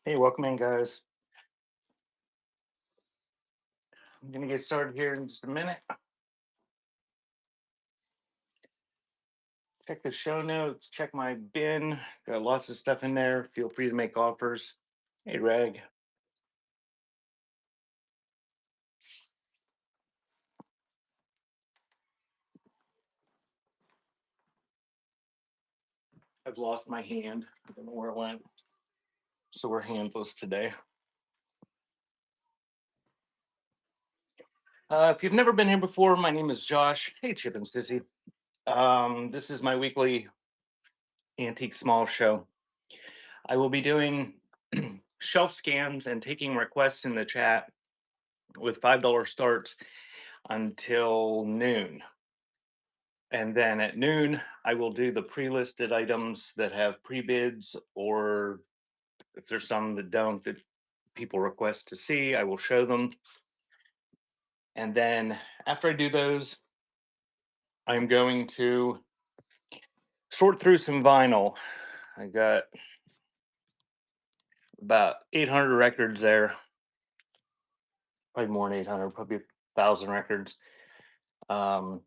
Hey, welcome in, guys. I'm gonna get started here in just a minute. Check the show notes, check my bin. Got lots of stuff in there. Feel free to make offers. Hey, Reg, I've lost my hand. I don't know where it went. So we're handless today. If you've never been here before, my name is Josh. Hey, Chip and Sissy. This is my weekly antique small show. I will be doing shelf scans and taking requests in the chat with $5 starts until noon. And then at noon, I will do the pre-listed items that have pre-bids, or if there's some that don't, that people request to see, I will show them. And then after I do those, I'm going to sort through some vinyl. I got about 800 records there, probably more than 800, probably 1,000 records. I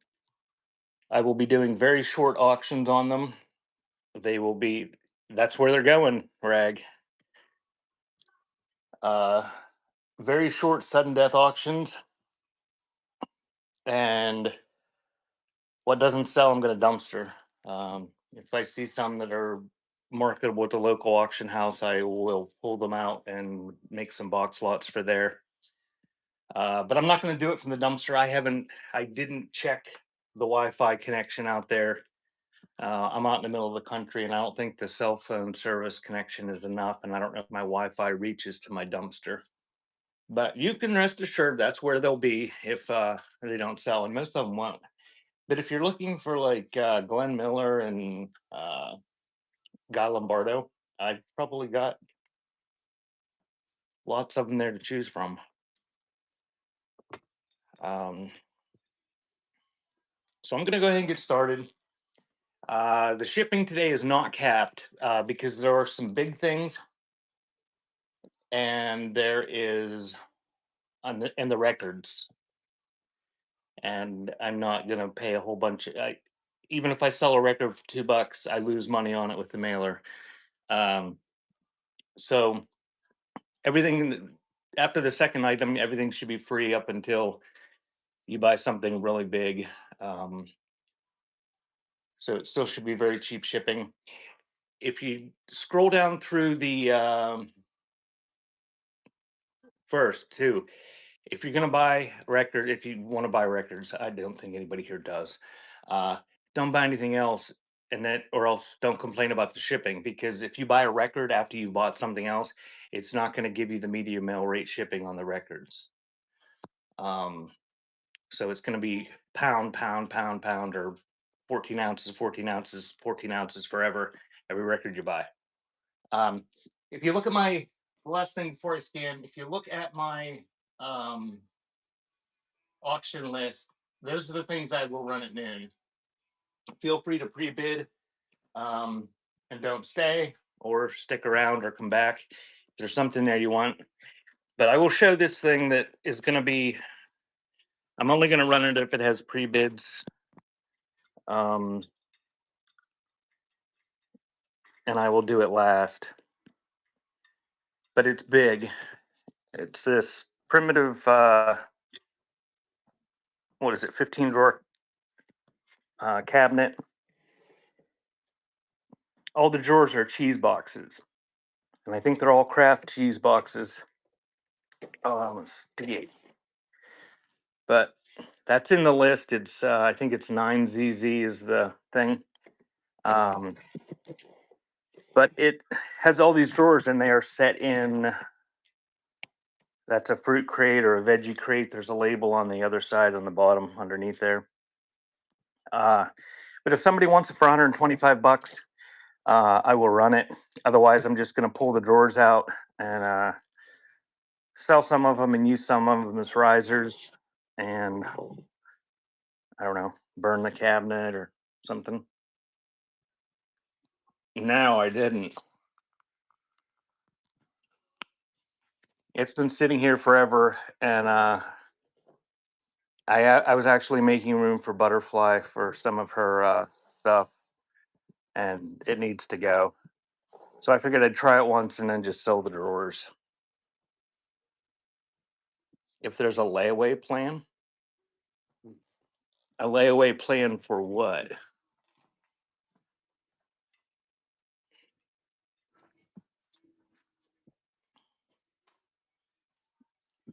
will be doing very short auctions on them. They will be, that's where they're going, Rag. Uh, very short sudden death auctions. And what doesn't sell, I'm going to dumpster. If I see some that are marketable at the local auction house, I will pull them out and make some box lots for there. But I'm not going to do it from the dumpster. I didn't check the Wi-Fi connection out there. I'm out in the middle of the country, and I don't think the cell phone service connection is enough. And I don't know if my Wi-Fi reaches to my dumpster. But you can rest assured that's where they'll be if they don't sell, and most of them won't. But if you're looking for like Glenn Miller and Guy Lombardo, I probably got lots of them there to choose from. Um, so I'm going to go ahead and get started. The shipping today is not capped because there are some big things, and there is and the records. And I'm not going to pay a whole bunch. Even if I sell a record for $2, I lose money on it with the mailer. Um, so everything after the second item, everything should be free up until you buy something really big. Um, so it still should be very cheap shipping. If you scroll down through the first too, if you're going to buy record, if you want to buy records, I don't think anybody here does. Uh, don't buy anything else, and then or else don't complain about the shipping, because if you buy a record after you've bought something else, it's not going to give you the media mail rate shipping on the records. Um, so it's going to be pound, pound, pound, pound, or 14 ounces, 14 ounces, 14 ounces forever, every record you buy. Um, if you look at my last thing before I scan, if you look at my um, auction list, those are the things I will run at noon. Feel free to pre-bid um, and don't stay or stick around or come back. If there's something there you want. But I will show this thing that is going to be, I'm only going to run it if it has pre-bids. And I will do it last. But it's big. It's this primitive, what is it, 15 drawer cabinet. All the drawers are cheese boxes. And I think they're all craft cheese boxes. Oh, let's see. But that's in the list. It's I think it's 9ZZ is the thing. Um, but it has all these drawers, and they are set in. That's a fruit crate or a veggie crate. There's a label on the other side on the bottom underneath there. But if somebody wants it for 125 bucks, I will run it. Otherwise, I'm just going to pull the drawers out and sell some of them and use some of them as risers, and I don't know, burn the cabinet or something. No, I didn't. It's been sitting here forever, and I was actually making room for Butterfly for some of her stuff, and it needs to go. So I figured I'd try it once and then just sell the drawers. If there's a layaway plan, a layaway plan for what?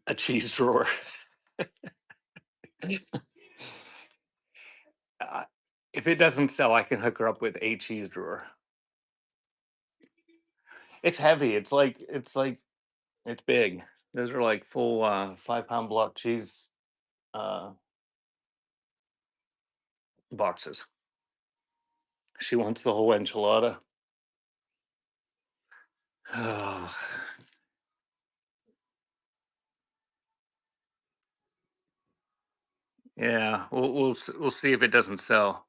A cheese drawer. uh, if it doesn't sell, I can hook her up with a cheese drawer. It's heavy. It's big. Those are like full 5 pound block cheese uh, boxes. She wants the whole enchilada. Oh, yeah, we'll see if it doesn't sell.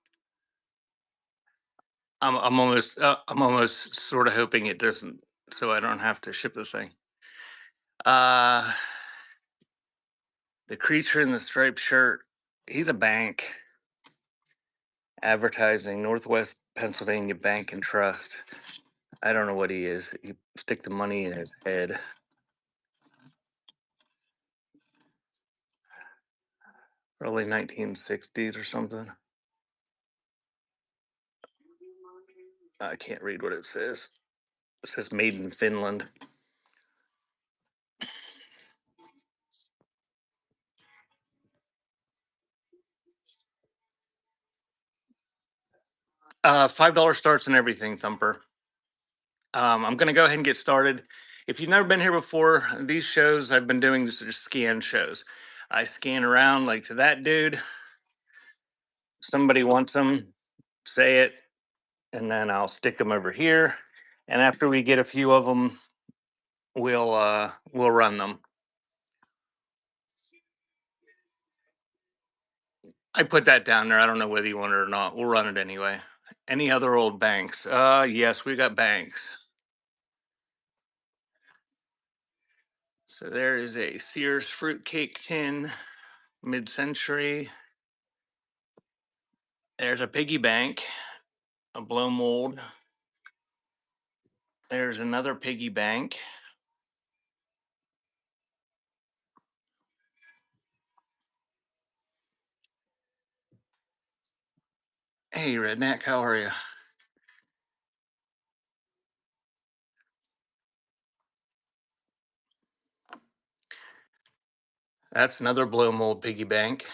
I'm almost sort of hoping it doesn't, so I don't have to ship the thing. Uh, the creature in the striped shirt. He's a bank advertising Northwest Pennsylvania Bank and Trust. I don't know what he is. You stick the money in his head. Early 1960s or something. I can't read what it says. It says made in Finland. $5 starts and everything, Thumper. I'm going to go ahead and get started. If you've never been here before, these shows I've been doing just scan shows. I scan around like to that dude. Somebody wants them, say it, and then I'll stick them over here. And after we get a few of them, we'll run them. I put that down there. I don't know whether you want it or not. We'll run it anyway. Any other old banks? Yes, we got banks. So there is a Sears fruitcake tin, mid-century. There's a piggy bank, a blow mold. There's another piggy bank. Hey, redneck, how are you? That's another blow mold piggy bank.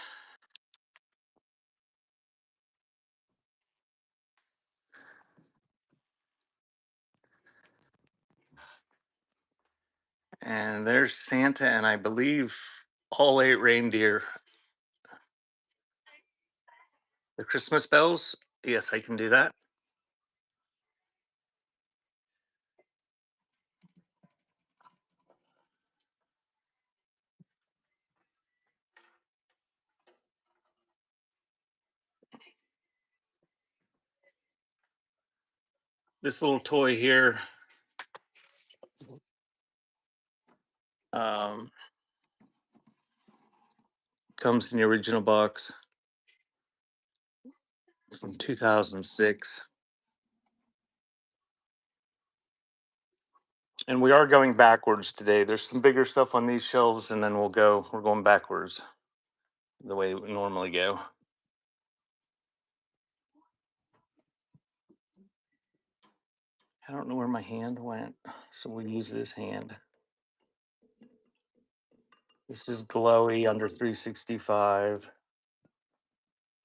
And there's Santa, and I believe all 8 reindeer. The Christmas bells? Yes, I can do that. This little toy here um, comes in the original box from 2006. And we are going backwards today. There's some bigger stuff on these shelves, and then we're going backwards the way we normally go. I don't know where my hand went, so we'll use this hand. This is glowy under 365.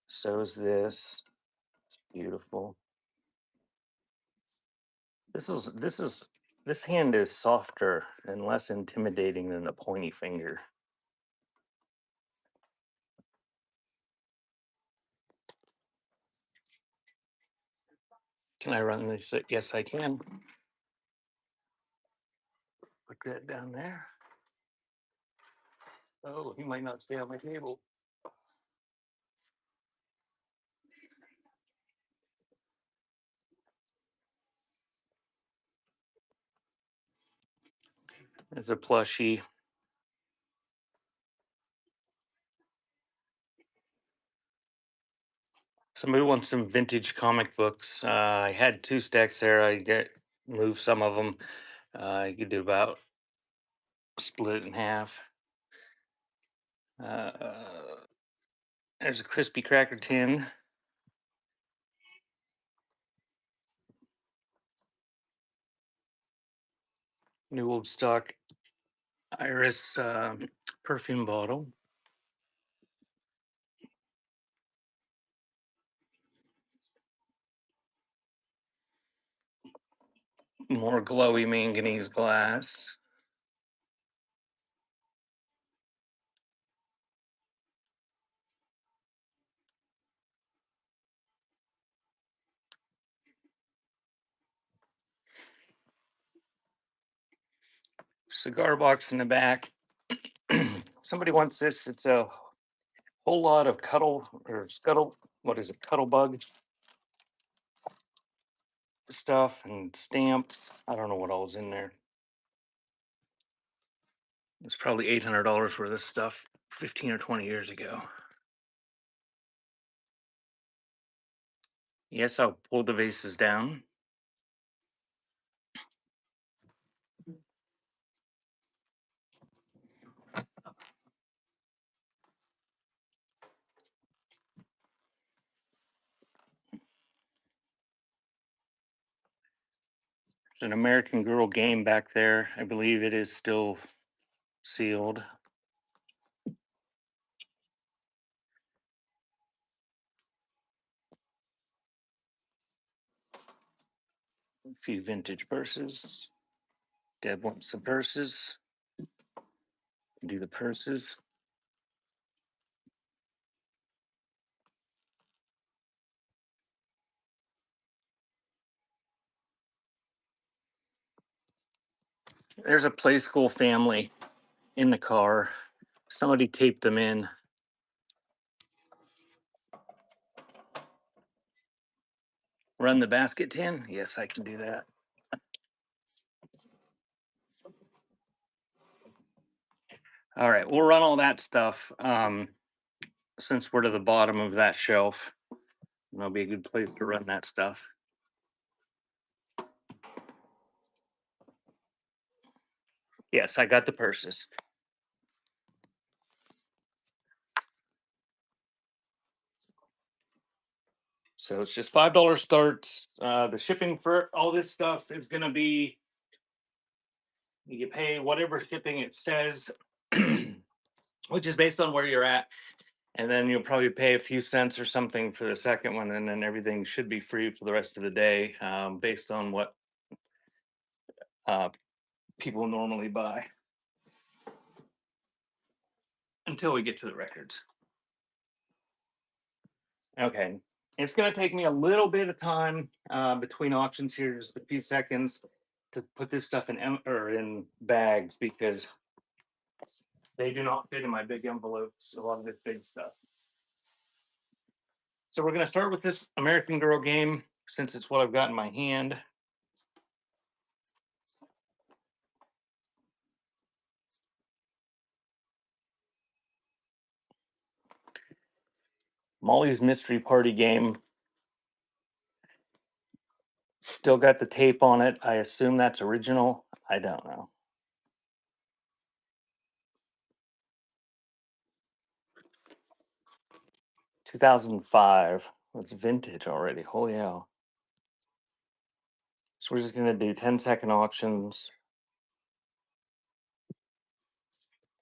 So is this. It's beautiful. This hand is softer and less intimidating than the pointy finger. Can I run this? Yes, I can. Put that down there. Oh, he might not stay on my table. There's a plushie. Somebody wants some vintage comic books. I had two stacks there. I get moved some of them. You could do about split it in half. Uh, there's a crispy cracker tin. New old stock Iris perfume bottle. More glowy manganese glass. Cigar box in the back. Somebody wants this. It's a whole lot of cuddle or scuttle. What is it? Cuttlebug stuff and stamps. I don't know what all was in there. It's probably $800 worth of stuff 15 or 20 years ago. Yes, I'll pull the vases down. There's an American Girl game back there. I believe it is still sealed. A few vintage purses. Deb wants some purses. Do the purses. There's a Play School family in the car. Somebody taped them in. Run the basket tin? Yes, I can do that. All right, we'll run all that stuff since we're to the bottom of that shelf. That'll be a good place to run that stuff. Yes, I got the purses. So it's just $5 starts. The shipping for all this stuff is going to be, you pay whatever shipping it says, which is based on where you're at. And then you'll probably pay a few cents or something for the second one. And then everything should be free for the rest of the day, based on what uh, people normally buy until we get to the records. Okay. It's going to take me a little bit of time between auctions here, just a few seconds, to put this stuff in or in bags because they do not fit in my big envelopes. A lot of this big stuff. So we're going to start with this American Girl game since it's what I've got in my hand. Molly's Mystery Party game. Still got the tape on it. I assume that's original. I don't know. $2005. It's vintage already. Holy hell. So we're just going to do 10-second auctions.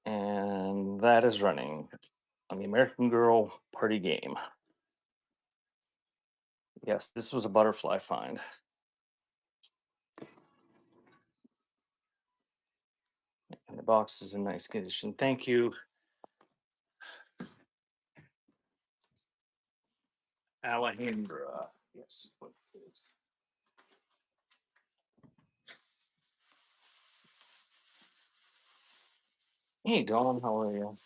And that is running on the American Girl party game. Yes, this was a butterfly find. And the box is in nice condition. Thank you, Alejandra. Yes. What it is. Hey, Dawn, how are you?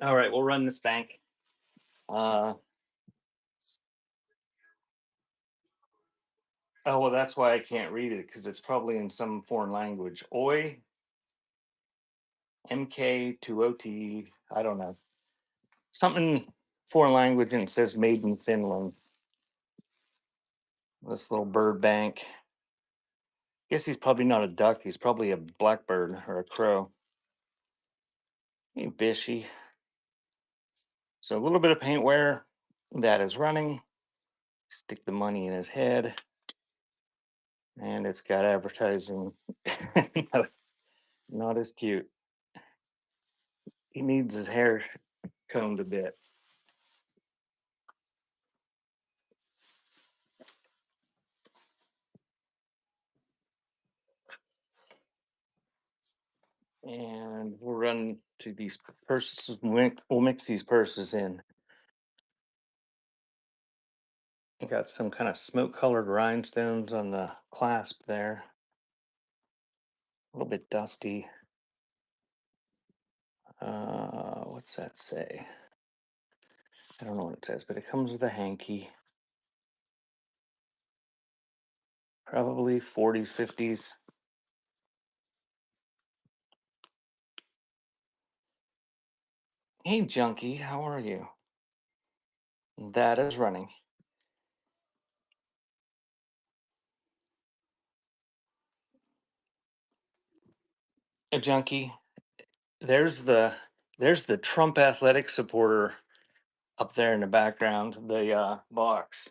All right, we'll run this bank. Uh, Oh, well, that's why I can't read it because it's probably in some foreign language. Oi, MK2OT. I don't know. Something foreign language and it says made in Finland. This little bird bank. Guess he's probably not a duck. He's probably a blackbird or a crow. Hey, Bishy. So a little bit of paint wear that is running. Stick the money in his head. And it's got advertising. No, it's not as cute. He needs his hair combed a bit. And we'll run to these purses. We'll mix these purses in. You got some kind of smoke colored rhinestones on the clasp there. A little bit dusty. What's that say? I don't know what it says, but it comes with a hanky. Probably 40s, 50s. Hey, junkie, how are you? That is running. A junkie. There's the there's the Trump athletic supporter up there in the background, the box.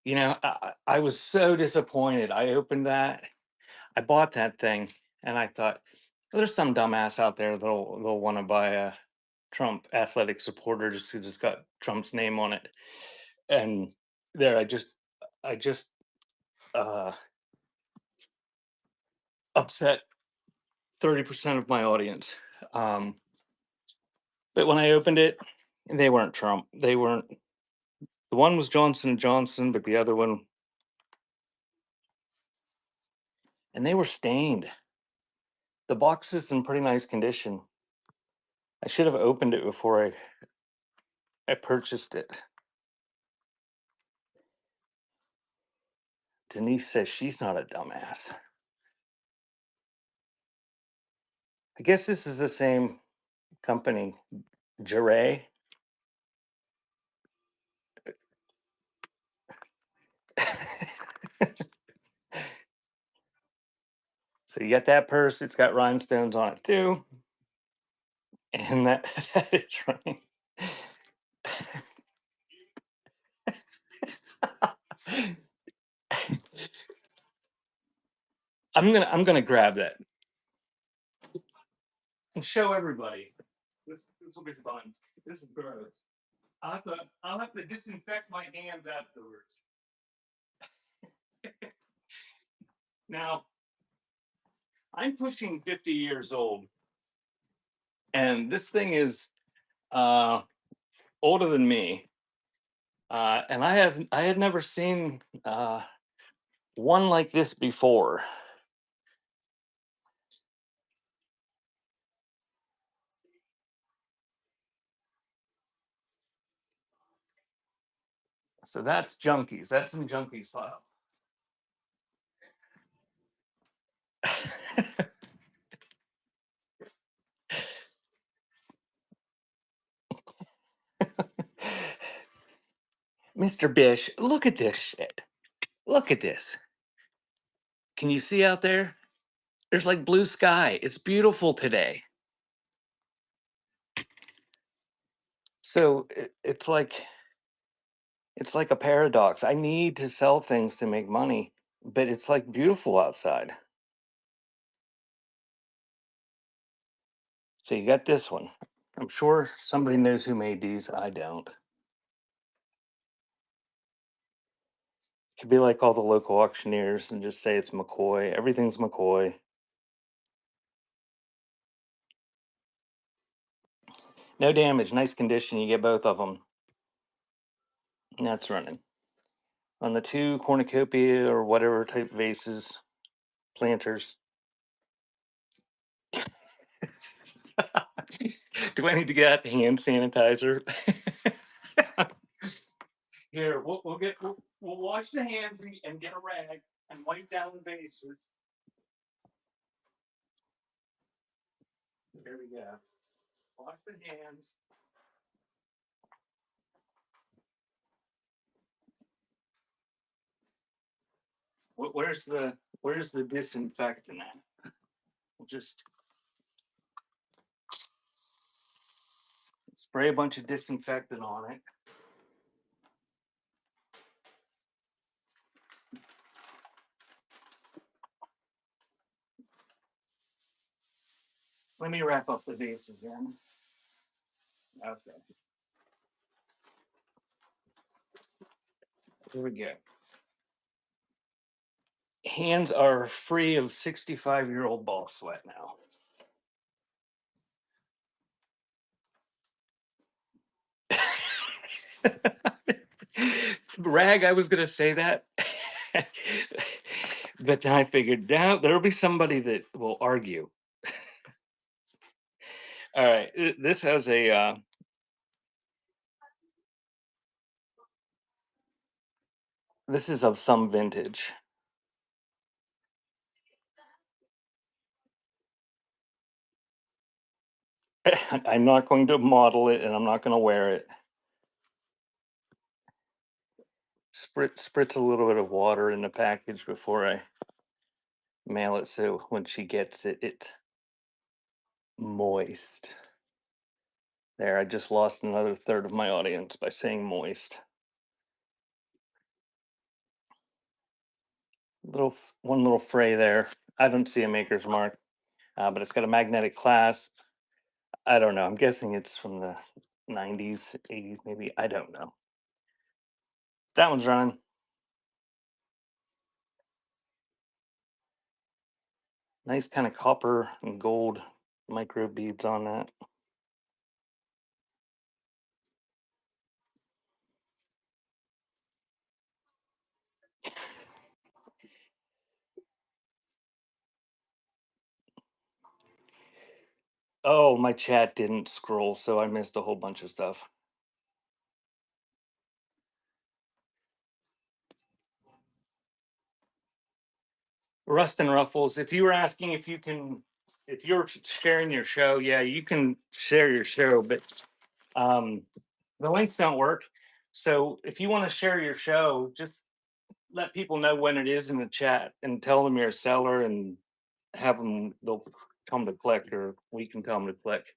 I was so disappointed. I opened that, I bought that thing, and I thought, "Well, there's some dumbass out there they'll want to buy a Trump athletic supporter just because it's got Trump's name on it." And there, I just uh, upset 30% of my audience. Um, but when I opened it, they weren't Trump. They weren't. The one was Johnson and Johnson, but the other one, and they were stained. The box is in pretty nice condition. I should have opened it before I purchased it. Denise says she's not a dumbass. I guess this is the same company, Jure. So you got that purse. It's got rhinestones on it too, and that that is right. I'm gonna grab that and show everybody. This will be fun. This is gross. I'll have to disinfect my hands afterwards. Now I'm pushing 50 years old, and this thing is uh, older than me. And I had never seen one like this before. So that's junkies. That's in junkies file. Mr. Bish, look at this shit. Look at this. Can you see out there? There's like blue sky. It's beautiful today. So it's like a paradox. I need to sell things to make money, but it's like beautiful outside. So you got this one. I'm sure somebody knows who made these. I don't. Could be like all the local auctioneers and just say it's McCoy. Everything's McCoy. No damage, nice condition. You get both of them. And that's running. On the two cornucopia or whatever type vases, planters. Do I need to get out the hand sanitizer? Here, we'll wash the hands and get a rag and wipe down the bases. There we go. Wash the hands. Where's the disinfectant at? We'll just spray a bunch of disinfectant on it. Let me wrap up the bases then. Okay. Here we go. Hands are free of 65-year-old ball sweat now. Rag, I was gonna say that. But then I figured there'll be somebody that will argue. All right. This has a this is of some vintage. I'm not going to model it and I'm not going to wear it. Spritz a little bit of water in the package before I mail it, so when she gets it, it's moist. There, I just lost another third of my audience by saying moist. One little fray there. I don't see a maker's mark, but it's got a magnetic clasp. I don't know. I'm guessing it's from the 90s, 80s, maybe. I don't know. That one's running. Nice kind of copper and gold micro beads on that. Oh, my chat didn't scroll, so I missed a whole bunch of stuff. Rust and Ruffles, if you were asking if you're sharing your show, yeah, you can share your show, but the links don't work. So if you want to share your show, just let people know when it is in the chat and tell them you're a seller and they'll come to click, or we can tell them to click.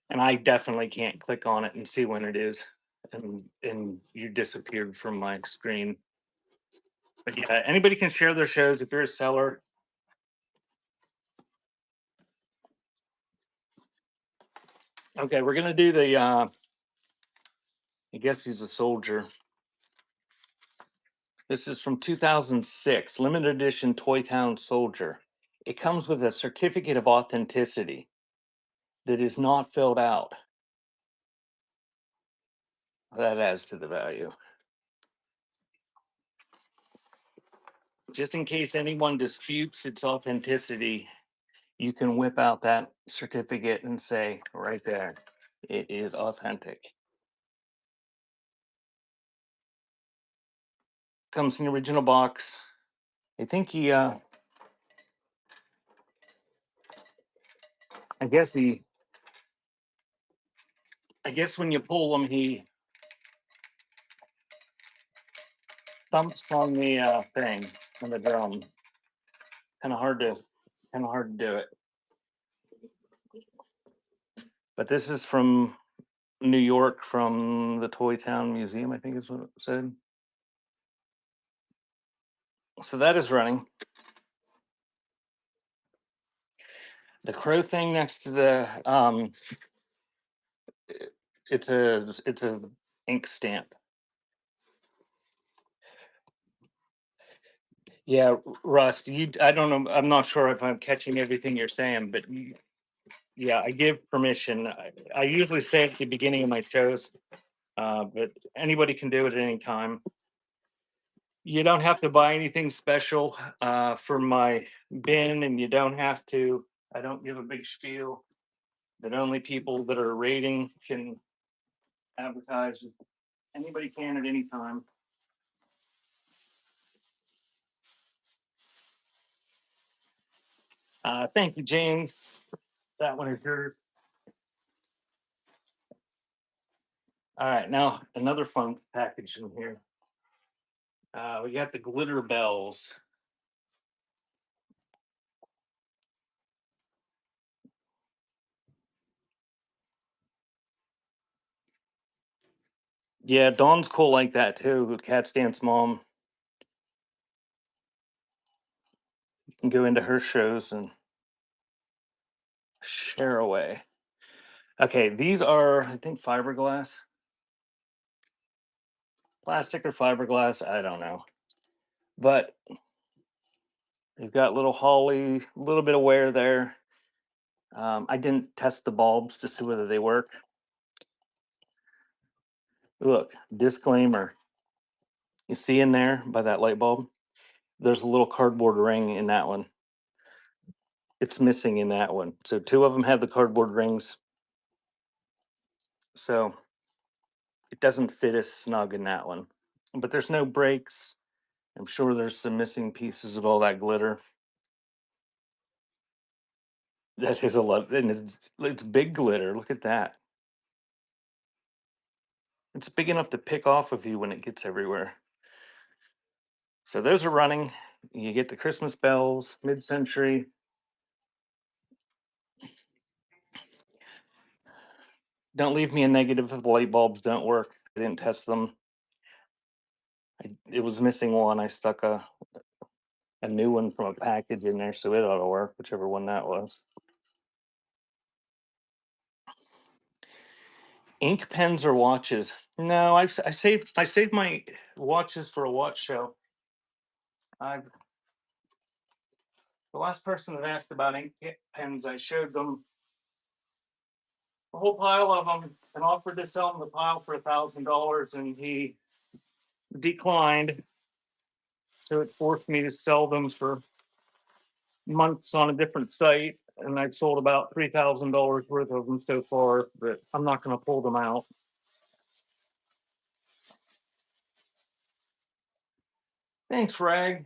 And I definitely can't click on it and see when it is. And you disappeared from my screen. But yeah, anybody can share their shows if you're a seller. Okay, we're gonna do the I guess he's a soldier. This is from 2006, limited edition Toy Town Soldier. It comes with a certificate of authenticity that is not filled out. That adds to the value. Just in case anyone disputes its authenticity, you can whip out that certificate and say right there, it is authentic. Comes in the original box. I think I guess when you pull him, he thumps on the thing, on the drum. Kind of hard to do it. But this is from New York, from the Toy Town Museum, I think is what it said. So that is running. The crow thing next to the it's a ink stamp. Yeah, Rust, I don't know, I'm not sure if I'm catching everything you're saying, but yeah, I give permission. I usually say at the beginning of my shows, but anybody can do it at any time. You don't have to buy anything special for my bin, and you don't have to. I don't give a big spiel that only people that are rating can advertise. Just anybody can at any time. Thank you, James. That one is yours. All right, now another fun package in here. We got the glitter bells. Yeah, Dawn's cool like that too. Cat's Dance Mom can go into her shows and share away. Okay, these are, I think, fiberglass, plastic or fiberglass. I don't know, but they've got little holly, a little bit of wear there. I didn't test the bulbs to see whether they work. Look, disclaimer. You see in there by that light bulb? There's a little cardboard ring in that one. It's missing in that one. So two of them have the cardboard rings. So it doesn't fit as snug in that one. But there's no breaks. I'm sure there's some missing pieces of all that glitter. That is a lot, and it's big glitter. Look at that. It's big enough to pick off of you when it gets everywhere. So those are running. You get the Christmas bells, mid-century. Don't leave me a negative if the light bulbs don't work. I didn't test them. It was missing one. I stuck a new one from a package in there, so it ought to work, whichever one that was. Ink pens or watches? No, I saved my watches for a watch show. I The last person that asked about ink pens, I showed them a whole pile of them and offered to sell him the pile for $1,000, and he declined. So it forced me to sell them for months on a different site, and I've sold about $3,000 worth of them so far. But I'm not going to pull them out. Thanks, Rag.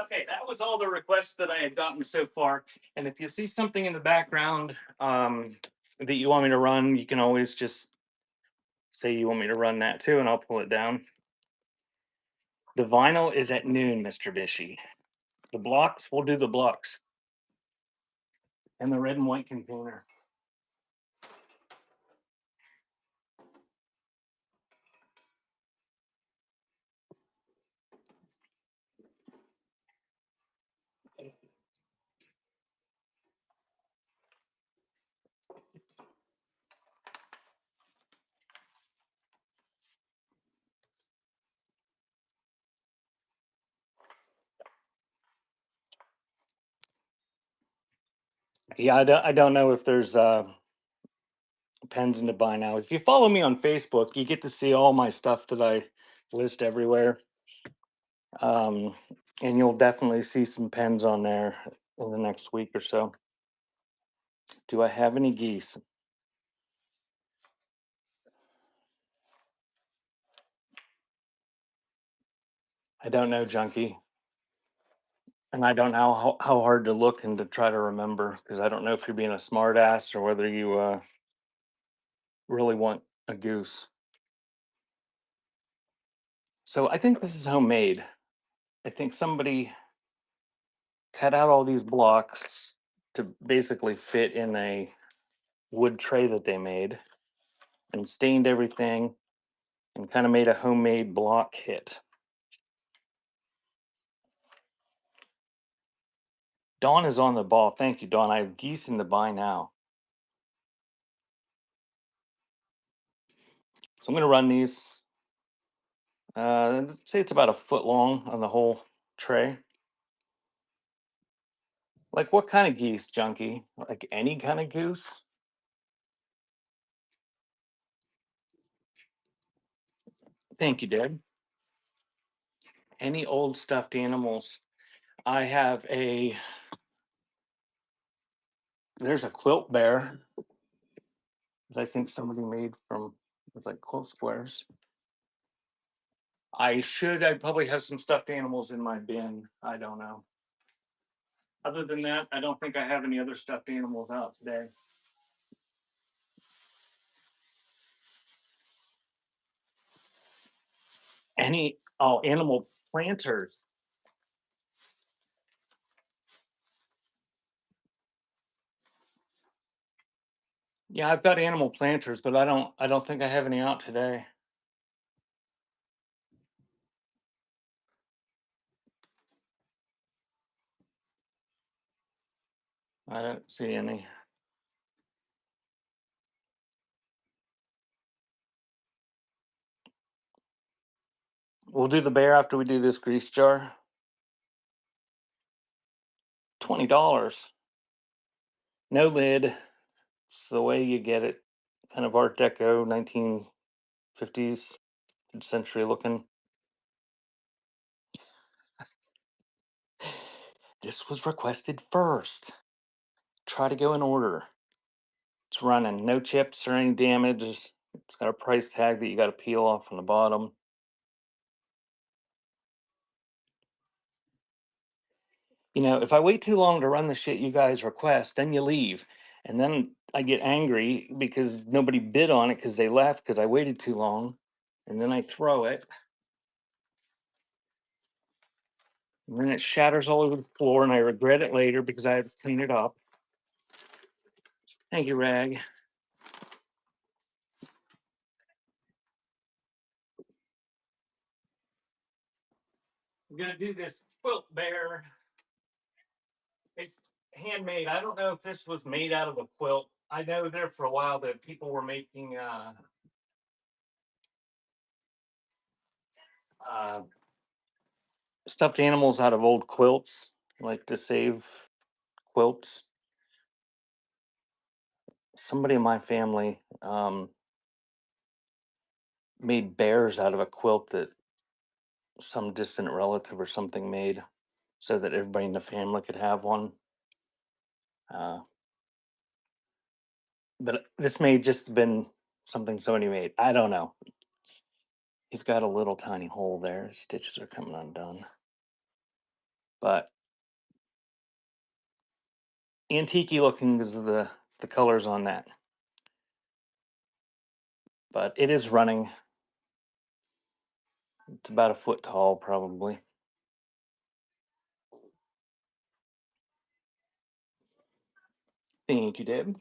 Okay, that was all the requests that I had gotten so far. And if you see something in the background that you want me to run, you can always just say you want me to run that too, and I'll pull it down. The vinyl is at noon, Mr. Bishy. The blocks, we'll do the blocks. And the red and white container. Yeah, I don't know if there's pens in to buy now. If you follow me on Facebook, you get to see all my stuff that I list everywhere. Um, and you'll definitely see some pens on there in the next week or so. Do I have any geese? I don't know, Junkie. And I don't know how hard to look and to try to remember, because I don't know if you're being a smart ass or whether you really want a goose. So I think this is homemade. I think somebody cut out all these blocks to basically fit in a wood tray that they made and stained everything and kind of made a homemade block kit. Dawn is on the ball. Thank you, Dawn. I have geese in the buy now. So I'm going to run these. Let's say it's about a foot long on the whole tray. Like what kind of geese, Junkie? Like any kind of goose? Thank you, Deb. Any old stuffed animals? I have a There's a quilt bear that I think somebody made from with like quilt squares. I probably have some stuffed animals in my bin. I don't know. Other than that, I don't think I have any other stuffed animals out today. Any animal planters. Yeah, I've got animal planters, but I don't think I have any out today. I don't see any. We'll do the bear after we do this grease jar. $20. No lid. It's the way you get it. Kind of Art Deco, 1950s, mid-century looking. This was requested first. Try to go in order. It's running. No chips or any damage. It's got a price tag that you got to peel off on the bottom. If I wait too long to run the shit you guys request, then you leave. And then I get angry because nobody bid on it because they left because I waited too long. And then I throw it. And then it shatters all over the floor and I regret it later because I have to clean it up. Thank you, Rag. I'm gonna do this quilt bear. It's handmade. I don't know if this was made out of a quilt. I know there for a while that people were making uh, stuffed animals out of old quilts, like to save quilts. Somebody in my family made bears out of a quilt that some distant relative or something made so that everybody in the family could have one. Uh, but this may just have been something somebody made. I don't know. He's got a little tiny hole there. His stitches are coming undone. But antique looking is the colors on that. But it is running. It's about a foot tall, probably. Thank you, Deb.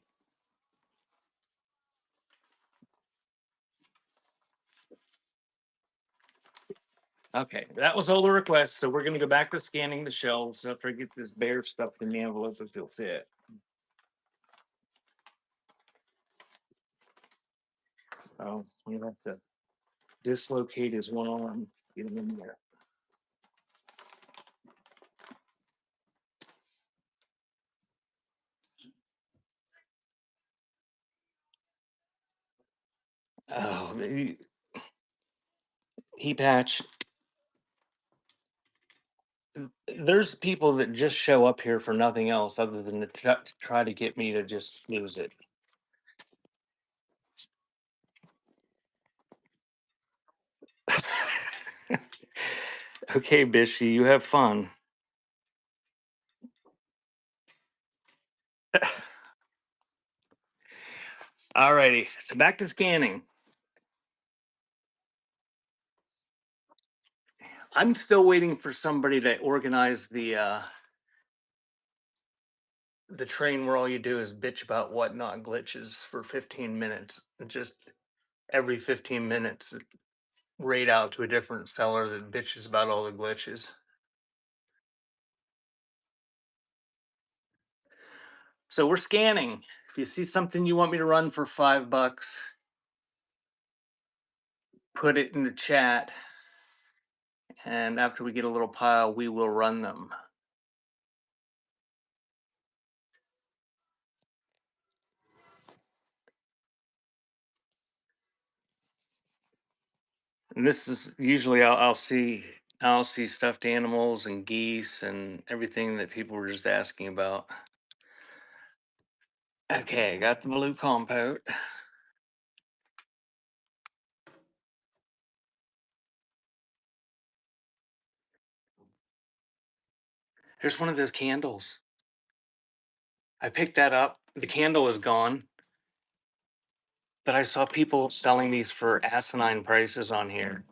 Okay, that was all the requests. So we're gonna go back to scanning the shelves after I get this bear stuff in the envelope if it'll fit. Oh, we have to dislocate his one arm, get him in there. Oh, the heat patch. There's people that just show up here for nothing else other than to try to get me to just lose it. Okay, Bishy, you have fun. Alrighty, so back to scanning. I'm still waiting for somebody to organize the train where all you do is bitch about whatnot glitches for 15 minutes. And just every 15 minutes, rate out to a different seller that bitches about all the glitches. So we're scanning. If you see something you want me to run for $5, put it in the chat. And after we get a little pile, we will run them. And this is usually I'll see stuffed animals and geese and everything that people were just asking about. Okay, I got the blue compote. Here's one of those candles. I picked that up. The candle is gone, but I saw people selling these for asinine prices on here.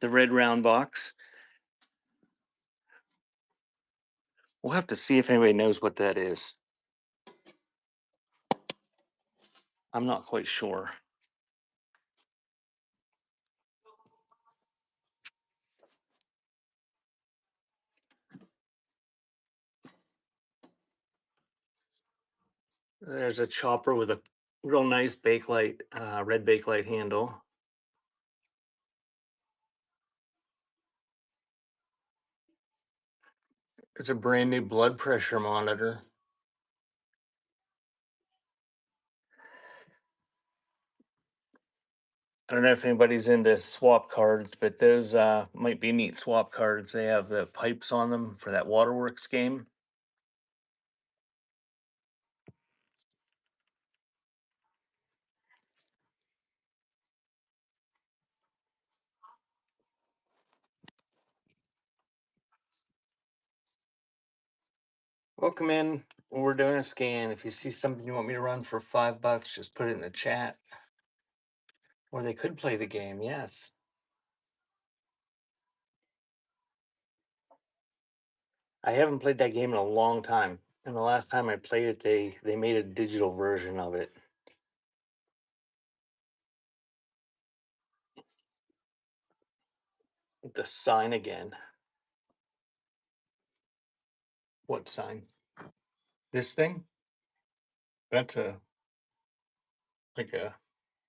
The red round box. We'll have to see if anybody knows what that is. I'm not quite sure. There's a chopper with a real nice Bakelite, red Bakelite handle. It's a brand new blood pressure monitor. I don't know if anybody's into swap cards, but those might be neat swap cards. They have the pipes on them for that Waterworks game. Welcome in. We're doing a scan. If you see something you want me to run for $5, just put it in the chat. Or they could play the game, yes. I haven't played that game in a long time. And the last time I played it, they made a digital version of it. The sign again. What sign? This thing? That's a like a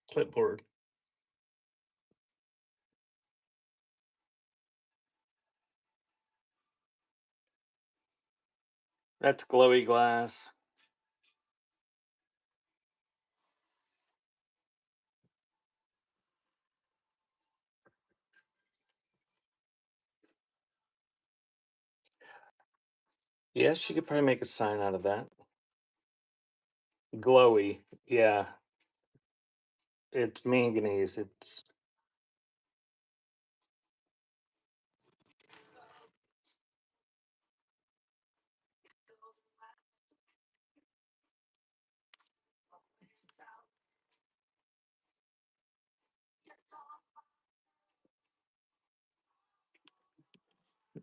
clipboard. That's glowy glass. Yes, you could probably make a sign out of that. Glowy. Yeah. It's manganese. It's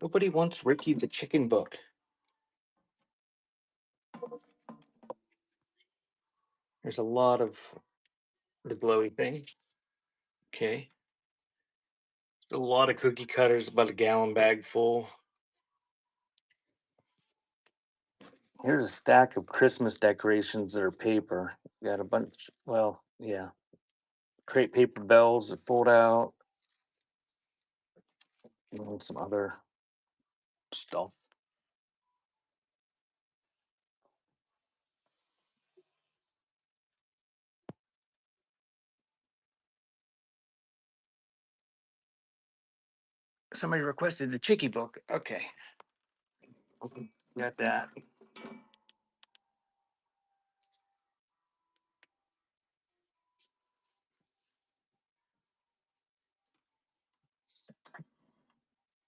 nobody wants Ricky the Chicken Book. There's a lot of the glowy thing. Okay. A lot of cookie cutters, about a gallon bag full. Here's a stack of Christmas decorations that are paper. Got a bunch, well, yeah. Crepe paper bells that fold out. And some other stuff. Somebody requested the Chicky book. Okay. Got that.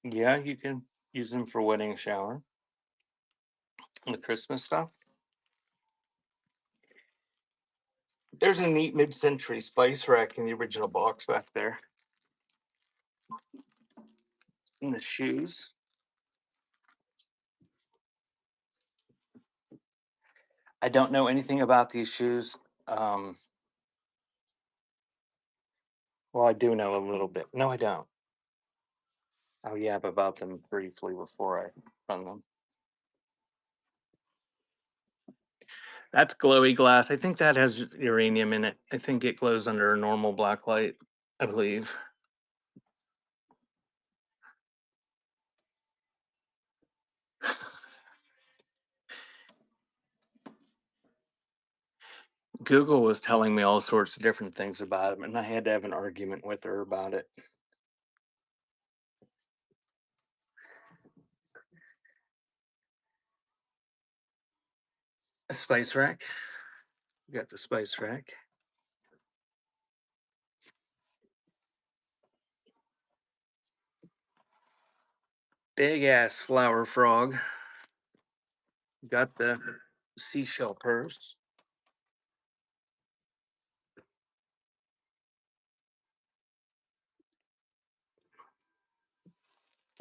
Yeah, you can use them for wedding shower. And the Christmas stuff. There's a neat mid-century spice rack in the original box back there. And the shoes. I don't know anything about these shoes. Well, I do know a little bit. No, I don't. I'll yap about them briefly before I run them. That's glowy glass. I think that has uranium in it. I think it glows under a normal black light, I believe. Google was telling me all sorts of different things about it, and I had to have an argument with her about it. A spice rack. We got the spice rack. Big ass flower frog. Got the seashell purse.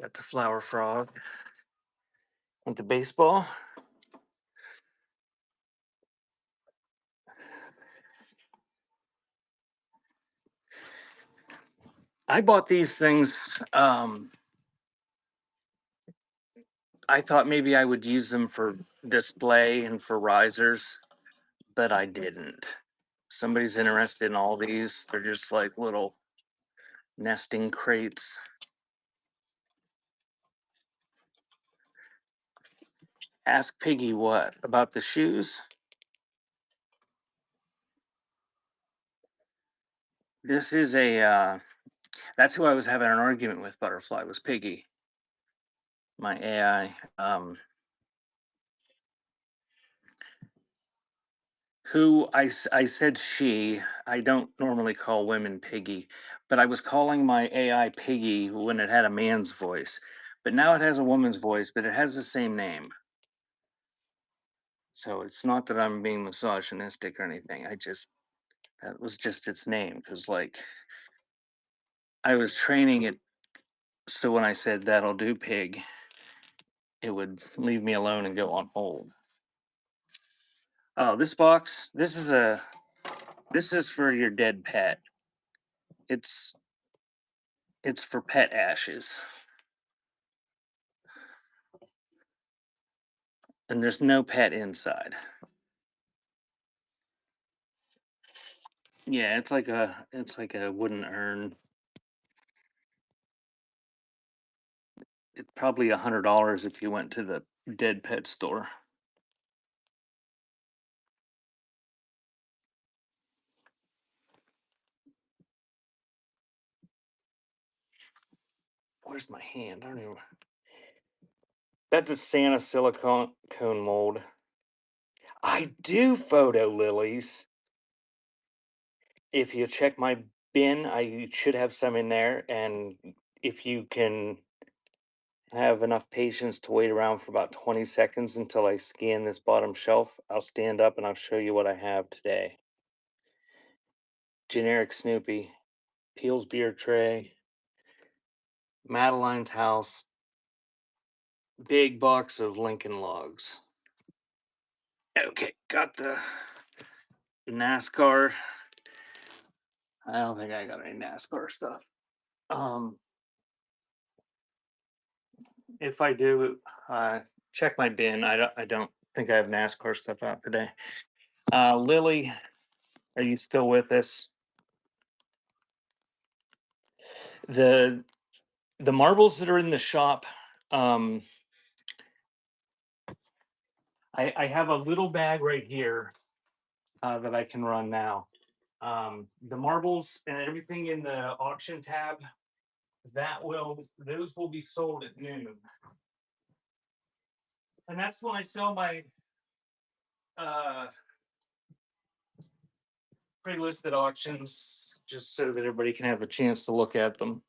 Got the flower frog. Want the baseball? I bought these things. I thought maybe I would use them for display and for risers, but I didn't. Somebody's interested in all these. They're just like little nesting crates. Ask Piggy what? About the shoes? This is that's who I was having an argument with, Butterfly, was Piggy, my AI. I said she. I don't normally call women Piggy, but I was calling my AI Piggy when it had a man's voice. But now it has a woman's voice, but it has the same name. So it's not that I'm being misogynistic or anything. That was just its name because, like, I was training it so when I said that'll do, pig, it would leave me alone and go on hold. Oh, this box, this is for your dead pet. It's it's for pet ashes. And there's no pet inside. Yeah, it's like a wooden urn. It's probably $100 if you went to the dead pet store. Where's my hand? I don't even. That's a Santa silicone cone mold. I do photo lilies. If you check my bin, I should have some in there. And if you can have enough patience to wait around for about 20 seconds until I scan this bottom shelf, I'll stand up and I'll show you what I have today. Generic Snoopy, Peel's beer tray, Madeline's house, big box of Lincoln Logs. Okay, got the NASCAR. I don't think I got any NASCAR stuff. Um, if I do, check my bin. I don't think I have NASCAR stuff out today. Lily, are you still with us? The the marbles that are in the shop. Um, I have a little bag right here that I can run now. The marbles and everything in the auction tab, those will be sold at noon. And that's when I sell my uh pre-listed auctions, just so that everybody can have a chance to look at them.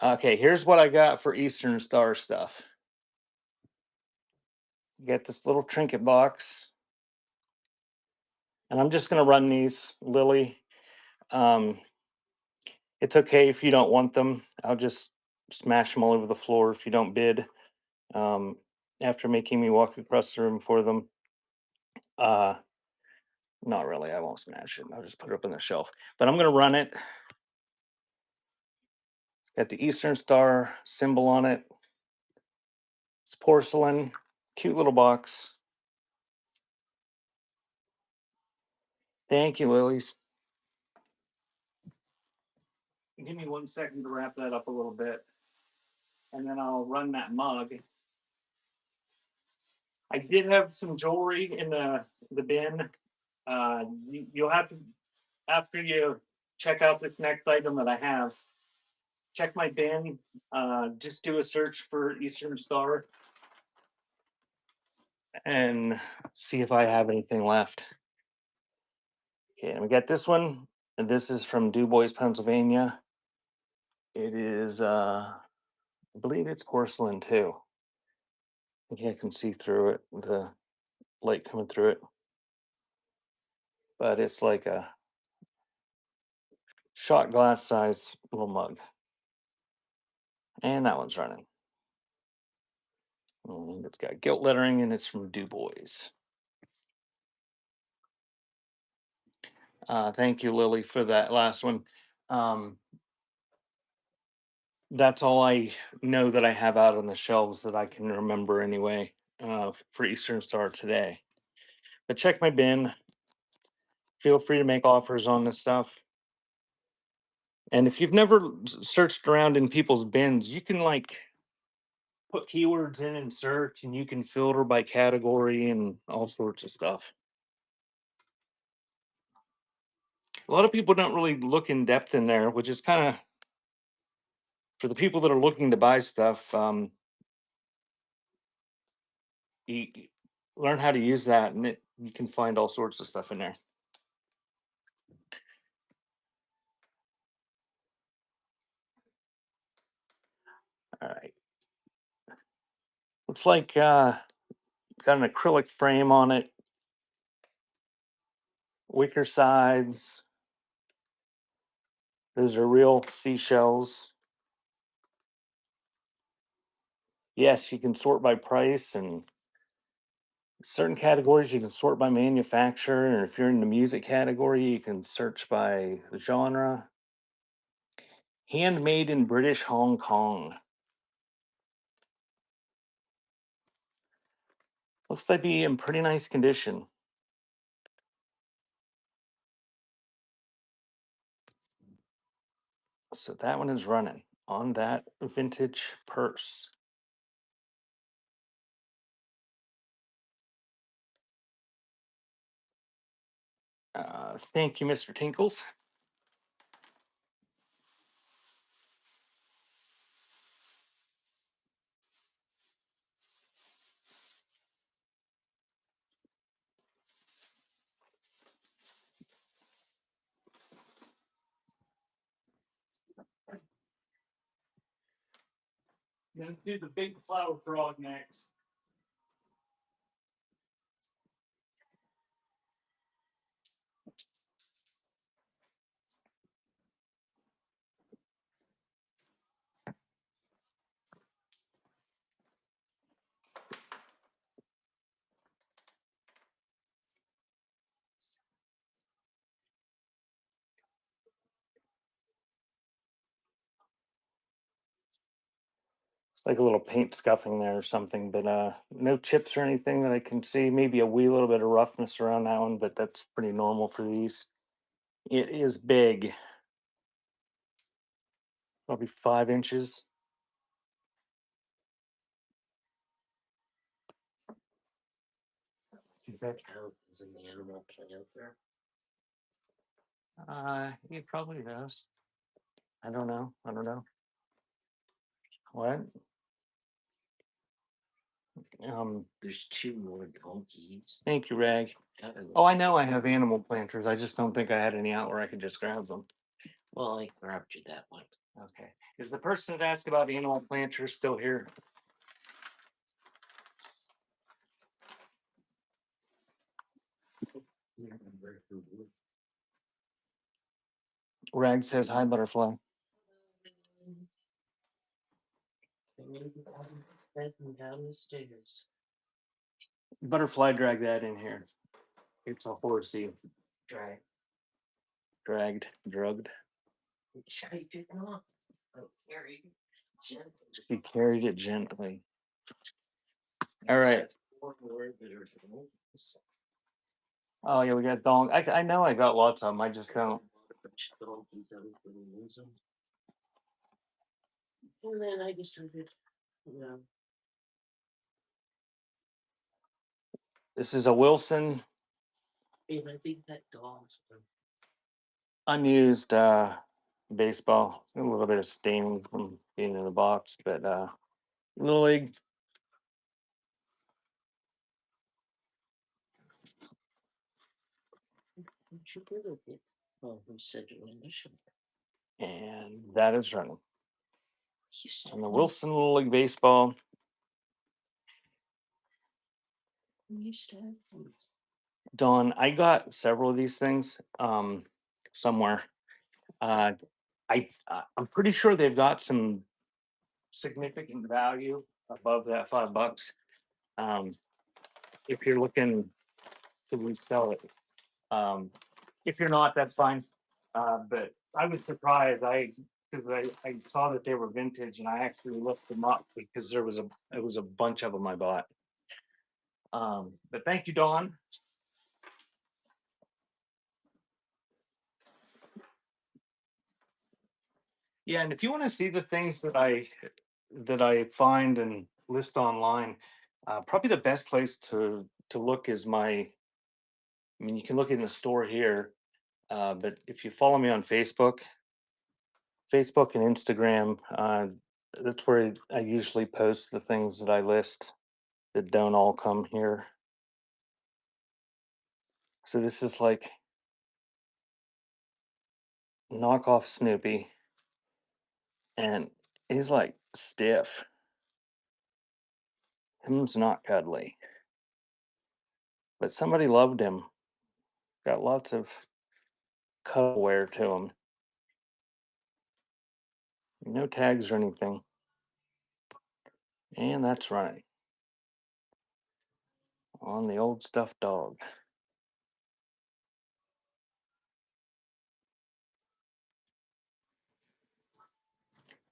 Okay, here's what I got for Eastern Star stuff. You got this little trinket box, and I'm just gonna run these, Lily. Um, it's okay if you don't want them. I'll just smash them all over the floor if you don't bid. Um, after making me walk across the room for them. Uh, Not really. I won't smash it. I'll just put it up on the shelf. But I'm gonna run it. It's got the Eastern Star symbol on it. It's porcelain, cute little box. Thank you, Lilies. Give me 1 second to wrap that up a little bit, and then I'll run that mug. I did have some jewelry in the bin. You'll have to, after you check out this next item that I have, check my bin. Just do a search for Eastern Star. and see if I have anything left. Okay, and we got this one. And this is from Du Bois, Pennsylvania. It is I believe it's porcelain too. I think I can see through it with the light coming through it. But it's like a shot glass size little mug. And that one's running. And it's got gilt lettering and it's from Du Bois. Thank you, Lily, for that last one. Um, that's all I know that I have out on the shelves that I can remember anyway, for Eastern Star today. But check my bin. Feel free to make offers on this stuff. And if you've never searched around in people's bins, you can like put keywords in and search, and you can filter by category and all sorts of stuff. A lot of people don't really look in depth in there, which is kind of for the people that are looking to buy stuff. You learn how to use that, and you can find all sorts of stuff in there. All right, looks like got an acrylic frame on it, wicker sides. Those are real seashells. Yes, you can sort by price, and certain categories you can sort by manufacturer. And if you're in the music category, you can search by genre. Handmade in British Hong Kong. Looks like be in pretty nice condition. So that one is running on that vintage purse. Thank you, Mr. Tinkles. Gonna do the big flower frog next. It's like a little paint scuffing there or something, but no chips or anything that I can see. Maybe a wee little bit of roughness around that one, but that's pretty normal for these. It is big, probably 5 inches. Does that count as an animal plant there? He probably does. I don't know. I don't know. What? There's two more donkeys. Thank you, Rag. Oh, I know I have animal planters. I just don't think I had any out where I could just grab them. Well, I grabbed you that one. Okay. Is the person that asked about animal planters still here? Rag says hi, butterfly. Down the stairs. Butterfly drag that in here. It's a horsey. Drag. Dragged, drugged. I did not. I carried gently. She carried it gently. All right. One word that are donkeys. Oh yeah, we got dong. I know I got lots of them. I just don't. Donkeys, everybody lose them. And then I decided, you know, This is a Wilson and I think that dog's from unused baseball. It's got a little bit of stain from being in the box, but little league. you put it with? Oh, who said you initial? And that is running. You said And the no. Wilson Little League Baseball. You said foods. Dawn, I got several of these things somewhere. I'm pretty sure they've got some significant value above that $5. Um, if you're looking to resell it, if you're not, that's fine. But I was surprised. Because I saw that they were vintage, and I actually looked them up because it was a bunch of them I bought. But thank you, Dawn. Yeah, and if you want to see the things that I find and list online, probably the best place to look is my. I mean, you can look in the store here, but if you follow me on Facebook and Instagram, that's where I usually post the things that I list that don't all come here. So this is like knockoff Snoopy, and he's like stiff. Him's not cuddly, but somebody loved him. Got lots of cuddle wear to him. No tags or anything. And that's right. On the old stuffed dog.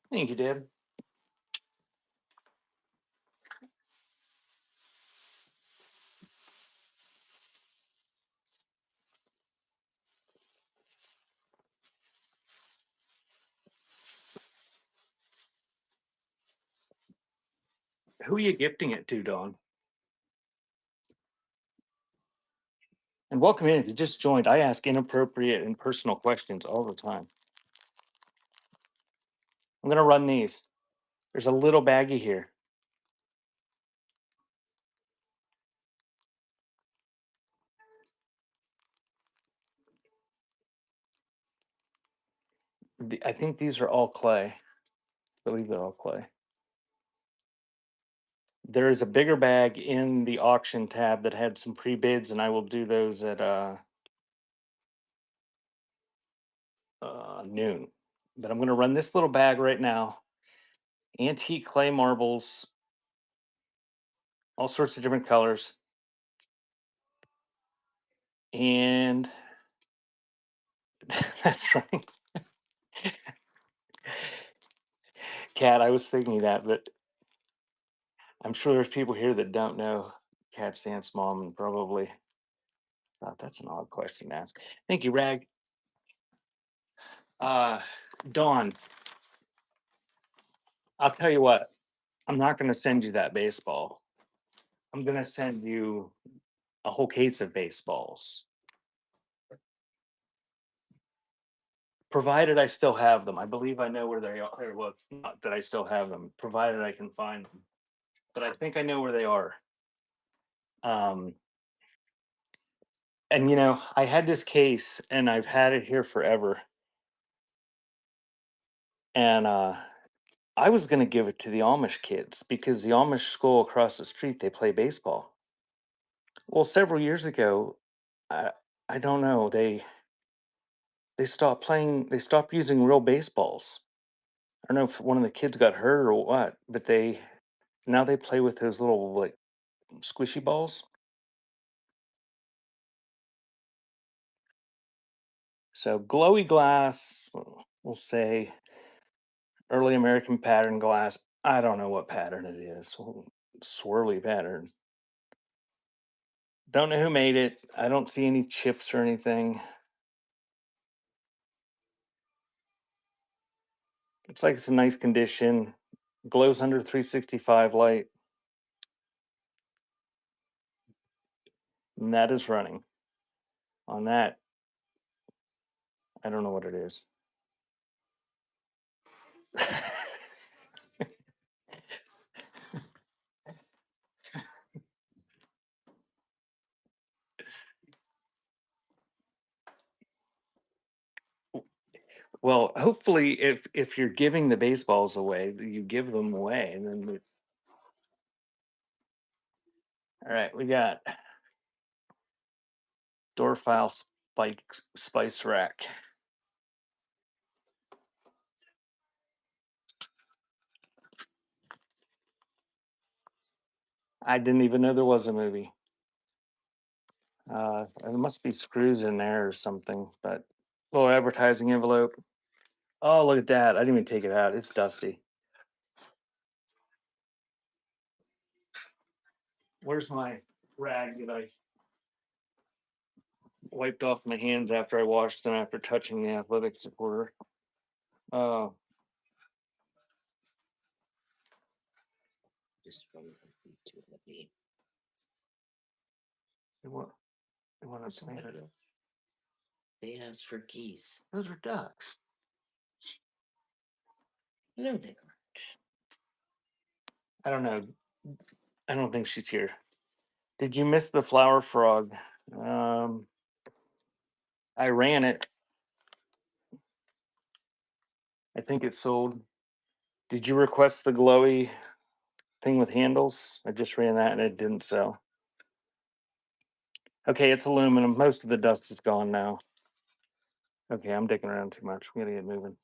Thank you, Deb. Who are you gifting it to, Dawn? And welcome in. If you just joined, I ask inappropriate and personal questions all the time. I'm going to run these. There's a little baggie here. I think these are all clay. I believe they're all clay. There is a bigger bag in the auction tab that had some pre-bids, and I will do those at noon. But I'm going to run this little bag right now. Antique clay marbles, all sorts of different colors. And that's right. Cat, I was thinking that, but I'm sure there's people here that don't know Cat Stance mom and probably thought that's an odd question to ask. Thank you, Rag. Uh, Dawn, I'll tell you what, I'm not going to send you that baseball. I'm going to send you a whole case of baseballs. Provided I still have them. I believe I know where they are. Well, not that I still have them, provided I can find them. But I think I know where they are. Um, and I had this case and I've had it here forever. And I was going to give it to the Amish kids because the Amish school across the street, they play baseball. Well, several years ago, I I don't know, they stopped playing, they stopped using real baseballs. I don't know if one of the kids got hurt or what, but now they play with those little like squishy balls. So glowy glass, we'll say early American pattern glass. I don't know what pattern it is. Swirly pattern. Don't know who made it. I don't see any chips or anything. Looks like it's in nice condition. Glows under 365 light. And that is running. On that, I don't know what it is. Well, hopefully, if you're giving the baseballs away, you give them away, and then it's all right. We got door file spike spice rack. I didn't even know there was a movie. There must be screws in there or something, but little advertising envelope. Oh, look at that. I didn't even take it out. It's dusty. Where's my rag that I wiped off my hands after I washed them after touching the athletic supporter? Oh, Just from too heavy. what? What else? They asked for geese. Those are ducks. No, they aren't. I don't know. I don't think she's here. Did you miss the flower frog? Um, I ran it. I think it sold. Did you request the glowy thing with handles? I just ran that and it didn't sell. Okay, it's aluminum. Most of the dust is gone now. Okay, I'm digging around too much. I'm gonna get moving.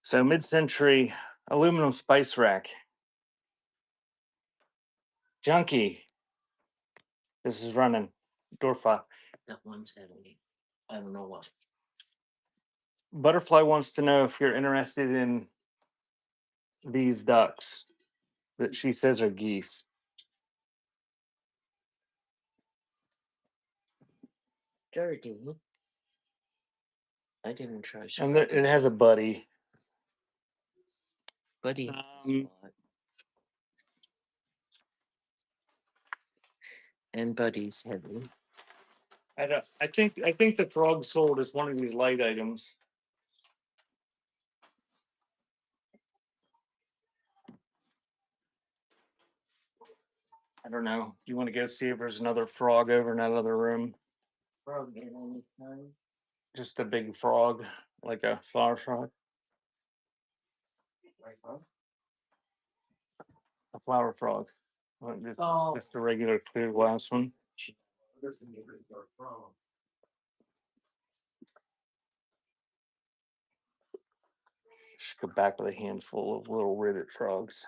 So mid-century aluminum spice rack. Junkie. This is running. Door file. That one's heavy. I don't know what. Butterfly wants to know if you're interested in these ducks that she says are geese. Dirty. I didn't try. And it has a buddy. Buddy. Um, And Buddy's heavy. I think the frog sold as one of these light items. I don't know. Do you want to go see if there's another frog over in that other room? Frog in any kind. Just a big frog, like a flower frog. Right, huh? A flower frog. Just a regular clear glass one. Just go back with a handful of little ribbit frogs.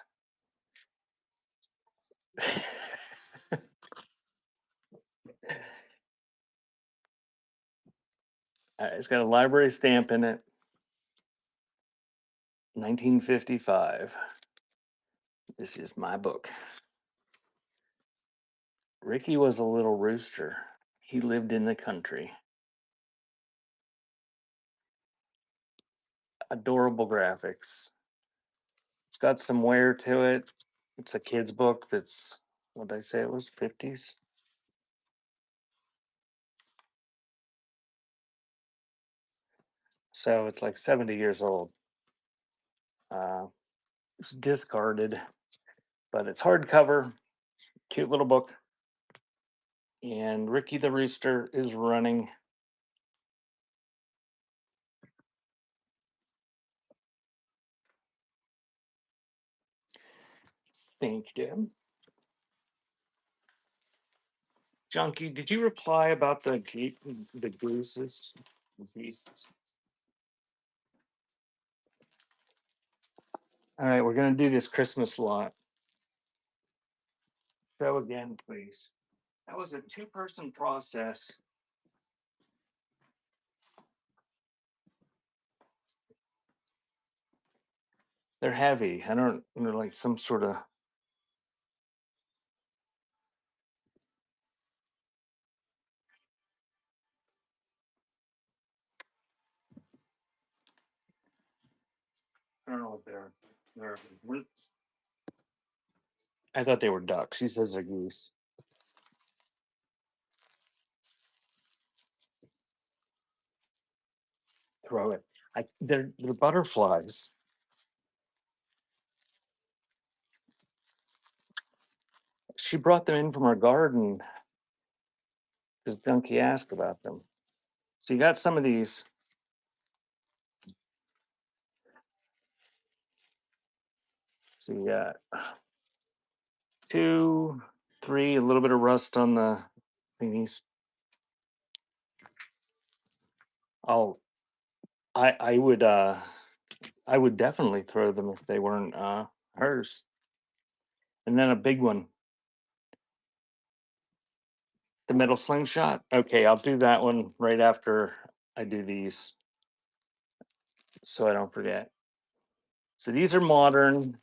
It's got a library stamp in it. 1955. This is my book. Ricky was a little rooster. He lived in the country. Adorable graphics. It's got some wear to it. It's a kid's book that's, what did I say it was, 50s? So it's like 70 years old. It's discarded, but it's hardcover. Cute little book. And Ricky the Rooster is running. Thank you. Junkie, did you reply about the gooses? All right, we're gonna do this Christmas lot. Show again, please. That was a two-person process. They're heavy. They're like some sort of. I don't know what they're. I thought they were ducks. She says they're geese. Throw it. They're butterflies. She brought them in from her garden because Dunky asked about them. So you got some of these. So you got two, three, a little bit of rust on the thingies. Oh, I would I would definitely throw them if they weren't hers. And then a big one, the metal slingshot. Okay, I'll do that one right after I do these, so I don't forget. So these are modern.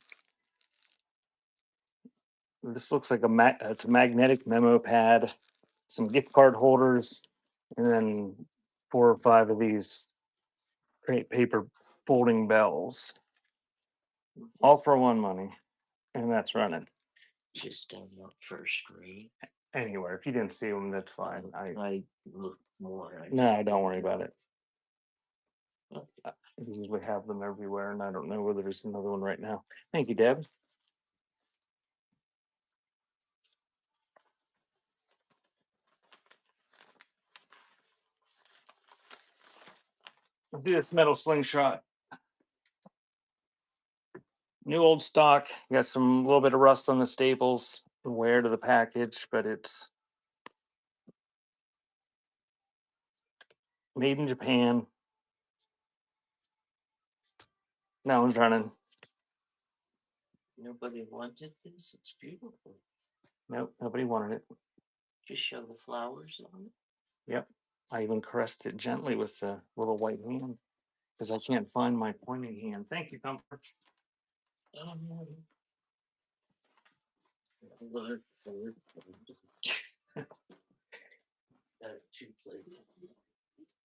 This looks like it's a magnetic memo pad, some gift card holders, and then 4 or 5 of these great paper folding bells, all for one money, and that's running. Just not first grade. Anywhere, if you didn't see them, that's fine. I looked more. No, don't worry about it. I usually have them everywhere, and I don't know whether there's another one right now. Thank you, Deb. I'll do this metal slingshot. New old stock. Got some little bit of rust on the staples, wear to the package, but it's made in Japan. That one's running. Nobody wanted this. It's beautiful. Nope, nobody wanted it. Just show the flowers on it. Yep. I even caressed it gently with the little white hand because I can't find my pointing hand. Thank you, Comfort.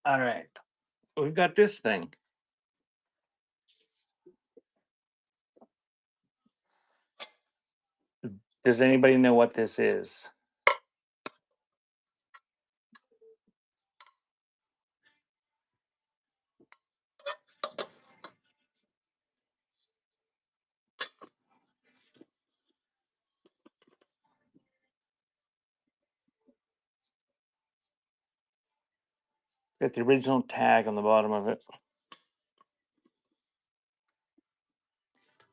All right. We've got this thing. Does anybody know what this is? Got the original tag on the bottom of it.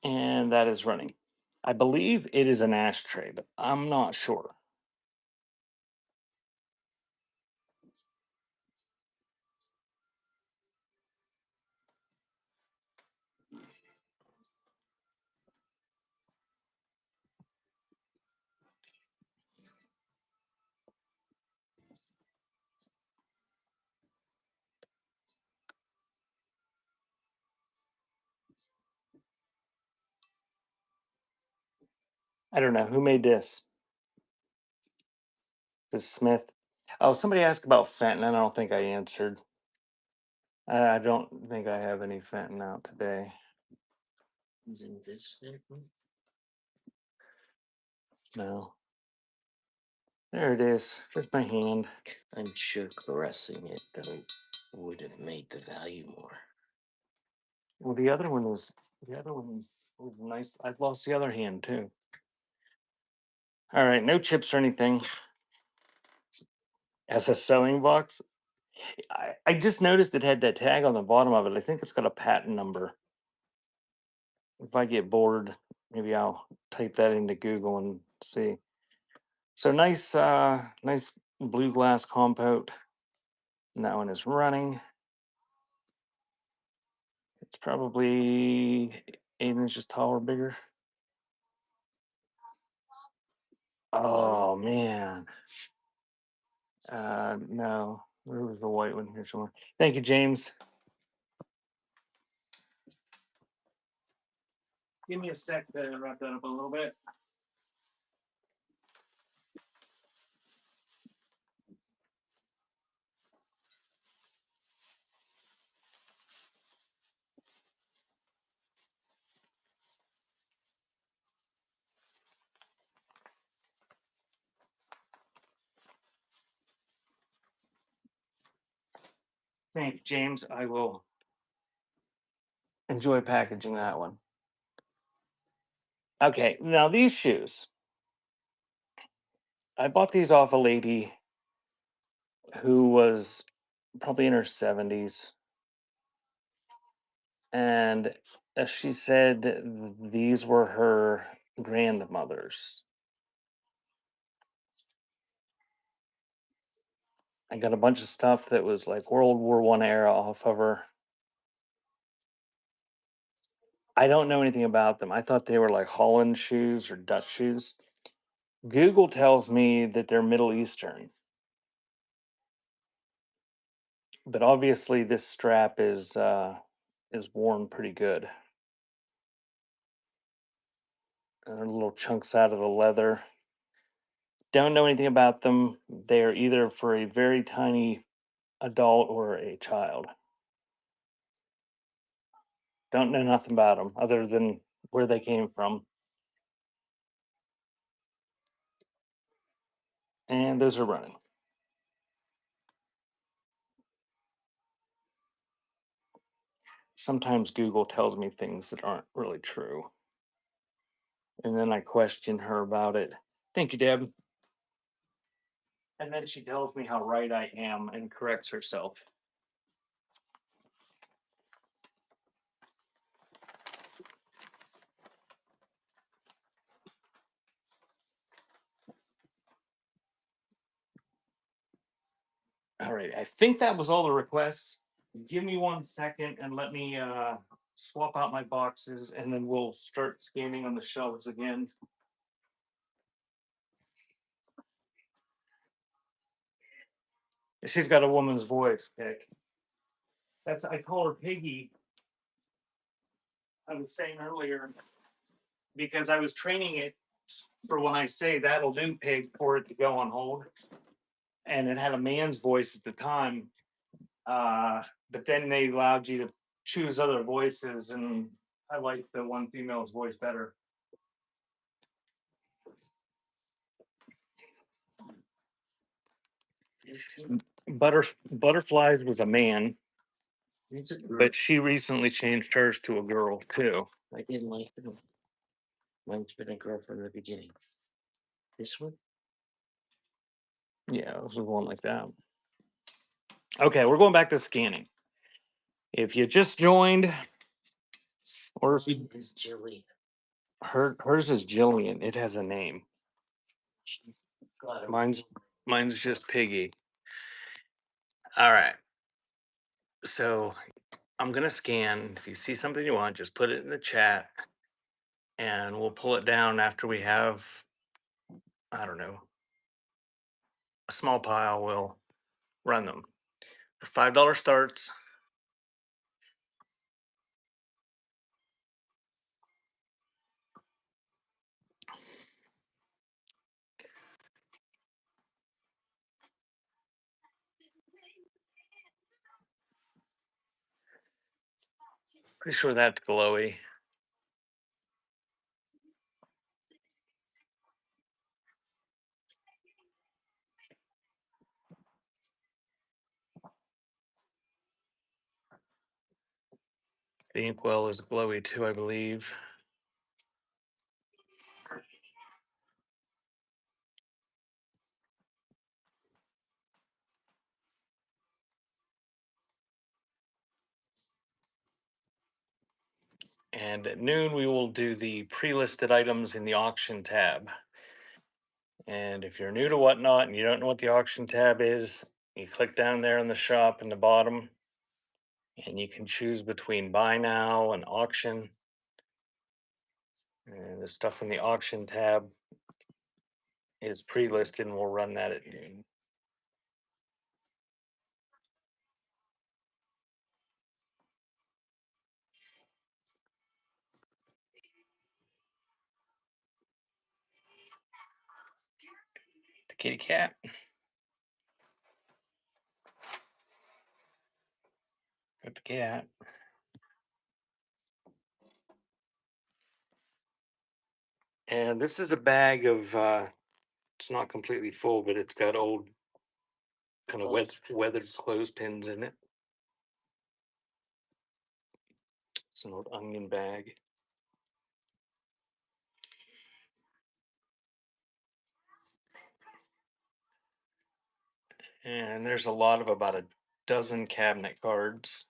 And that is running. I believe it is an ashtray, but I'm not sure. I don't know who made this. This Smith. Oh, somebody asked about Fenton, and I don't think I answered. I don't think I have any Fenton out today. Isn't this it? No. There it is. Just my hand. I'm sure caressing it though would have made the value more. Well, the other one was nice. I've lost the other hand too. All right, no chips or anything. As a sewing box, I just noticed it had that tag on the bottom of it. I think it's got a patent number. If I get bored, maybe I'll type that into Google and see. So nice, nice blue glass compote. And that one is running. It's probably 8 inches tall or bigger. Oh man. No. Where was the white one here somewhere? Thank you, James. Give me a sec to wrap that up a little bit. Thank you, James. I will enjoy packaging that one. Okay, now these shoes. I bought these off a lady who was probably in her 70s. And She said these were her grandmothers. I got a bunch of stuff that was like World War One era off of her. I don't know anything about them. I thought they were like Holland shoes or Dutch shoes. Google tells me that they're Middle Eastern, but obviously this strap is worn pretty good. Little chunks out of the leather. Don't know anything about them. They're either for a very tiny adult or a child. Don't know nothing about them other than where they came from. And those are running. Sometimes Google tells me things that aren't really true. And then I question her about it. Thank you, Deb. And then she tells me how right I am and corrects herself. All right, I think that was all the requests. Give me 1 second and let me swap out my boxes and then we'll start scanning on the shelves again. She's got a woman's voice, Pick. That's I call her Piggy. I was saying earlier because I was training it for when I say that'll do, Pig, for it to go on hold. And it had a man's voice at the time. But then they allowed you to choose other voices, and I like the one female's voice better. Butterflies was a man, but she recently changed hers to a girl too. I didn't like them. Mine's been a girl from the beginning. This one? Yeah, it was one like that. Okay, we're going back to scanning. If you just joined, or if you Is Jilly. hers is Jillian, it has a name. She's got a Mine's just Piggy. All right. So I'm gonna scan. If you see something you want, just put it in the chat, and we'll pull it down after we have, I don't know, a small pile. We'll run them. $5 starts. Pretty sure that's glowy. The inkwell is glowy too, I believe. And at noon, we will do the pre-listed items in the auction tab. And if you're new to Whatnot and you don't know what the auction tab is, you click down there in the shop in the bottom, and you can choose between buy now and auction. And the stuff in the auction tab is pre-listed, and we'll run that at noon. The kitty cat. Got the cat. And this is a bag of it's not completely full, but it's got old kind of weathered clothespins in it. It's an old onion bag. And there's a lot of about a dozen cabinet cards.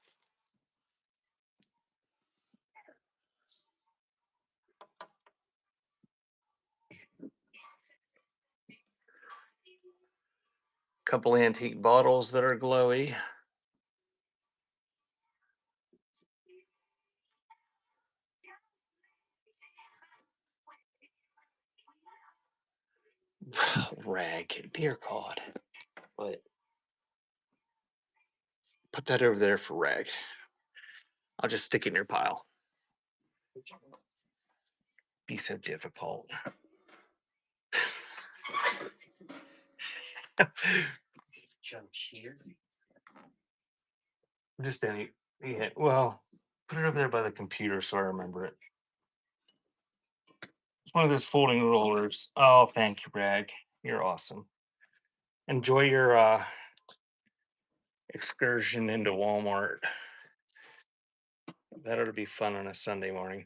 Couple antique bottles that are glowy. Rag, dear God. But Put that over there for rag. I'll just stick it in your pile. Be so difficult. jump here. Just any, yeah. Well, put it over there by the computer so I remember it. It's one of those folding rollers. Oh, thank you, Rag. You're awesome. Enjoy your excursion into Walmart. That ought to be fun on a Sunday morning.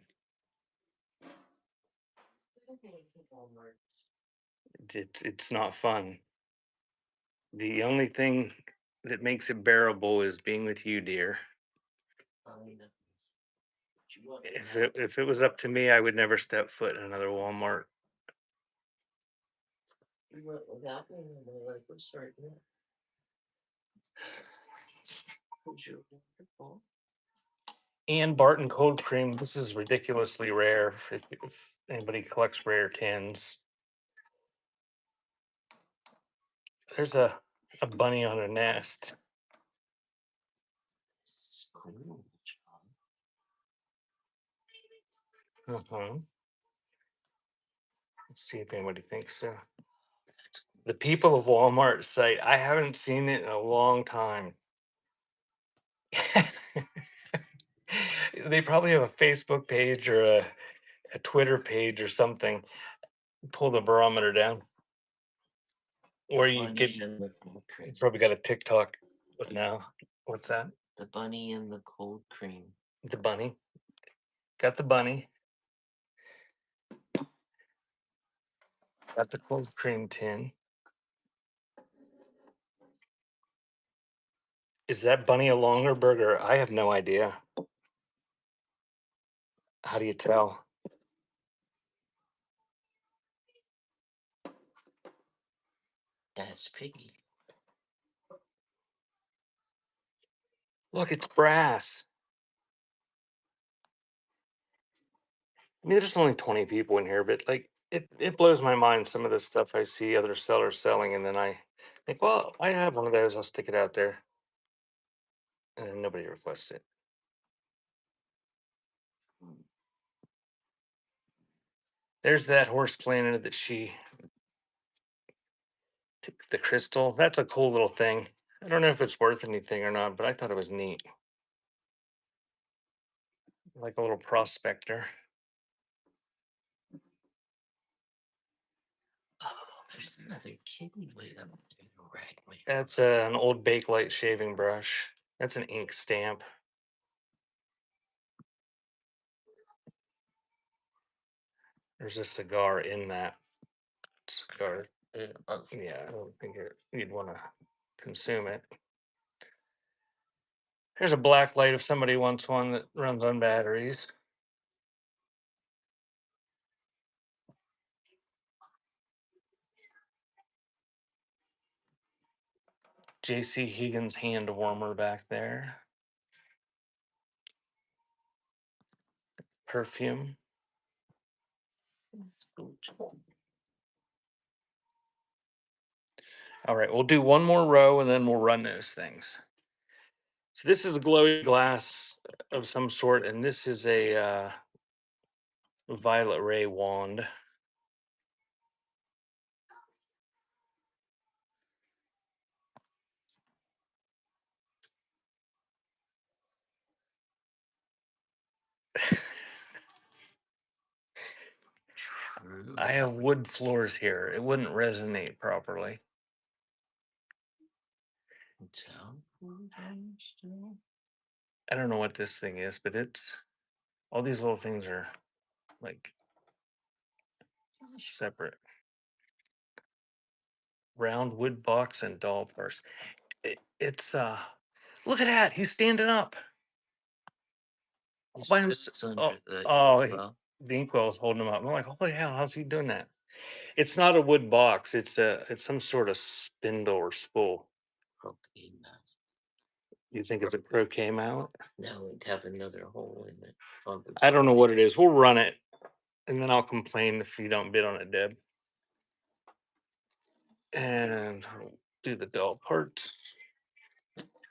It's not fun. The only thing that makes it bearable is being with you, dear. If it was up to me, I would never step foot in another Walmart. You went without me when my life was starting. Was your wonderful? And Barton cold cream. This is ridiculously rare. If anybody collects rare tins, there's a bunny on a nest. This is cool, John. Uh-huh. Let's see if anybody thinks so. The people of Walmart site. I haven't seen it in a long time. They probably have a Facebook page or a Twitter page or something. Pull the barometer down. Or you Bunny get in the cold cream. probably got a TikTok now. What's that? The bunny in the cold cream. The bunny. Got the bunny. Got the cold cream tin. Is that bunny a longer burger? I have no idea. How do you tell? That's piggy. Look, it's brass. I mean, there's only 20 people in here, but like it blows my mind some of the stuff I see other sellers selling, and then I think, well, I have one of those, I'll stick it out there. And then nobody requests it. There's that horse planet that she took the crystal. That's a cool little thing. I don't know if it's worth anything or not, but I thought it was neat. Like a little prospector. Oh, there's another kitty way up there. Rag me. That's an old Bakelite shaving brush. That's an ink stamp. There's a cigar in that cigar. Yeah, I don't think you'd want to consume it. Here's a black light if somebody wants one that runs on batteries. JC Higgins hand warmer back there. Perfume. That's cool, John. All right, we'll do one more row and then we'll run those things. So this is a glowy glass of some sort, and this is a violet ray wand. True. I have wood floors here. It wouldn't resonate properly. Sound cool, John, still? I don't know what this thing is, but it's all these little things are like separate. Round wood box and doll purse. It's look at that. He's standing up. His By foot's himself. under the Oh, well. the inkwell's holding him up. I'm like, holy hell, how's he doing that? It's not a wood box. It's some sort of spindle or spool. Okay, now. You think it's a croquet mount? Now it'd have another hole in it. On the I don't know what it is. We'll run it, and then I'll complain if you don't bid on it, Deb. And I'll do the dull parts.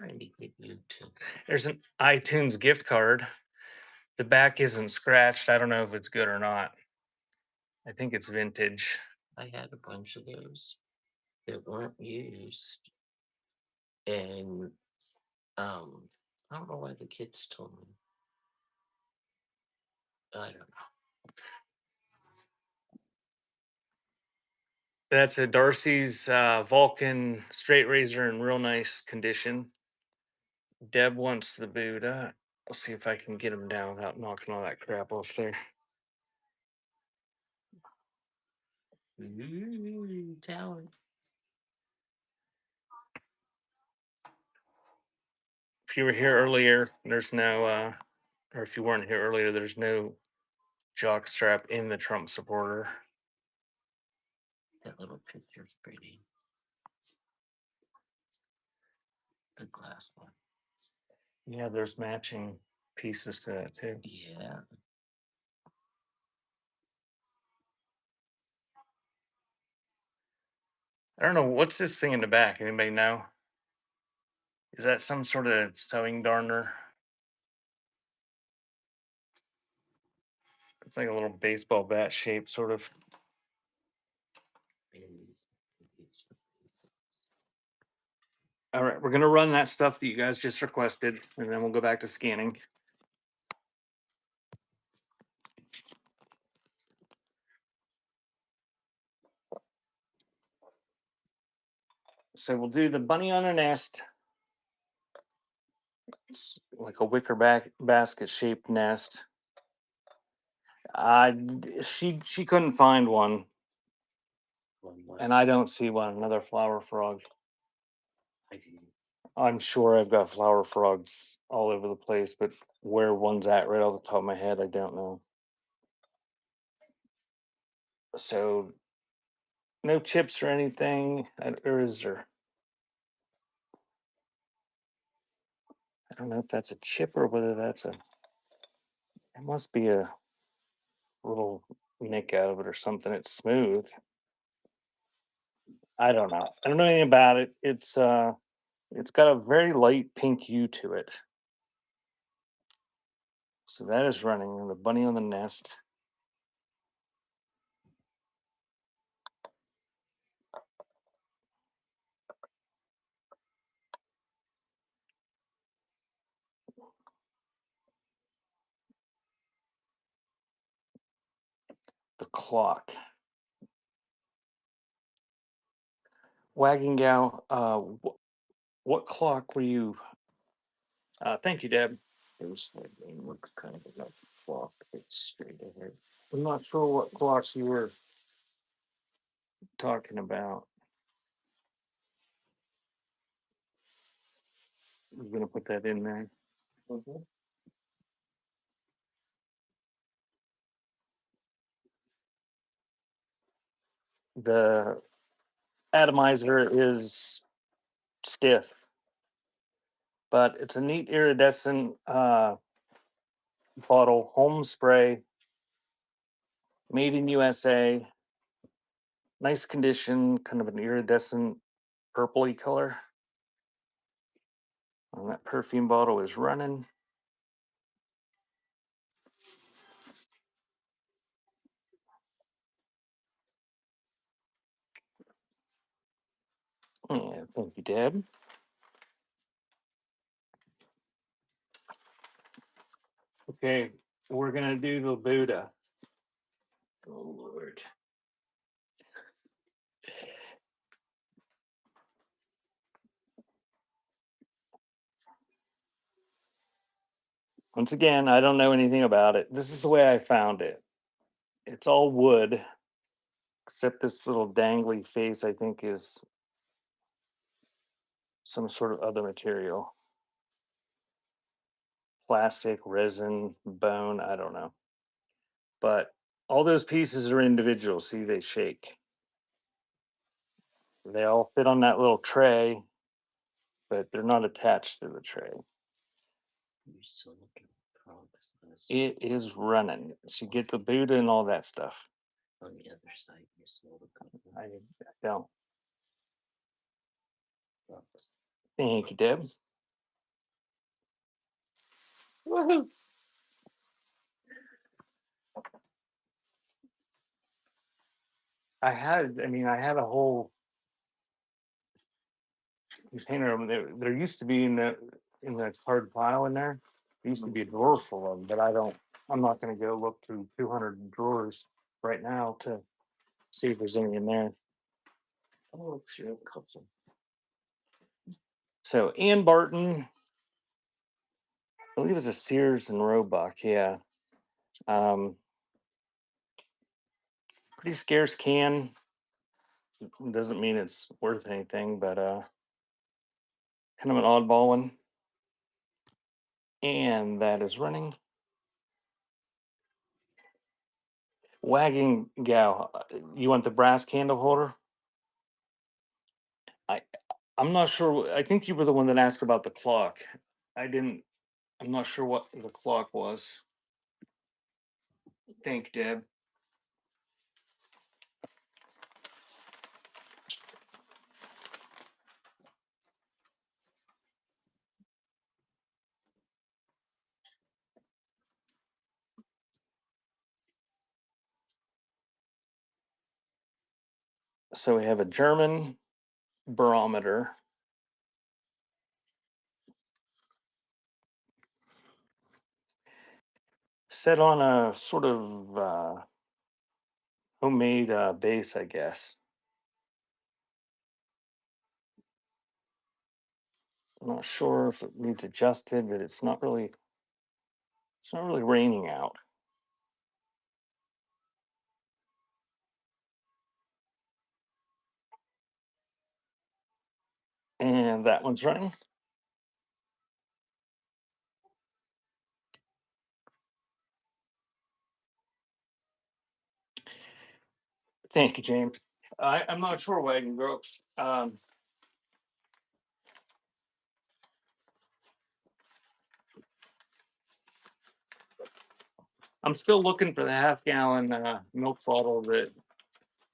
trying to get you to. There's an iTunes gift card. The back isn't scratched. I don't know if it's good or not. I think it's vintage. I had a bunch of those that weren't used, and I don't know why the kids told me. I don't know. That's a Darcy's Vulcan straight razor in real nice condition. Deb wants the Buddha. I'll see if I can get him down without knocking all that crap off there. Talent. If you were here earlier, there's no, or if you weren't here earlier, there's no jock strap in the Trump supporter. That little picture's pretty. The glass one. Yeah, there's matching pieces to that too. Yeah. I don't know what's this thing in the back. Anybody know? Is that some sort of sewing darner? It's like a little baseball bat shape, sort of. All right, we're gonna run that stuff that you guys just requested, and then we'll go back to scanning. So we'll do the bunny on a nest. It's like a wicker basket shaped nest. She couldn't find one, and I don't see one. Another flower frog. I didn't. I'm sure I've got flower frogs all over the place, but where one's at right off the top of my head, I don't know. So no chips or anything, or is there? I don't know if that's a chip or whether that's a. It must be a little nick out of it or something. It's smooth. I don't know. I don't know anything about it. It's got a very light pink hue to it. So that is running the bunny on the nest. The clock. Wagging gal, what clock were you? Thank you, Deb. Those thing looks kind of like a clock. It's straight ahead. I'm not sure what clocks you were talking about. I'm gonna put that in there. Mhm. The atomizer is stiff, but it's a neat iridescent bottle, home spray, made in USA. Nice condition, kind of an iridescent purpley color. And that perfume bottle is running. Yeah, thank you, Deb. Okay, we're gonna do the Buddha. Oh Lord. Once again, I don't know anything about it. This is the way I found it. It's all wood, except this little dangly face, I think, is some sort of other material. Plastic, resin, bone, I don't know. But All those pieces are individual. See, they shake. They all fit on that little tray, but they're not attached to the tray. You silicon promise us It is running. So you get the Buddha and all that stuff. on the other side. You silicon I don't. promise. Thank you, Deb. Woohoo! I had a whole container of them. There used to be in that hard pile in there. There used to be a drawer full of them, but I'm not going to go look through 200 drawers right now to see if there's any in there. Oh, it's your cousin. So Ann Barton, I believe it was a Sears and Roebuck. Yeah. Um, Pretty scarce can. Doesn't mean it's worth anything, but kind of an oddball one. And that is running. Wagging gal, you want the brass candle holder? I I'm not sure. I think you were the one that asked about the clock. I didn't. I'm not sure what the clock was. Thank you, Deb. So we have a German barometer. Set on a sort of homemade base, I guess. I'm not sure if it needs adjusted, but it's not really raining out. And that one's running. Thank you, James. I'm not sure what I can grow. I'm still looking for the half-gallon milk bottle that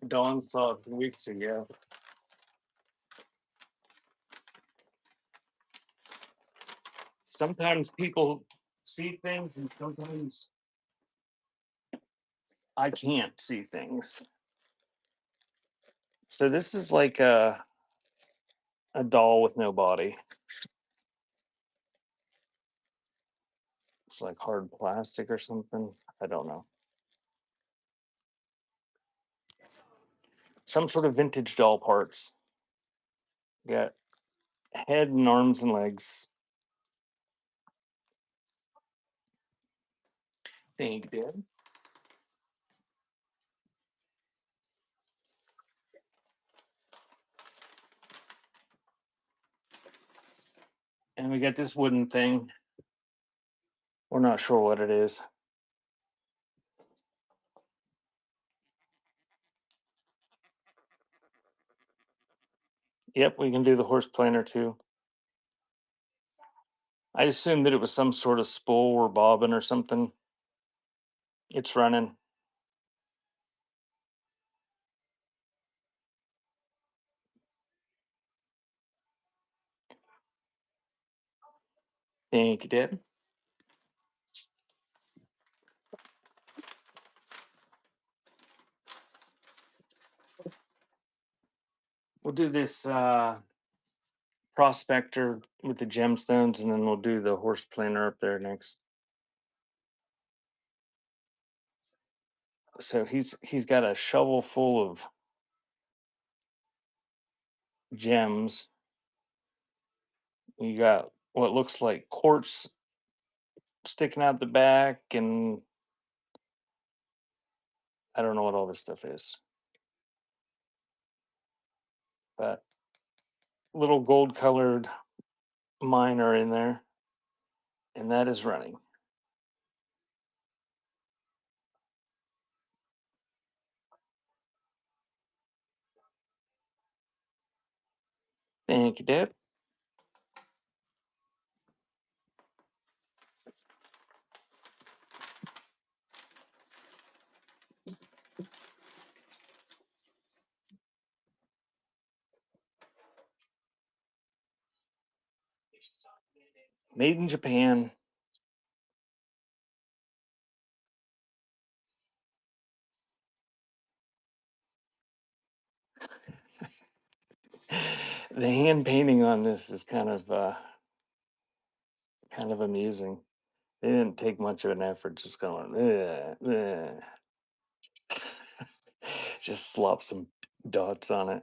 Dawn saw a few weeks ago. Sometimes people see things, and sometimes I can't see things. So this is like a doll with no body. It's like hard plastic or something. I don't know. Some sort of vintage doll parts. Got head and arms and legs. Thank you, Dad. And we got this wooden thing. We're not sure what it is. Yep, we can do the horse planer too. I assumed that it was some sort of spool or bobbin or something. It's running. Thank you, Deb. We'll do this prospector with the gemstones, and then we'll do the horse planer up there next. So he's got a shovel full of gems. You got what looks like quartz sticking out the back, and I don't know what all this stuff is, but little gold colored mine are in there, and that is running. Thank you, Deb. Made in Japan. The hand painting on this is kind of amusing. They didn't take much of an effort, just going, "Ugh, ugh." Just slop some dots on it.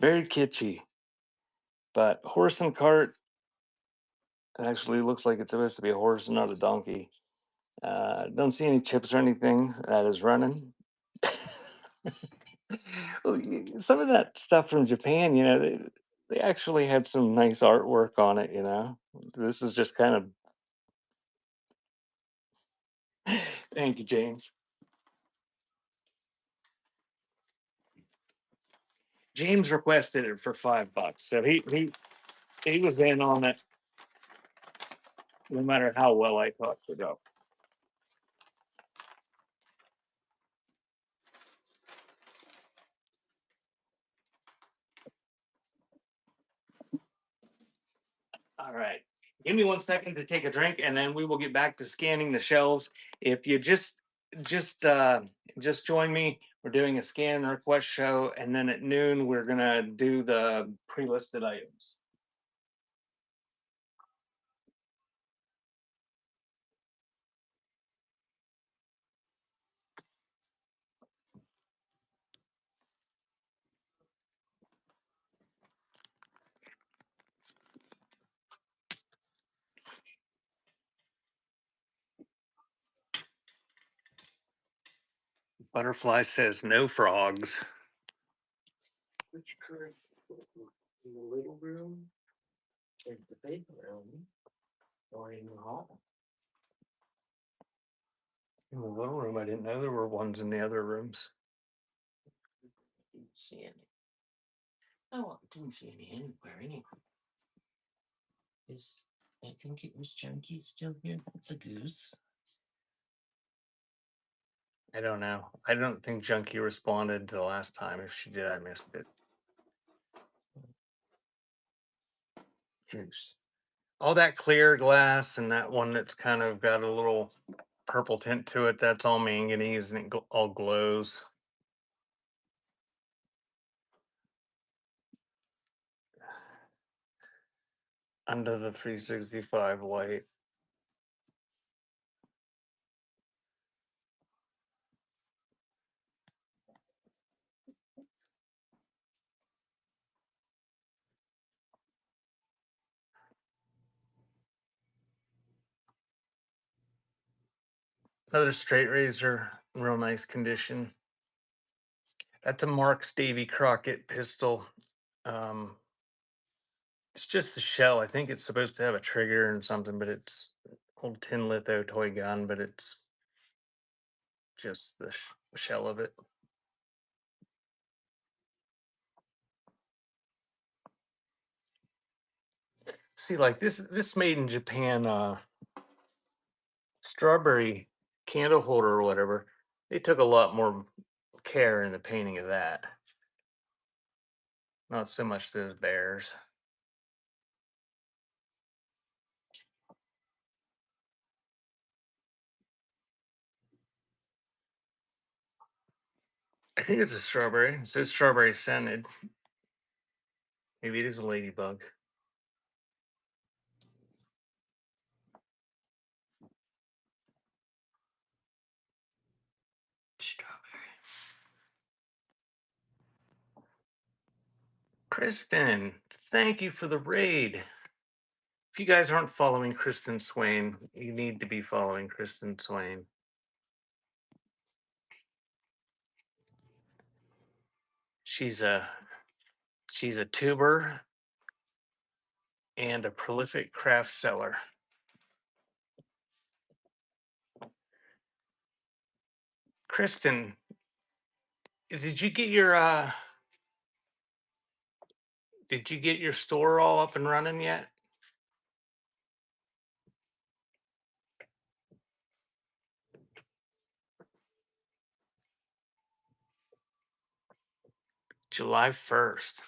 Very kitschy, but horse and cart actually looks like it's supposed to be a horse and not a donkey. Don't see any chips or anything that is running. Well, some of that stuff from Japan, they actually had some nice artwork on it. This is just kind of. Thank you, James. James requested it for $5, so he was in on it, no matter how well I thought it go. All right. Give me 1 second to take a drink, and then we will get back to scanning the shelves. If you just uh, just join me, we're doing a scan and request show, and then at noon we're gonna do the pre-listed items. Butterfly says no frogs. Which correct? In the little room, in the big room, or in the hall? In the little room, I didn't know there were ones in the other rooms. Didn't see any. Oh, I didn't see any anywhere anyway. Is I think it was Chunky still here. That's a goose. I don't know. I don't think Junkie responded the last time. If she did, I missed it. Goose. All that clear glass and that one that's kind of got a little purple tint to it, that's all manganese and it all glows. Under the 365 light. Another straight razor, real nice condition. That's a Marks Davy Crockett pistol. Um, it's just a shell. I think it's supposed to have a trigger and something, but it's old tin litho toy gun, but it's just the shell of it. See, like this made in Japan strawberry candle holder or whatever. They took a lot more care in the painting of that. Not so much those bears. I think it's a strawberry. It says strawberry scented. Maybe it is a ladybug. Strawberry. Kristen, thank you for the raid. If you guys aren't following Kristen Swain, you need to be following Kristen Swain. She's a she's a tuber and a prolific craft seller. Kristen, did you get your Did you get your store all up and running yet? July 1st.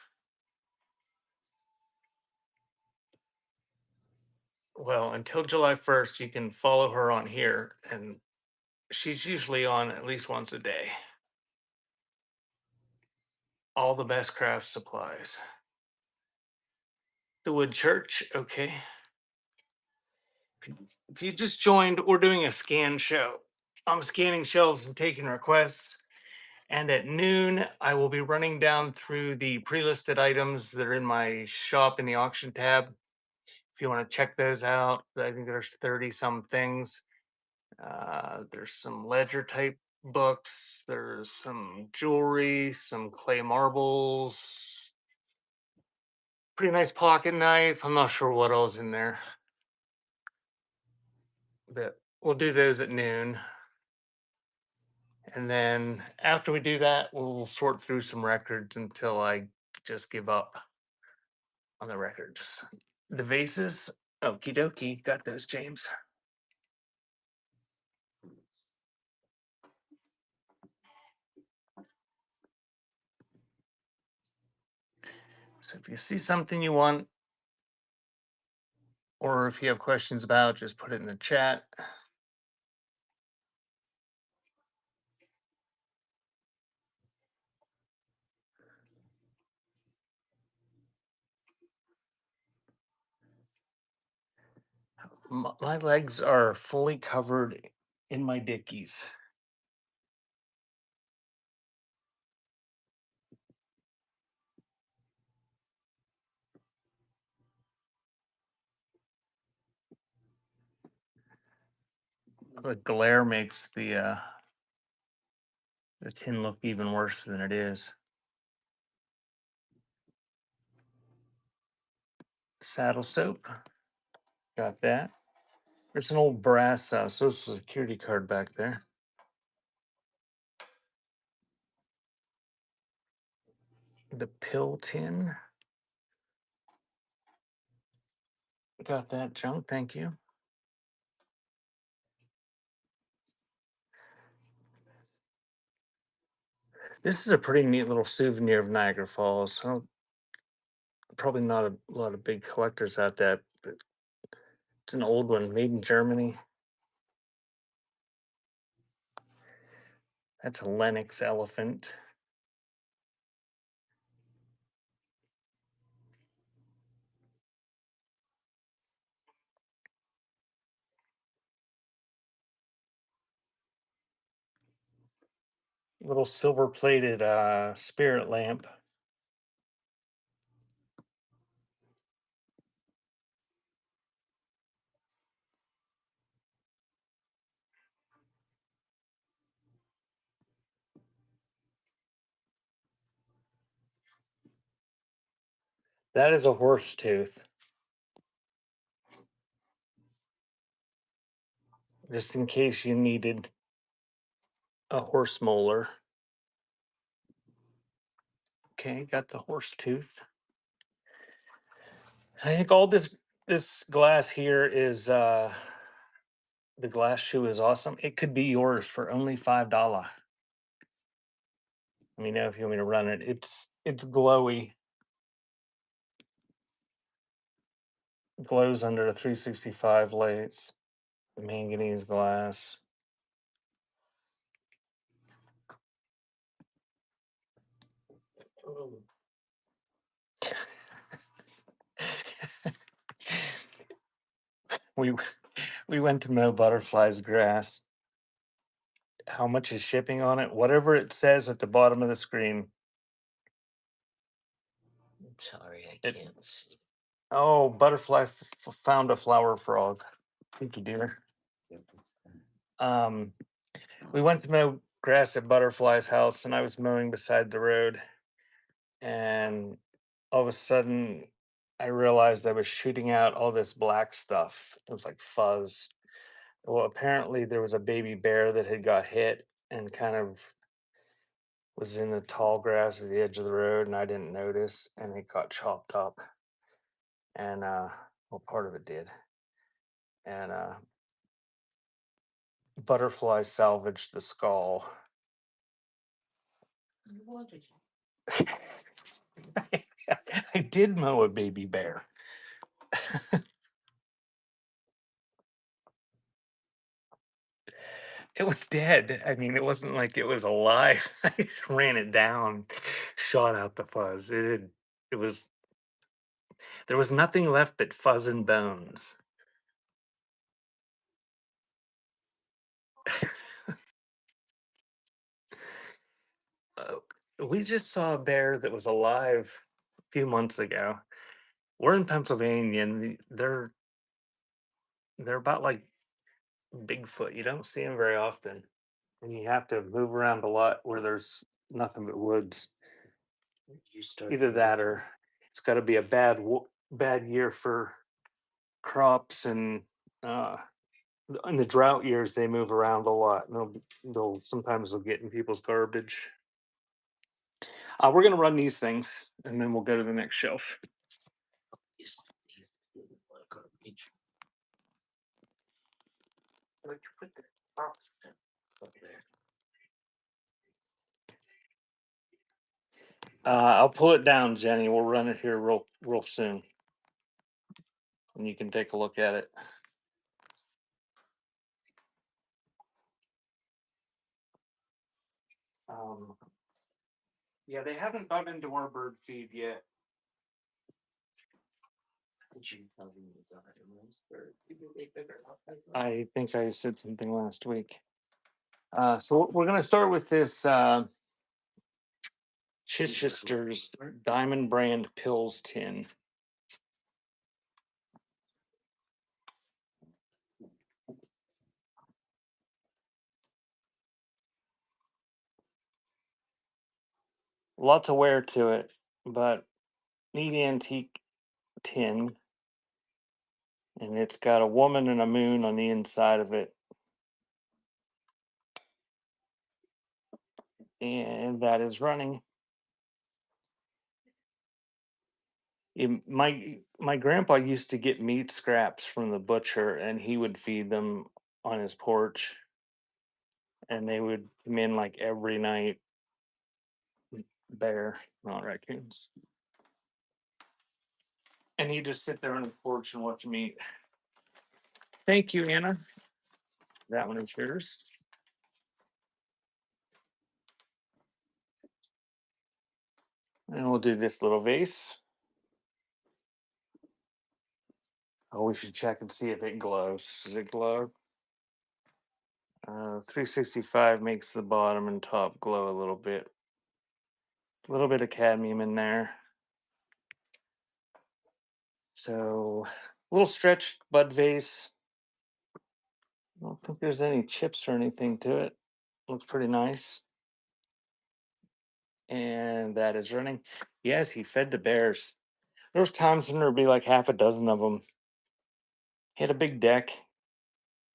Well, until July 1st, you can follow her on here, and she's usually on at least once a day. All the best craft supplies. The Wood Church, okay. If you just joined, we're doing a scan show. I'm scanning shelves and taking requests. And at noon, I will be running down through the pre-listed items that are in my shop in the auction tab. If you want to check those out, I think there's 30 some things. There's some ledger type books. There's some jewelry, some clay marbles, pretty nice pocket knife. I'm not sure what else in there. But we'll do those at noon. And then after we do that, we'll sort through some records until I just give up on the records. The vases, okie dokie, got those, James. So if you see something you want, or if you have questions about, just put it in the chat. My legs are fully covered in my dickies. The glare makes the tin look even worse than it is. Saddle soap, got that. There's an old brass Social Security card back there. The pill tin. Got that junk, thank you. This is a pretty neat little souvenir of Niagara Falls. Probably not a lot of big collectors out there, but it's an old one, made in Germany. That's a Lenox elephant. Little silver plated spirit lamp. That is a horse tooth. Just in case you needed a horse molar. Okay, got the horse tooth. I think all this glass here is the glass shoe is awesome. It could be yours for only $5. Let me know if you want me to run it. It's glowy. Glows under the 365 lights. Manganese glass. we we went to mow butterflies grass. How much is shipping on it? Whatever it says at the bottom of the screen. I'm sorry, I It, can't see. oh, butterfly found a flower frog. Thank you, dear. Um, we went to mow grass at Butterfly's house, and I was mowing beside the road, and all of a sudden, I realized I was shooting out all this black stuff. It was like fuzz. Well, apparently there was a baby bear that had got hit and kind of was in the tall grass at the edge of the road, and I didn't notice, and it got chopped up, and well, part of it did, and butterfly salvaged the skull. What did I did mow a baby bear. It was dead. I mean, it wasn't like it was alive. I just ran it down, shot out the fuzz. It was there was nothing left but fuzz and bones. Uh, we just saw a bear that was alive a few months ago. We're in Pennsylvania, and they're about like Bigfoot. You don't see them very often, and you have to move around a lot where there's nothing but woods. you start Either that or it's got to be a bad year for crops, and uh, in the drought years they move around a lot. And they'll sometimes they'll get in people's garbage. We're gonna run these things, and then we'll go to the next shelf. like where'd you put the box up there? I'll pull it down, Jenny. We'll run it here real soon, and you can take a look at it. Um, yeah, they haven't got into our bird feed yet. Did you tell me the items or did they figure it out? I think I said something last week. So we're gonna start with this Chichester's Diamond Brand Pills tin. Lots of wear to it, but neat antique tin. And it's got a woman and a moon on the inside of it. And that is running. My grandpa used to get meat scraps from the butcher, and he would feed them on his porch, and they would come in like every night. Bear, not raccoons. And he'd just sit there on his porch and watch them eat. Thank you, Anna. That one is yours. And we'll do this little vase. Oh, we should check and see if it glows. Does it glow? 365 makes the bottom and top glow a little bit. A little bit of cadmium in there. So, a little stretched bud vase. I don't think there's any chips or anything to it. Looks pretty nice. And that is running. Yes, he fed the bears. There was times when there'd be like half a dozen of them. He had a big deck,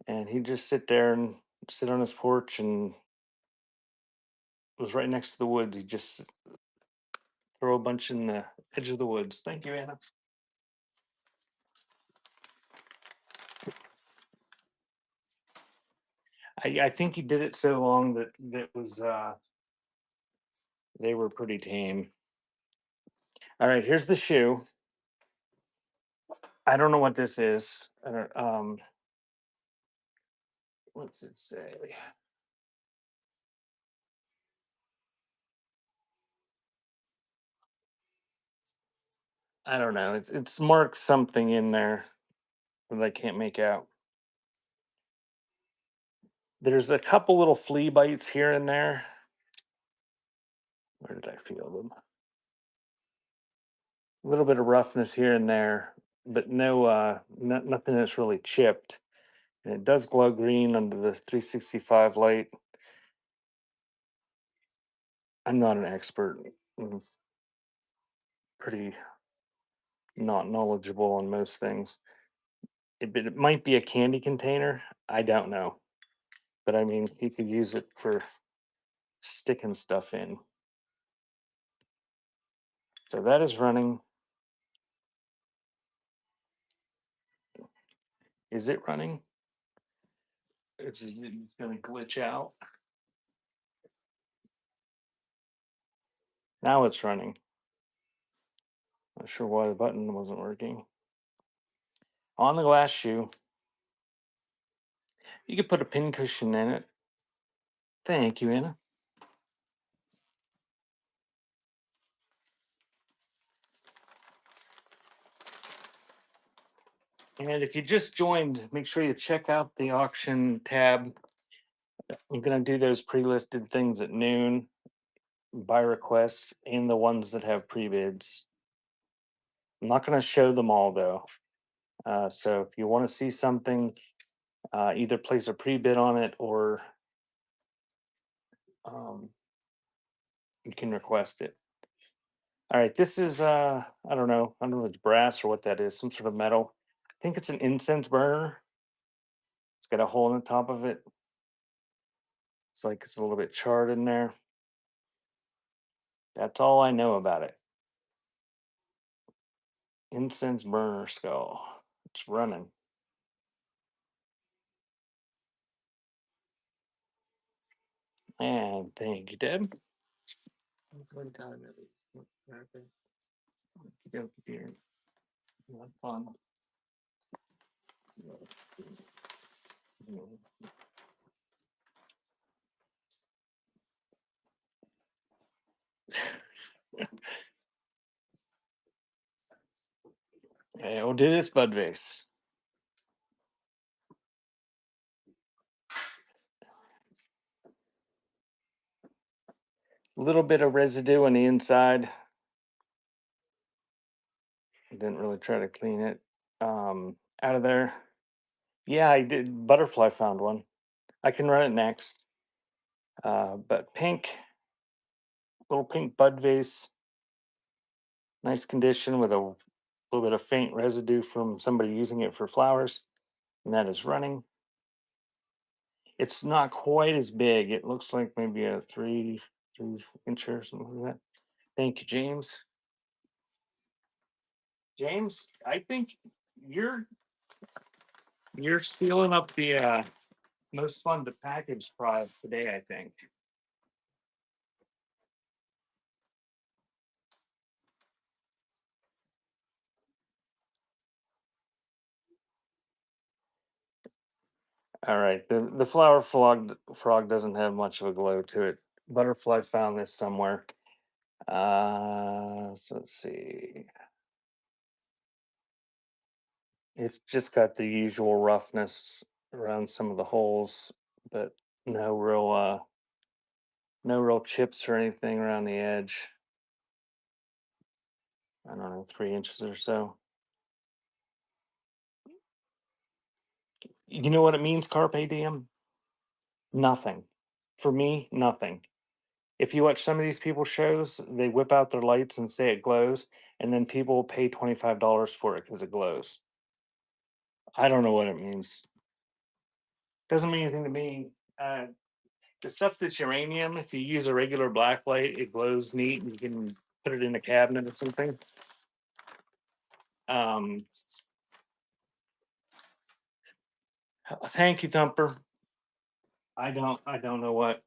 and he'd just sit there and sit on his porch, and it was right next to the woods. He'd just throw a bunch in the edge of the woods. Thank you, Anna. I think he did it so long that was they were pretty tame. All right, here's the shoe. I don't know what this is. I don't, what's it say? I don't know. It's marked something in there that I can't make out. There's a couple little flea bites here and there. Where did I feel them? A little bit of roughness here and there, but nothing that's really chipped. And it does glow green under the 365 light. I'm not an expert. I'm pretty not knowledgeable on most things. It might be a candy container. I don't know. But I mean, you could use it for sticking stuff in. So that is running. Is it running? It's going to glitch out. Now it's running. Not sure why the button wasn't working. On the glass shoe, you could put a pin cushion in it. Thank you, Anna. And if you just joined, make sure you check out the auction tab. I'm going to do those pre-listed things at noon, by requests, and the ones that have pre-bids. I'm not going to show them all though. So if you want to see something, either place a pre-bid on it or um, you can request it. All right, this is I don't know if it's brass or what that is, some sort of metal. I think it's an incense burner. It's got a hole in the top of it. It's like it's a little bit charred in there. That's all I know about it. Incense burner skull. It's running. And thank you, Deb. One time it was perfect. Okey-dokey, dear. Have fun. Okay, we'll do this bud vase. A little bit of residue on the inside. Didn't really try to clean it out of there. Yeah, I did. Butterfly found one. I can run it next. But pink, little pink bud vase, nice condition with a little bit of faint residue from somebody using it for flowers, and that is running. It's not quite as big. It looks like maybe a 3 inch or something like that. Thank you, James. James, I think you're you're sealing up the most fun to package prize today, I think. All right. The flower frog doesn't have much of a glow to it. Butterfly found this somewhere. So let's see. It's just got the usual roughness around some of the holes, but no real no real chips or anything around the edge. I don't know, 3 inches or so. You know what it means, carpe diem? Nothing. For me, nothing. If you watch some of these people shows, they whip out their lights and say it glows, and then people will pay $25 for it because it glows. I don't know what it means. Doesn't mean anything to me. The stuff that's uranium, if you use a regular black light, it glows neat. And you can put it in a cabinet or something. Um, Thank you, Thumper. I don't know what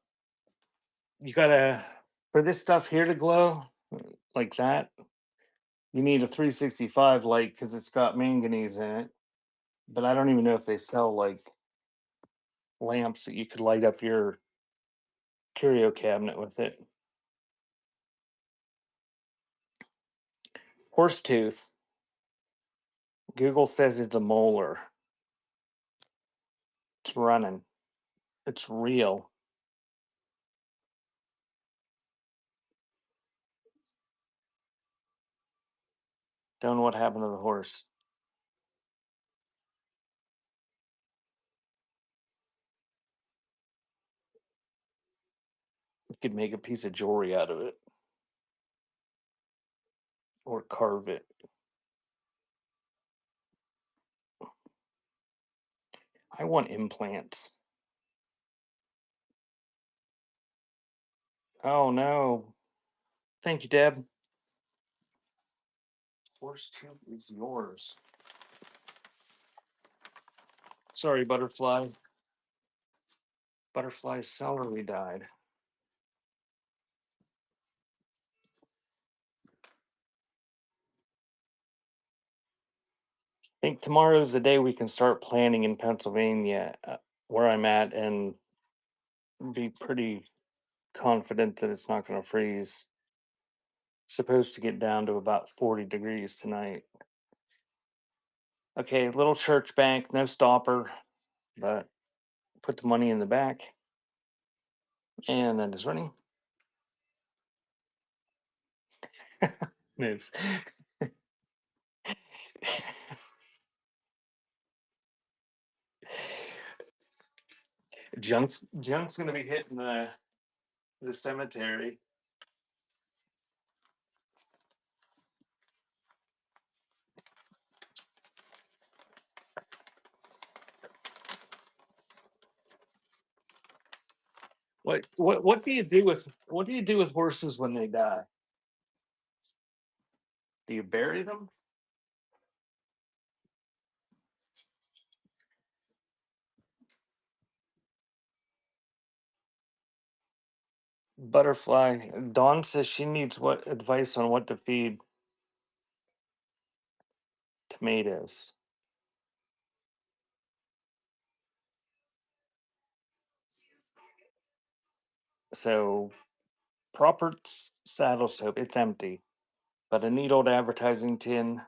you gotta for this stuff here to glow like that. You need a 365 light because it's got manganese in it. But I don't even know if they sell like lamps that you could light up your curio cabinet with it. Horse tooth. Google says it's a molar. It's running. It's real. Don't know what happened to the horse. You could make a piece of jewelry out of it or carve it. I want implants. Oh no. Thank you, Deb. Horse tube is yours. Sorry, butterfly. Butterfly's celery died. I think tomorrow's the day we can start planning in Pennsylvania, where I'm at, and be pretty confident that it's not going to freeze. Supposed to get down to about 40 degrees tonight. Okay, little church bank, no stopper, but put the money in the back, and that is running. Moves. Junk's gonna be hitting the cemetery. What do you do with horses when they die? Do you bury them? Butterfly. Dawn says she needs what advice on what to feed tomatoes. So proper saddle soap. It's empty, but a neat old advertising tin,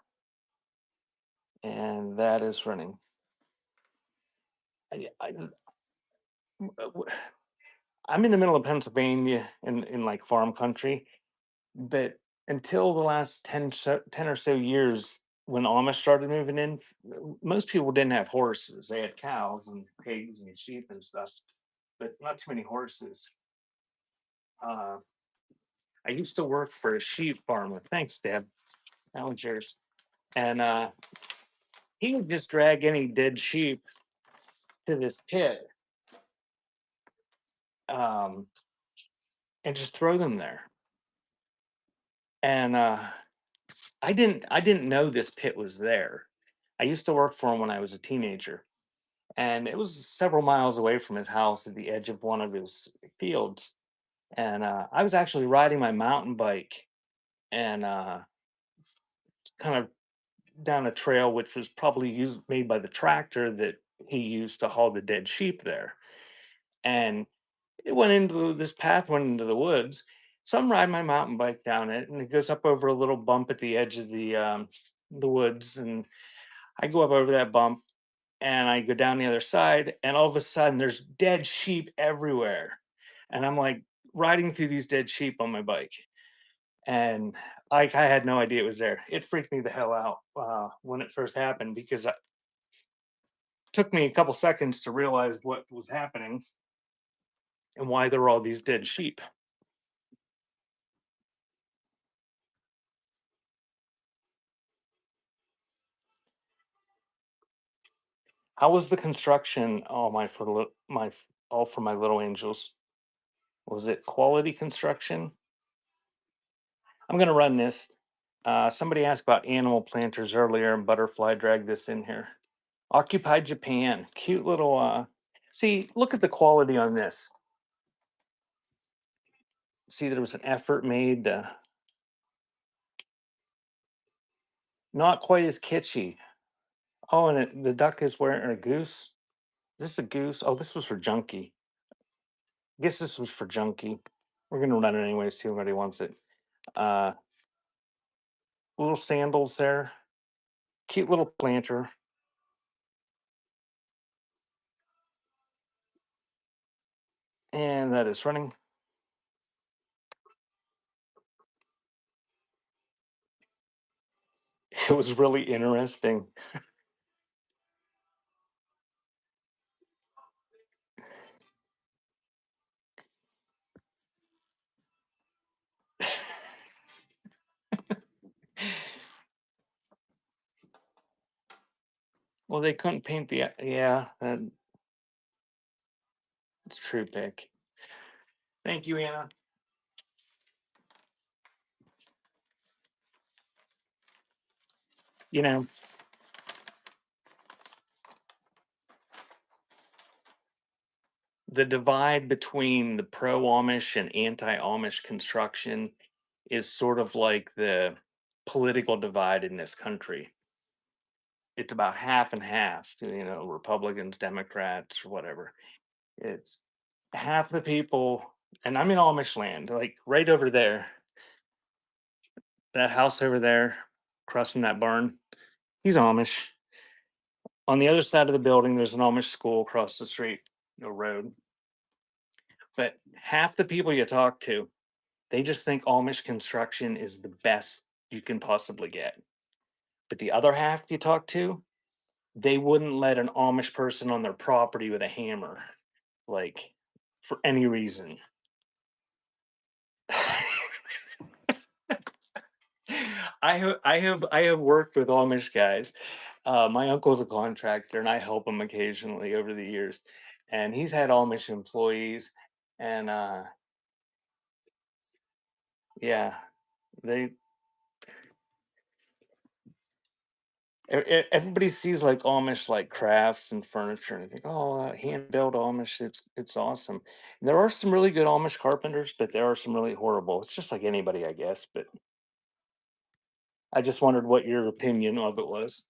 and that is running. I, w- I'm in the middle of Pennsylvania in like farm country, but until the last 10 or so years, when Amish started moving in, most people didn't have horses. They had cows and pigs and sheep and stuff, but not too many horses. Uh, I used to work for a sheep farmer. Thanks, Deb. That was yours. And he would just drag any dead sheep to this pit, um, and just throw them there. And I didn't know this pit was there. I used to work for him when I was a teenager, and it was several miles away from his house at the edge of one of his fields. And I was actually riding my mountain bike and kind of down a trail which was probably made by the tractor that he used to haul the dead sheep there. And it went into this path, went into the woods. So I'm riding my mountain bike down it, and it goes up over a little bump at the edge of the woods. And I go up over that bump, and I go down the other side, and all of a sudden there's dead sheep everywhere. And I'm like riding through these dead sheep on my bike. And I had no idea it was there. It freaked me the hell out when it first happened because it took me a couple seconds to realize what was happening and why there were all these dead sheep. How was the construction? Oh my for all for my little angels. Was it quality construction? I'm gonna run this. Somebody asked about animal planters earlier, and Butterfly dragged this in here. Occupy Japan, cute little. See, look at the quality on this. See, there was an effort made. Not quite as kitschy. Oh, and the duck is wearing a goose. Is this a goose? Oh, this was for Junkie. I guess this was for Junkie. We're gonna run it anyway. See if anybody wants it. Uh, little sandals there. Cute little planter. And that is running. It was really interesting. Well, they couldn't paint the yeah, that's true, Pick. Thank you, Anna. You know, the divide between the pro Amish and anti Amish construction is sort of like the political divide in this country. It's about half and half, Republicans, Democrats, or whatever. It's half the people, and I'm in Amish land, like right over there, that house over there, across from that barn, he's Amish. On the other side of the building, there's an Amish school across the street, no road. But half the people you talk to, they just think Amish construction is the best you can possibly get. But the other half you talk to, they wouldn't let an Amish person on their property with a hammer, like for any reason. I have worked with Amish guys. My uncle's a contractor, and I help him occasionally over the years. And he's had Amish employees, and yeah, they everybody sees like Amish like crafts and furniture, and they think, oh, hand built Amish, it's awesome. And there are some really good Amish carpenters, but there are some really horrible. It's just like anybody, I guess. But I just wondered what your opinion of it was.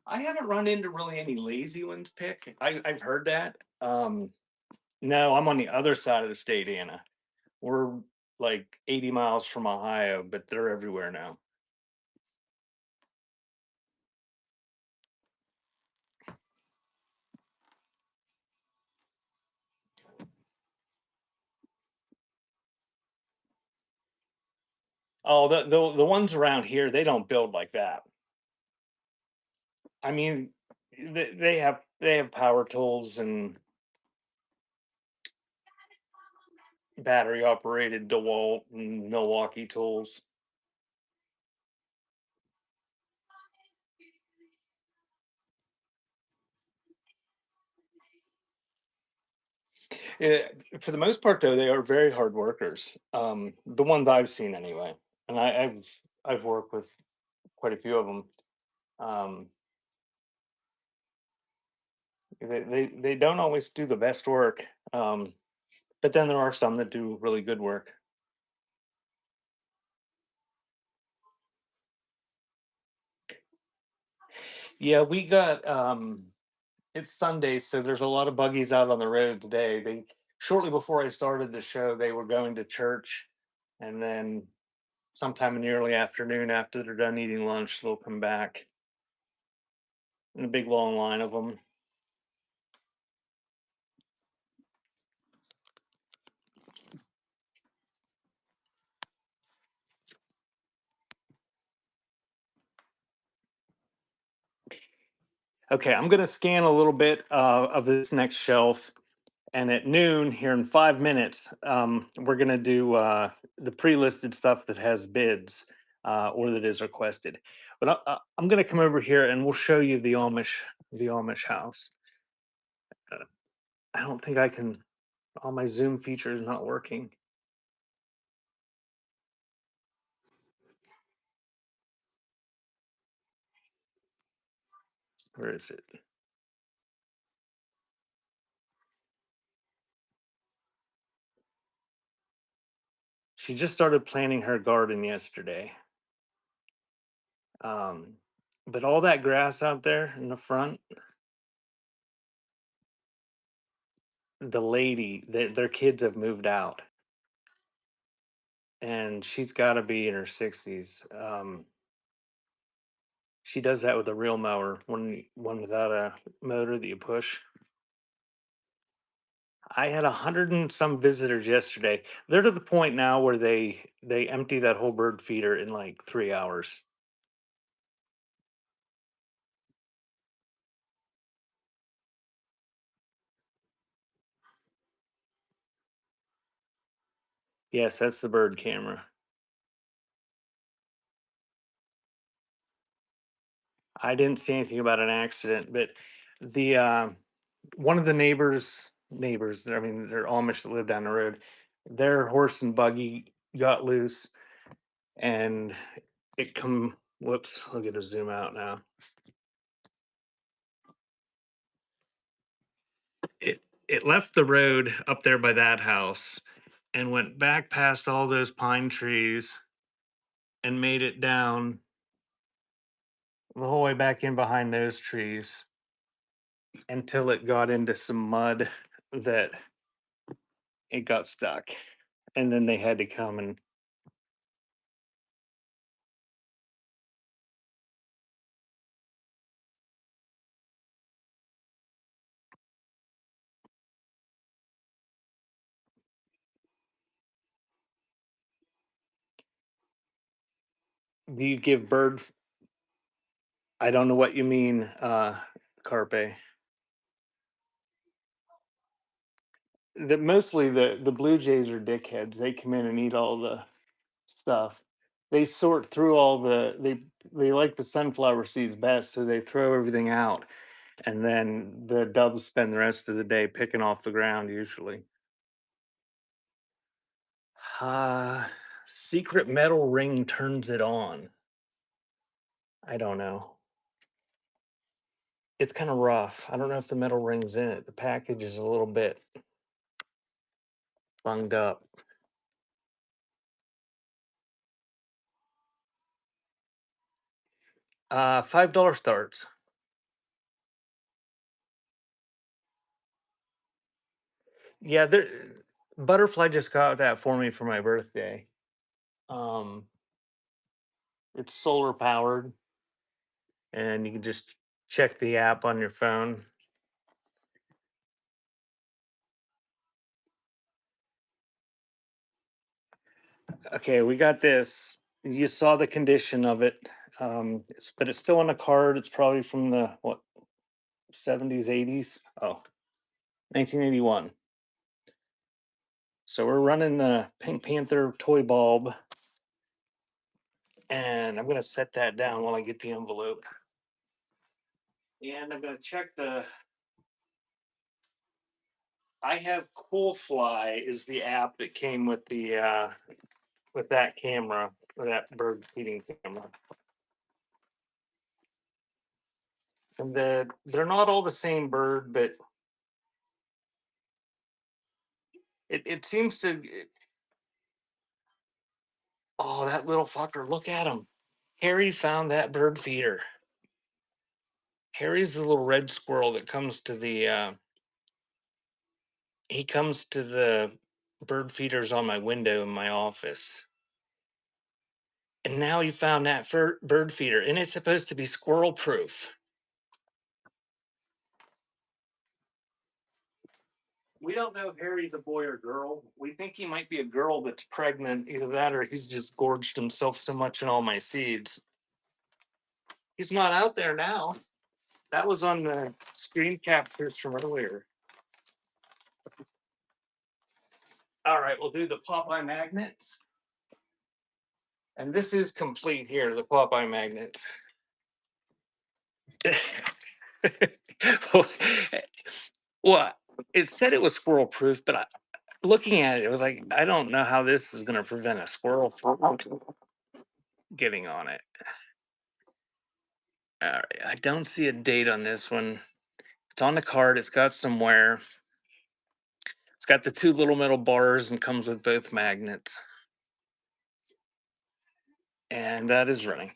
I haven't run into really any lazy ones pick. I've heard that. No, I'm on the other side of the state, Anna. We're like 80 miles from Ohio, but they're everywhere now. Oh, the ones around here, they don't build like that. I mean, they have power tools and battery operated DeWalt and Milwaukee tools. Eh, for the most part, though, they are very hard workers. The ones I've seen, anyway, and I've worked with quite a few of them. Um, they don't always do the best work, but then there are some that do really good work. Yeah, we got it's Sunday, so there's a lot of buggies out on the road today. They Shortly before I started the show, they were going to church, and then sometime in the early afternoon, after they're done eating lunch, they'll come back in a big long line of them. Okay, I'm going to scan a little bit of this next shelf, and at noon here in 5 minutes, we're going to do the pre-listed stuff that has bids or that is requested. But I'm going to come over here and we'll show you the Amish house. Uh, I don't think I can. All my Zoom features not working. Where is it? She just started planting her garden yesterday. Um, but all that grass out there in the front, the lady, their kids have moved out, and she's got to be in her 60s. She does that with a real mower, one without a motor that you push. I had 100 and some visitors yesterday. They're to the point now where they empty that whole bird feeder in like 3 hours. Yes, that's the bird camera. I didn't see anything about an accident, but the one of the neighbors, I mean, they're Amish that live down the road. Their horse and buggy got loose, and it come. Whoops! I'll get a zoom out now. It left the road up there by that house and went back past all those pine trees and made it down the whole way back in behind those trees until it got into some mud that it got stuck. And then they had to come and do you give bird I don't know what you mean, Carpe. Mostly the blue jays are dickheads. They come in and eat all the stuff. They sort through all they like the sunflower seeds best, so they throw everything out, and then the doves spend the rest of the day picking off the ground usually. Uh Secret metal ring turns it on. I don't know. It's kind of rough. I don't know if the metal ring's in it. The package is a little bit bunged up. $5 starts. Yeah, Butterfly just got that for me for my birthday. Um, it's solar powered, and you can just check the app on your phone. Okay, we got this. You saw the condition of it, but it's still on a card. It's probably from the what 70s, 80s. Oh, 1981. So we're running the Pink Panther toy bulb, and I'm gonna set that down while I get the envelope. And I'm gonna check the. I have Coolfly is the app that came with that camera, or that bird feeding camera. And they're not all the same bird, but it seems to. Oh, that little fucker! Look at him. Harry found that bird feeder. Harry's the little red squirrel that comes to the. He comes to the bird feeders on my window in my office. And now you found that bird feeder, and it's supposed to be squirrel proof. We don't know if Harry's a boy or girl. We think he might be a girl that's pregnant. Either that or he's just gorged himself so much in all my seeds. He's not out there now. That was on the screen captures from earlier. All right, we'll do the Popeye magnets. And this is complete here, the Popeye magnets. Well, it said it was squirrel proof, but looking at it, it was like, I don't know how this is going to prevent a squirrel from getting on it. All right, I don't see a date on this one. It's on the card. It's got somewhere. It's got the two little metal bars and comes with both magnets. And that is running.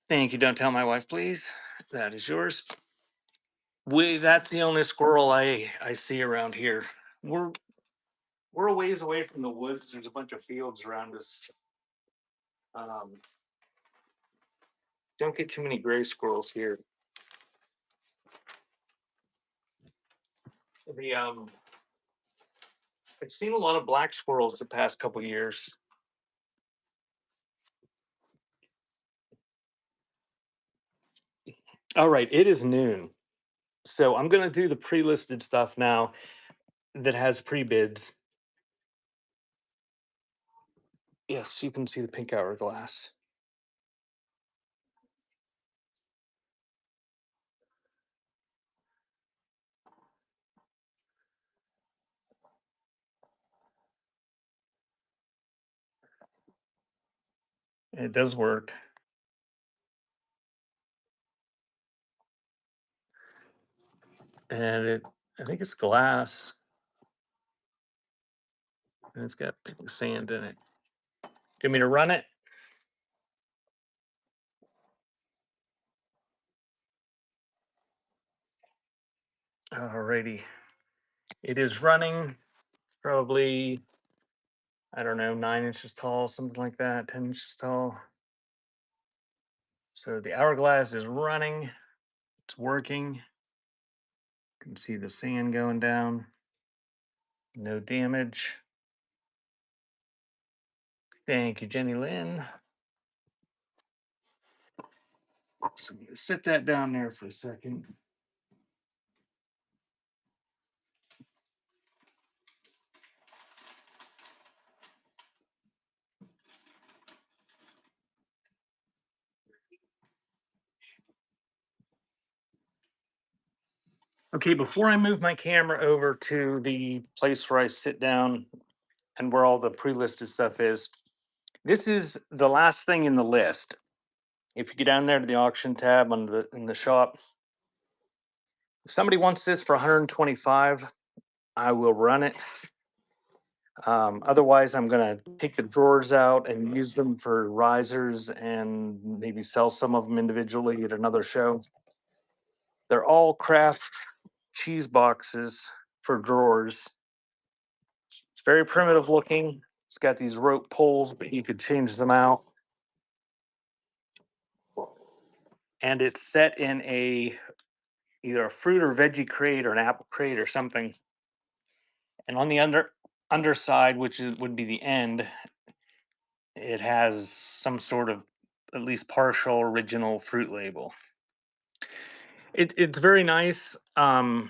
Thank you. Don't tell my wife, please. That is yours. That's the only squirrel I see around here. We're we're a ways away from the woods. There's a bunch of fields around us. Um, don't get too many gray squirrels here. The I've seen a lot of black squirrels the past couple years. All right, it is noon. So I'm gonna do the pre-listed stuff now that has pre-bids. Yes, you can see the pink hourglass. It does work. And I think it's glass and it's got pink sand in it. Do you want me to run it? Alrighty. It is running probably, I don't know, 9 inches tall, something like that, 10 inches tall. So the hourglass is running, it's working. You can see the sand going down, no damage. Thank you, Jenny Lynn. So I'm gonna set that down there for a second. Okay, before I move my camera over to the place where I sit down and where all the pre-listed stuff is, this is the last thing in the list. If you get down there to the auction tab on the in the shop, if somebody wants this for 125, I will run it. Otherwise, I'm gonna take the drawers out and use them for risers and maybe sell some of them individually at another show. They're all craft cheese boxes for drawers. It's very primitive looking. It's got these rope pulls, but you could change them out. And it's set in either a fruit or veggie crate or an apple crate or something. And on the underside, which would be the end, it has some sort of at least partial original fruit label. It's very nice. I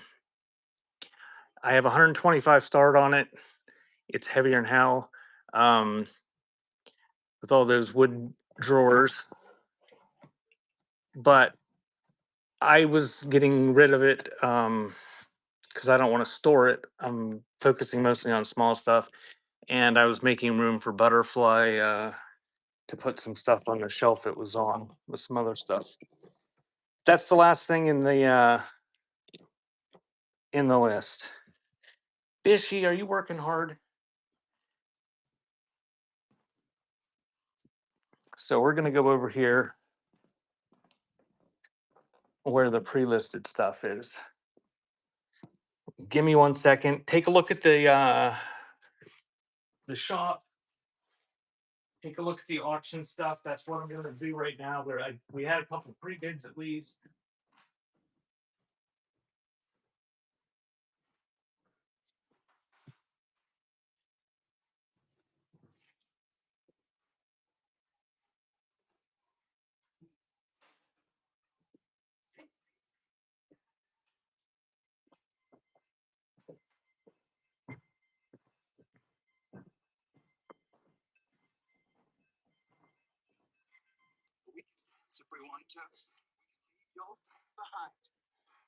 have 125 start on it. It's heavier than hell. Um, with all those wood drawers, but I was getting rid of it because I don't want to store it. I'm focusing mostly on small stuff, and I was making room for Butterfly to put some stuff on the shelf it was on with some other stuff. That's the last thing in the list. Bishy, are you working hard? So we're gonna go over here where the pre-listed stuff is. Give me 1 second. Take a look at the shop. Take a look at the auction stuff. That's what I'm gonna do right now. We had a couple pre-bids at least. If we want to, leave your friends behind.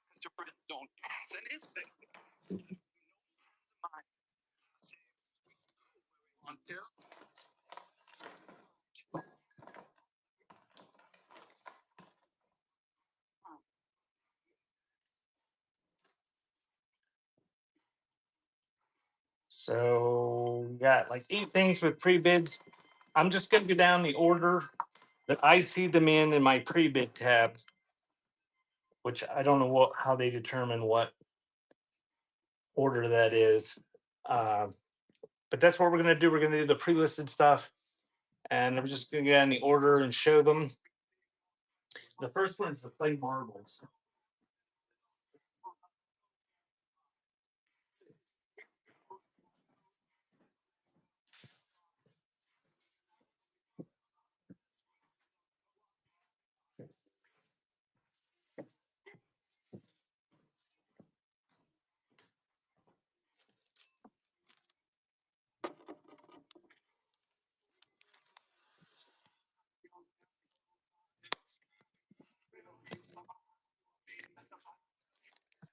Because your friends don't pass anything. Mine. See, we want to. So we got like 8 things with pre-bids. I'm just gonna go down the order that I see them in my pre-bid tab, which I don't know how they determine what order that is. Uh, but that's what we're gonna do. We're gonna do the pre-listed stuff, and I'm just gonna get in the order and show them. The first one is the play marbles.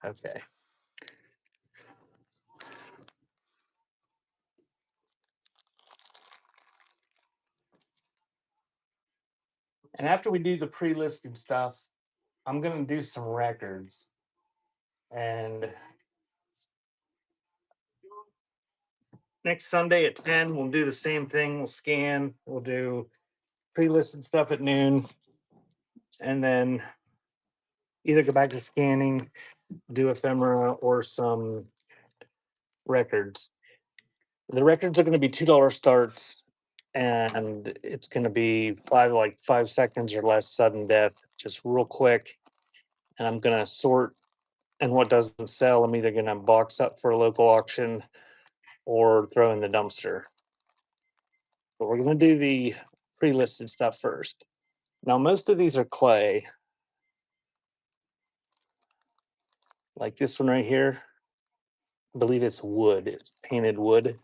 Okay. And after we do the pre-listed stuff, I'm gonna do some records. And next Sunday at 10, we'll do the same thing. We'll scan, we'll do pre-listed stuff at noon, and then either go back to scanning, do ephemera, or some records. The records are going to be $2 starts, and it's going to be 5 seconds or less sudden death, just real quick. And I'm going to sort, and what doesn't sell, I'm either going to box up for a local auction or throw in the dumpster. But we're going to do the pre-listed stuff first. Now, most of these are clay, like this one right here. I believe it's wood, it's painted wood.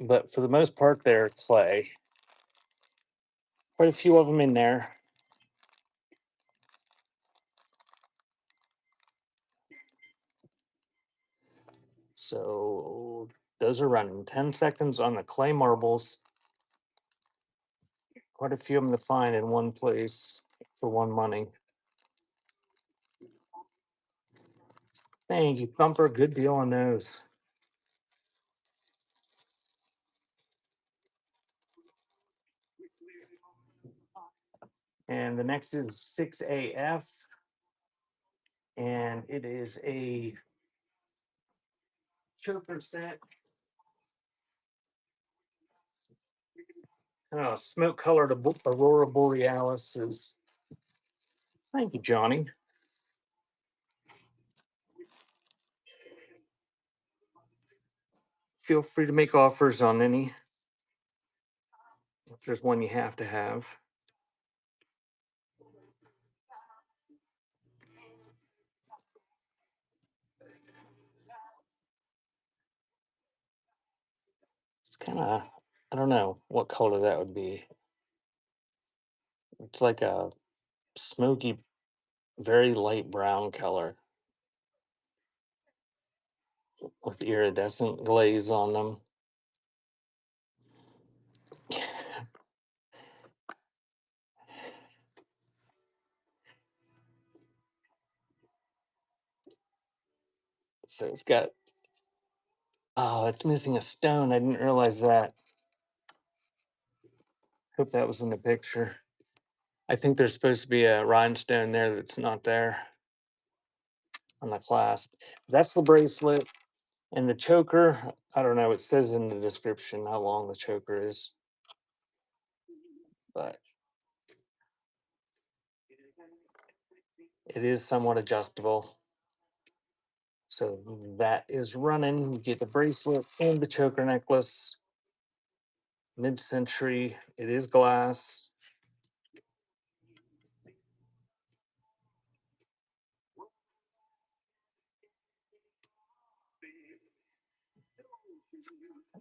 But for the most part, they're clay. Quite a few of them in there. So those are running 10 seconds on the clay marbles. Quite a few of them to find in one place for one money. Thank you, Thumper. Good deal on those. And the next is 6AF. And it is a choker set. Smoke colored Aurora Borealis is. Thank you, Johnny. Feel free to make offers on any. If there's one you have to have. It's kind of, I don't know what color that would be. It's like a smoky, very light brown color with iridescent glaze on them. So it's got, oh, it's missing a stone. I didn't realize that. Hope that was in the picture. I think there's supposed to be a rhinestone there that's not there on the clasp. That's the bracelet. And the choker, I don't know. It says in the description how long the choker is. But it is somewhat adjustable. So that is running. You get the bracelet and the choker necklace. Mid-century. It is glass.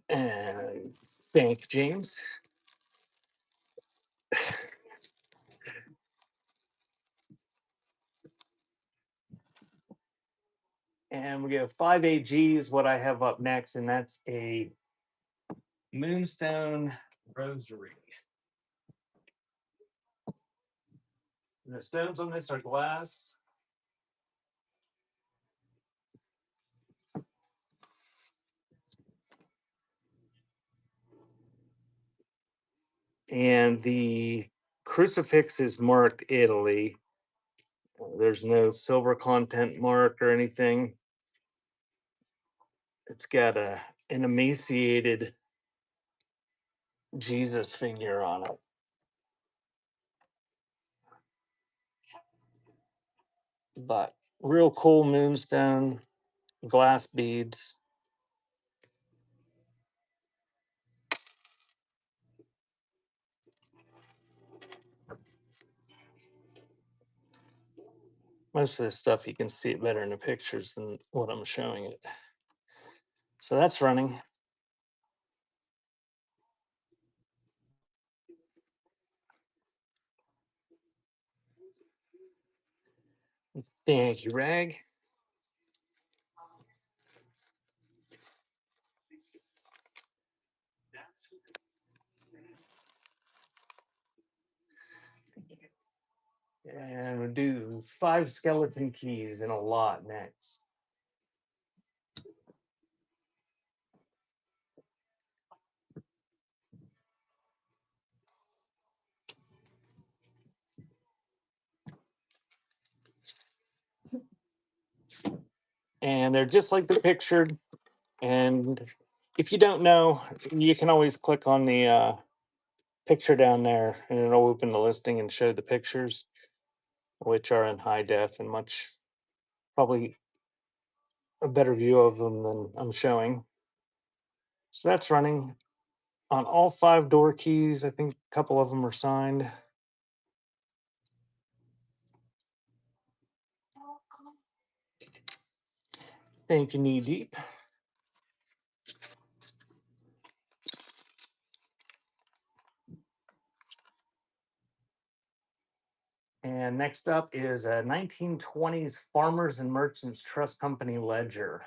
And thank you, James. And we have 5AG is what I have up next, and that's a Moonstone Rosary. And the stones on this are glass. And the crucifix is marked Italy. There's no silver content mark or anything. It's got an emaciated Jesus figure on it. But real cool moonstone, glass beads. Most of this stuff you can see it better in the pictures than what I'm showing it. So that's running. Thank you, Rag. And we'll do 5 skeleton keys in a lot next. And they're just like the pictured. And if you don't know, you can always click on the picture down there and it'll open the listing and show the pictures, which are in high def and much probably a better view of them than I'm showing. So that's running on all 5 door keys. I think a couple of them are signed. Thank you, Knee Deep. And next up is a 1920s Farmers and Merchants Trust Company ledger.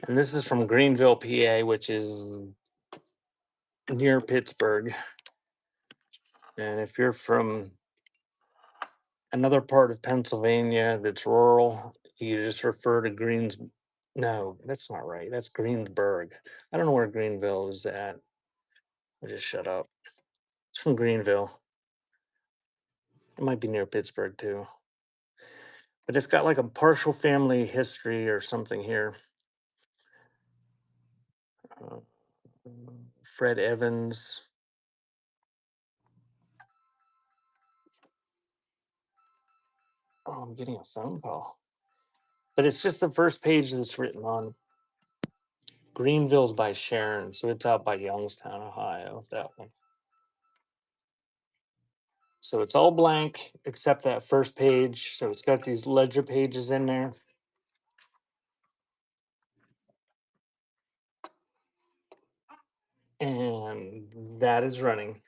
And this is from Greenville, PA, which is near Pittsburgh. And if you're from another part of Pennsylvania that's rural, you just refer to Greens. No, that's not right. That's Greensburg. I don't know where Greenville is at. I just shut up. It's from Greenville. It might be near Pittsburgh too. But it's got like a partial family history or something here. Uh, Fred Evans. Oh, I'm getting a phone call. But it's just the first page that's written on. Greenville's by Sharon, so it's out by Youngstown, Ohio. That one. So it's all blank except that first page. So it's got these ledger pages in there. And that is running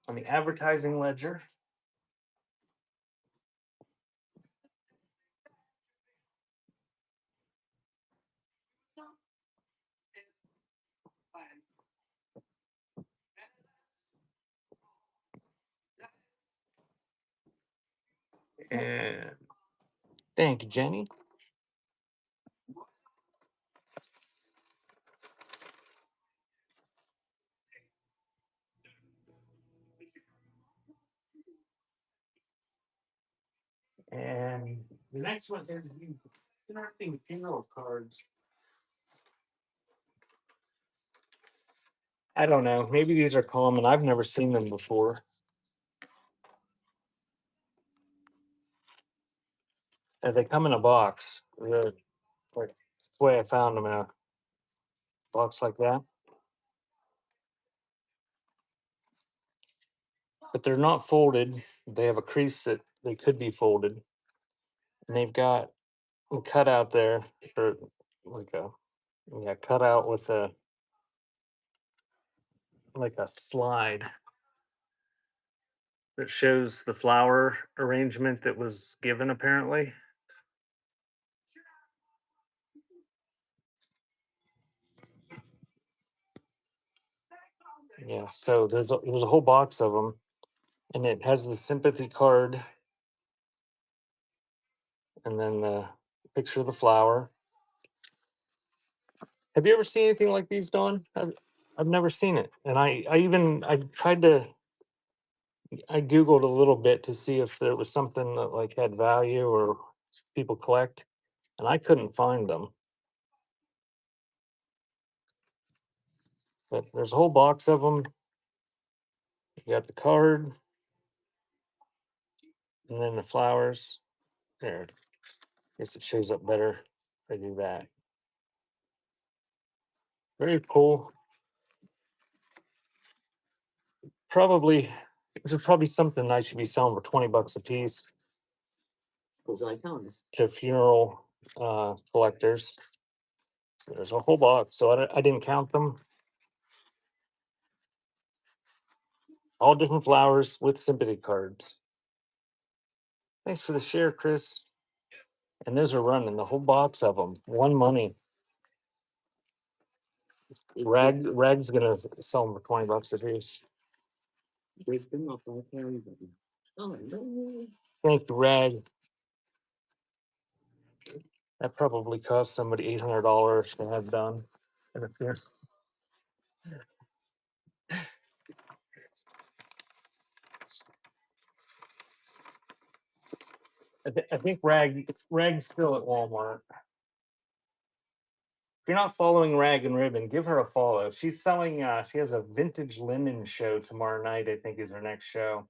on the advertising ledger. And thank you, Jenny. And the next one is these interesting funeral cards. I don't know. Maybe these are common. I've never seen them before. They come in a box. Like the way I found them in a box like that. But they're not folded. They have a crease that they could be folded. And they've got a cutout there, or like a cutout with a like a slide that shows the flower arrangement that was given apparently. Yeah, so there's a whole box of them, and it has the sympathy card, and then the picture of the flower. Have you ever seen anything like these, Dawn? I've never seen it, and I tried to I googled a little bit to see if there was something that like had value or people collect, and I couldn't find them. But there's a whole box of them. You got the card, and then the flowers. There, I guess it shows up better if I do that. Very cool. Probably this is probably something I should be selling for $20 a piece Was I telling? to funeral collectors. There's a whole box, so I didn't count them. All different flowers with sympathy cards. Thanks for the share, Chris. And those are running the whole box of them. One money. Rag's gonna sell them for $20 a piece. Break them up like everybody. Oh, no. Thank you, Rag. That probably cost somebody $800 to have done. And if you're- I think Rag's still at Walmart. If you're not following Rag and Ribbon, give her a follow. She's selling. She has a vintage linen show tomorrow night. I think is her next show.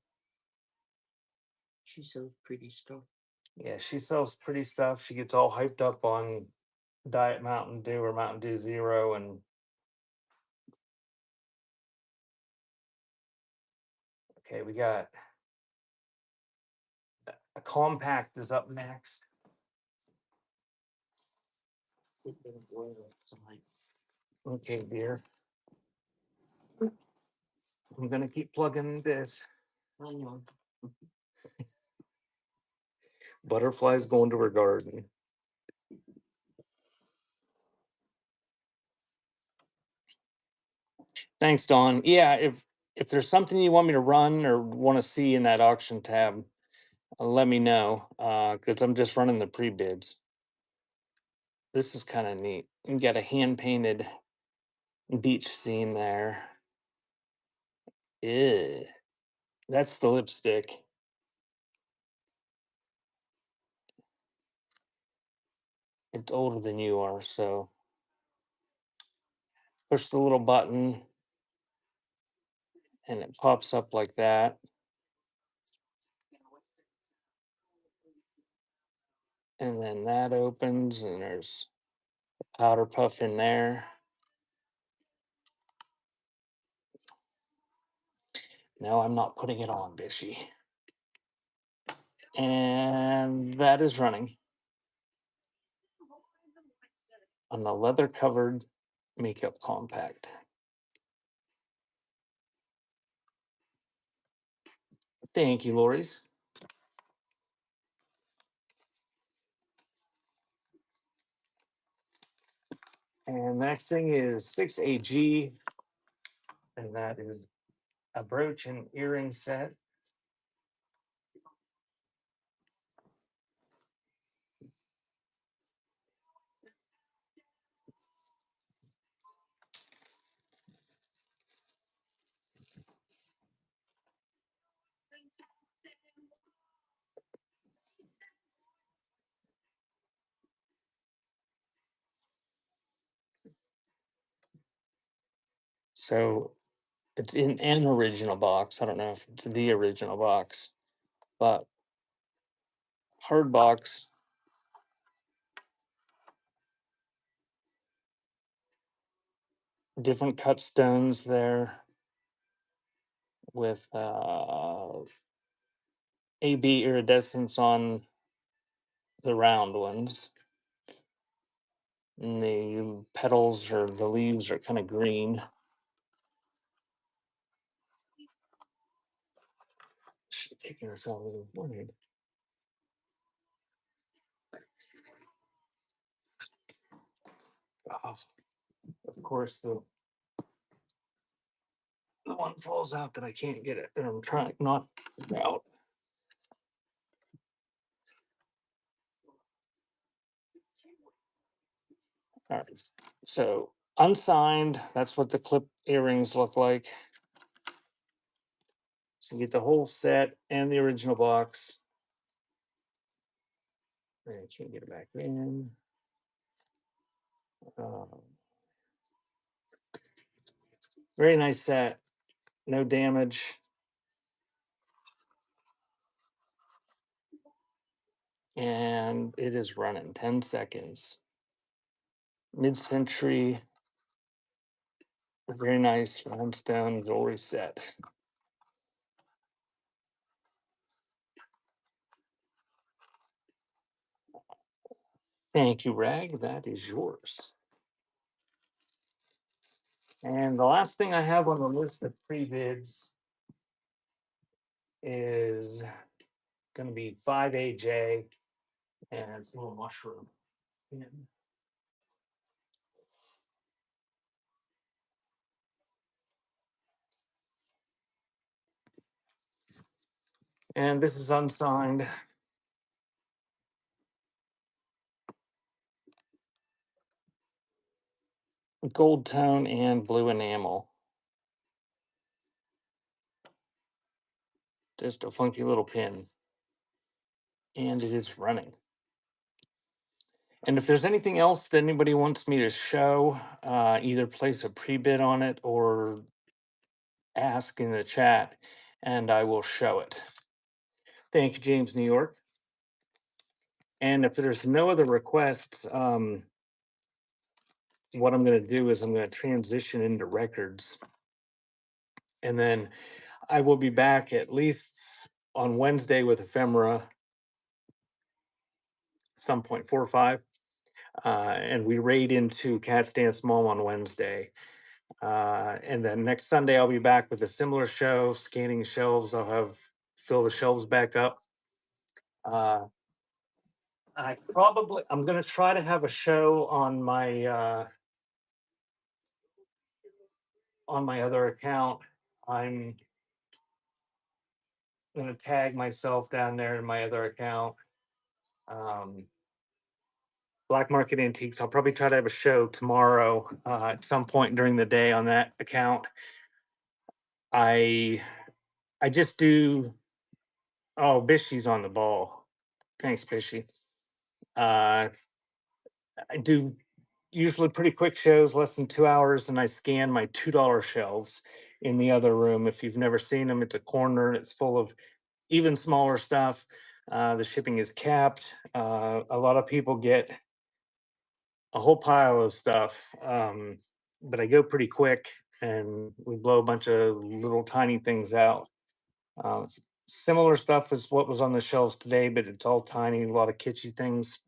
She sells pretty stuff. Yeah, she sells pretty stuff. She gets all hyped up on Diet Mountain Dew or Mountain Dew Zero, and okay, we got a compact is up next. It didn't boil tonight. Okay, dear. I'm gonna keep plugging this. I know. Butterflies going to her garden. Thanks, Dawn. Yeah, if there's something you want me to run or want to see in that auction tab, let me know. Because I'm just running the pre-bids. This is kind of neat. You got a hand painted beach scene there. Yeah, that's the lipstick. It's older than you are, so push the little button and it pops up like that. And then that opens and there's a powder puff in there. No, I'm not putting it on, Bishy. And that is running on the leather covered makeup compact. Thank you, Lori's. And the next thing is 6AG, and that is a brooch and earring set. So it's in an original box. I don't know if it's the original box, but hard box. Different cut stones there with AB iridescence on the round ones. And the petals or the leaves are kind of green. Should have taken this out of the morning. Oh, of course, the one falls out that I can't get it, and I'm trying not out. All right, so unsigned. That's what the clip earrings look like. So you get the whole set and the original box. I can't get it back in. Um, very nice set. No damage. And it is running 10 seconds. Mid-century, very nice rhinestone jewelry set. Thank you, Rag. That is yours. And the last thing I have on the list of pre-bids is going to be 5AJ, and it's a little mushroom. And this is unsigned. Gold tone and blue enamel. Just a funky little pin. And it is running. And if there's anything else that anybody wants me to show, either place a pre-bid on it or ask in the chat, and I will show it. Thank you, James, New York. And if there's no other requests, what I'm going to do is I'm going to transition into records. And then I will be back at least on Wednesday with ephemera, some point 4 or 5. And we raid into Cats Dance Mall on Wednesday. And then next Sunday, I'll be back with a similar show, scanning shelves. I'll have fill the shelves back up. I'm going to try to have a show on my other account. I'm going to tag myself down there in my other account. Black Market Antiques. I'll probably try to have a show tomorrow at some point during the day on that account. I just do. Oh, Bishy's on the ball. Thanks, Bishy. I do usually pretty quick shows, less than 2 hours, and I scan my $2 shelves in the other room. If you've never seen them, it's a corner. It's full of even smaller stuff. The shipping is capped. A lot of people get a whole pile of stuff, but I go pretty quick, and we blow a bunch of little tiny things out. It's similar stuff as what was on the shelves today, but it's all tiny, a lot of kitschy things.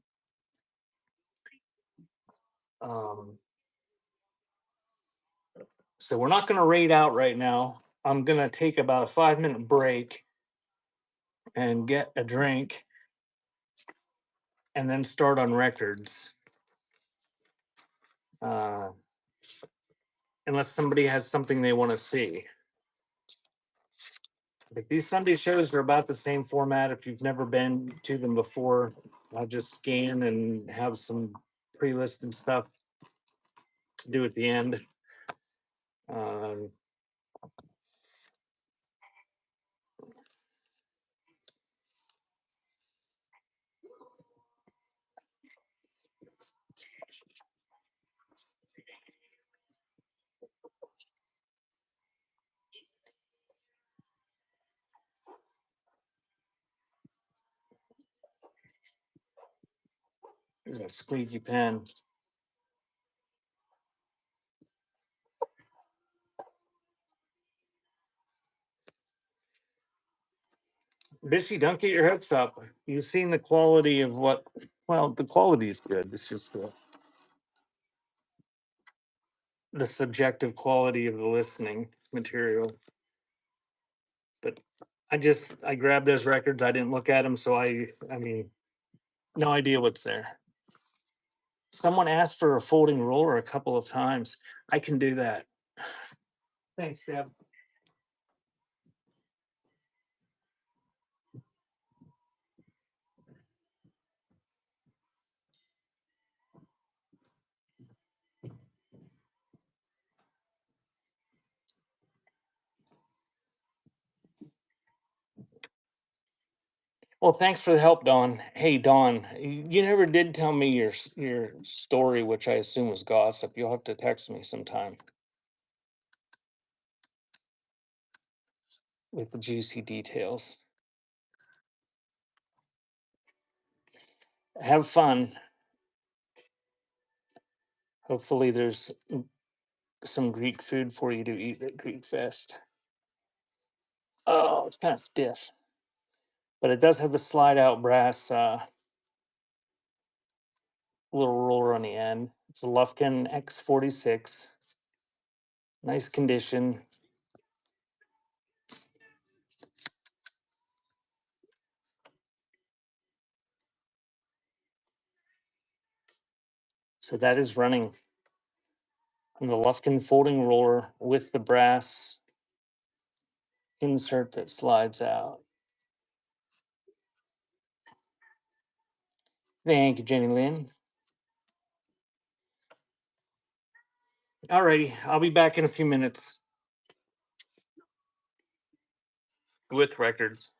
So we're not going to raid out right now. I'm going to take about a 5-minute break and get a drink and then start on records. Unless somebody has something they want to see. But these Sunday shows are about the same format. If you've never been to them before, I'll just scan and have some pre-listed stuff to do at the end. There's a squeaky pen. Bishy, don't get your hopes up. You've seen the quality of what, well, the quality is good. It's just the subjective quality of the listening material. But I grabbed those records. I didn't look at them, so I mean, no idea what's there. Someone asked for a folding roller a couple of times. I can do that. Thanks, Deb. Well, thanks for the help, Dawn. Hey, Dawn, you never did tell me your story, which I assume was gossip. You'll have to text me sometime with the juicy details. Have fun. Hopefully, there's some Greek food for you to eat at Greek Fest. Oh, it's kind of stiff, but it does have the slide out brass little roller on the end. It's a Lufkin X46. Nice condition. So that is running on the Lufkin folding roller with the brass insert that slides out. Thank you, Jenny Lynn. Alrighty, I'll be back in a few minutes with records.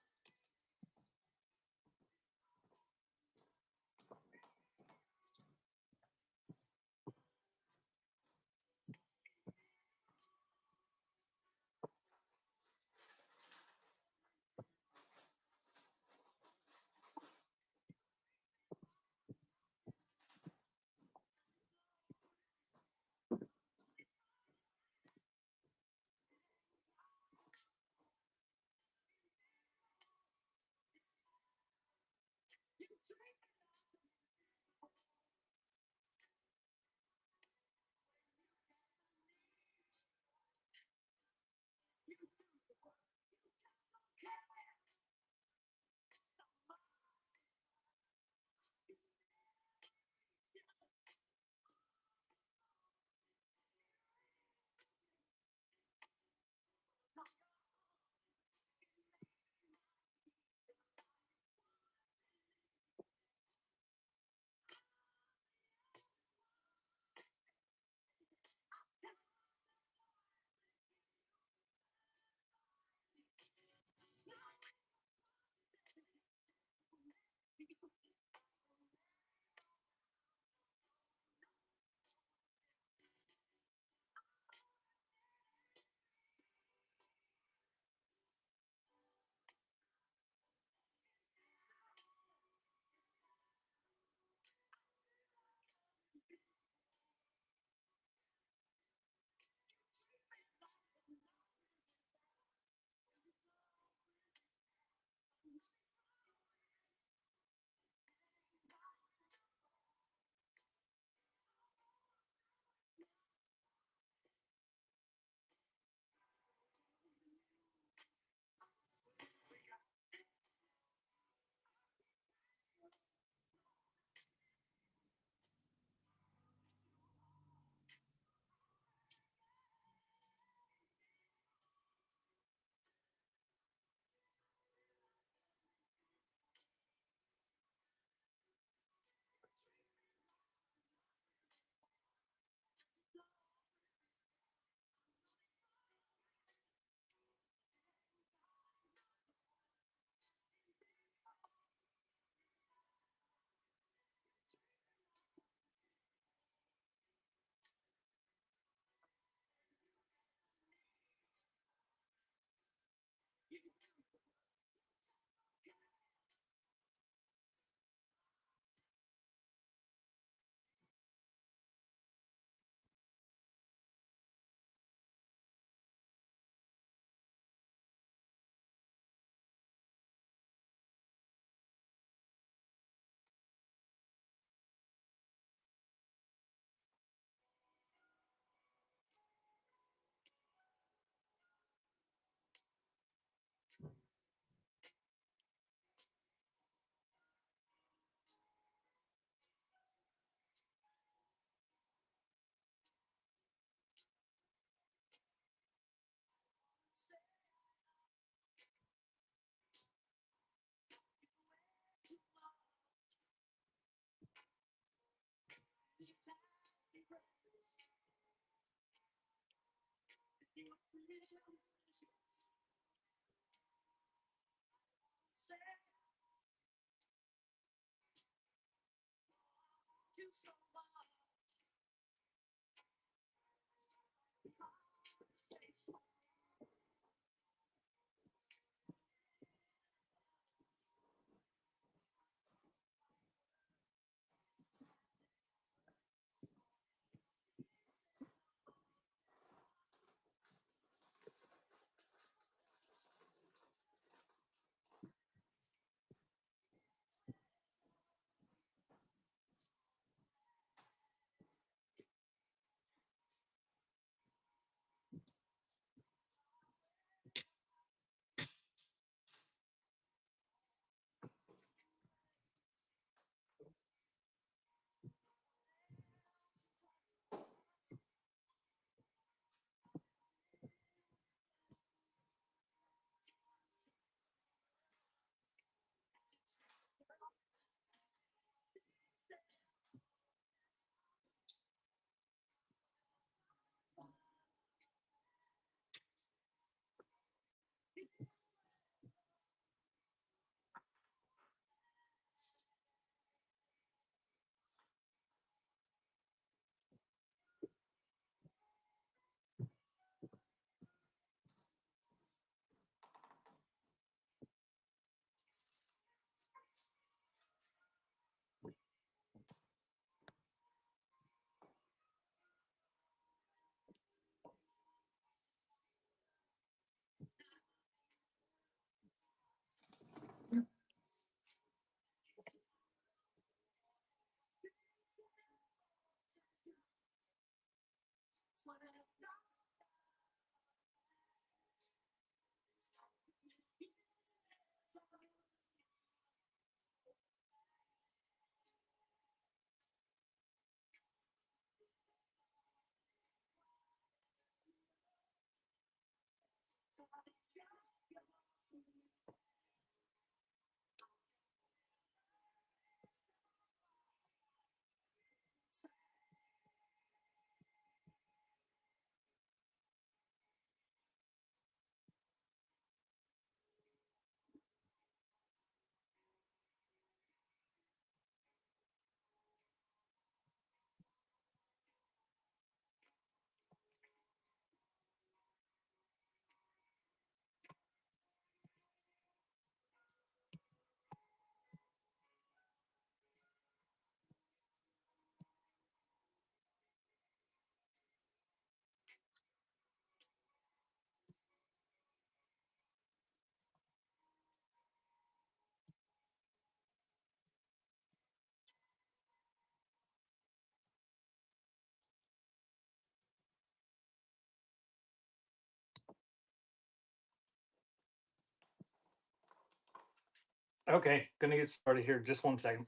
Okay, gonna get started here. Just 1 second.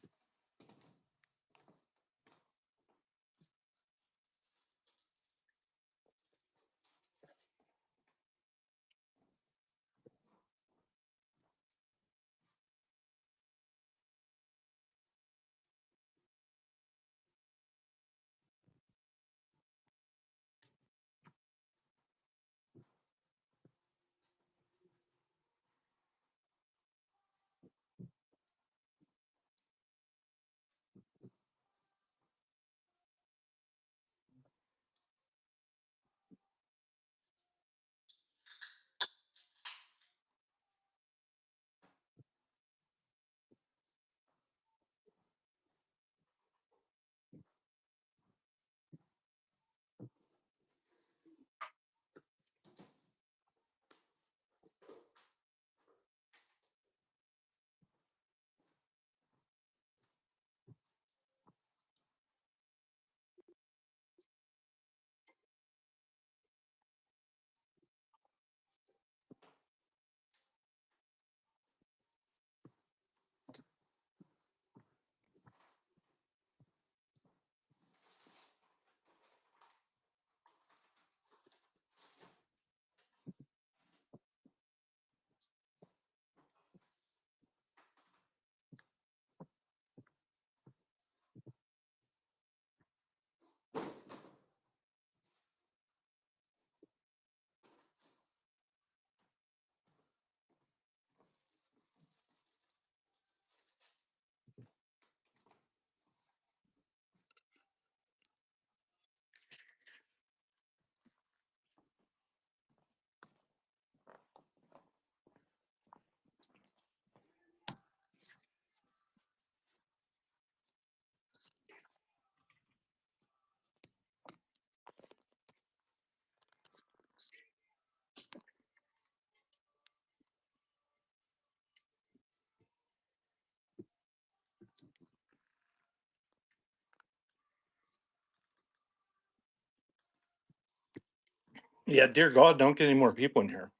Yeah, dear God, don't get any more people in here.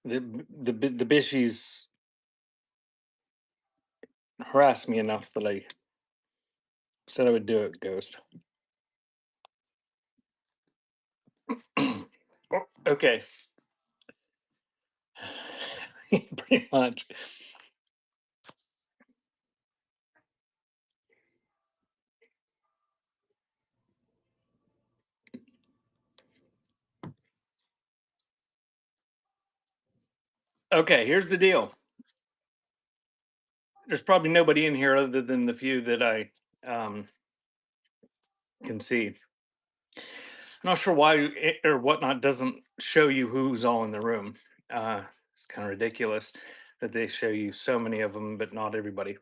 The bishies harassed me enough that I said I would do it, Ghost. Okay, pretty much. Okay, here's the deal. There's probably nobody in here other than the few that I um, can see. I'm not sure why it or whatnot doesn't show you who's all in the room. It's kind of ridiculous that they show you so many of them, but not everybody.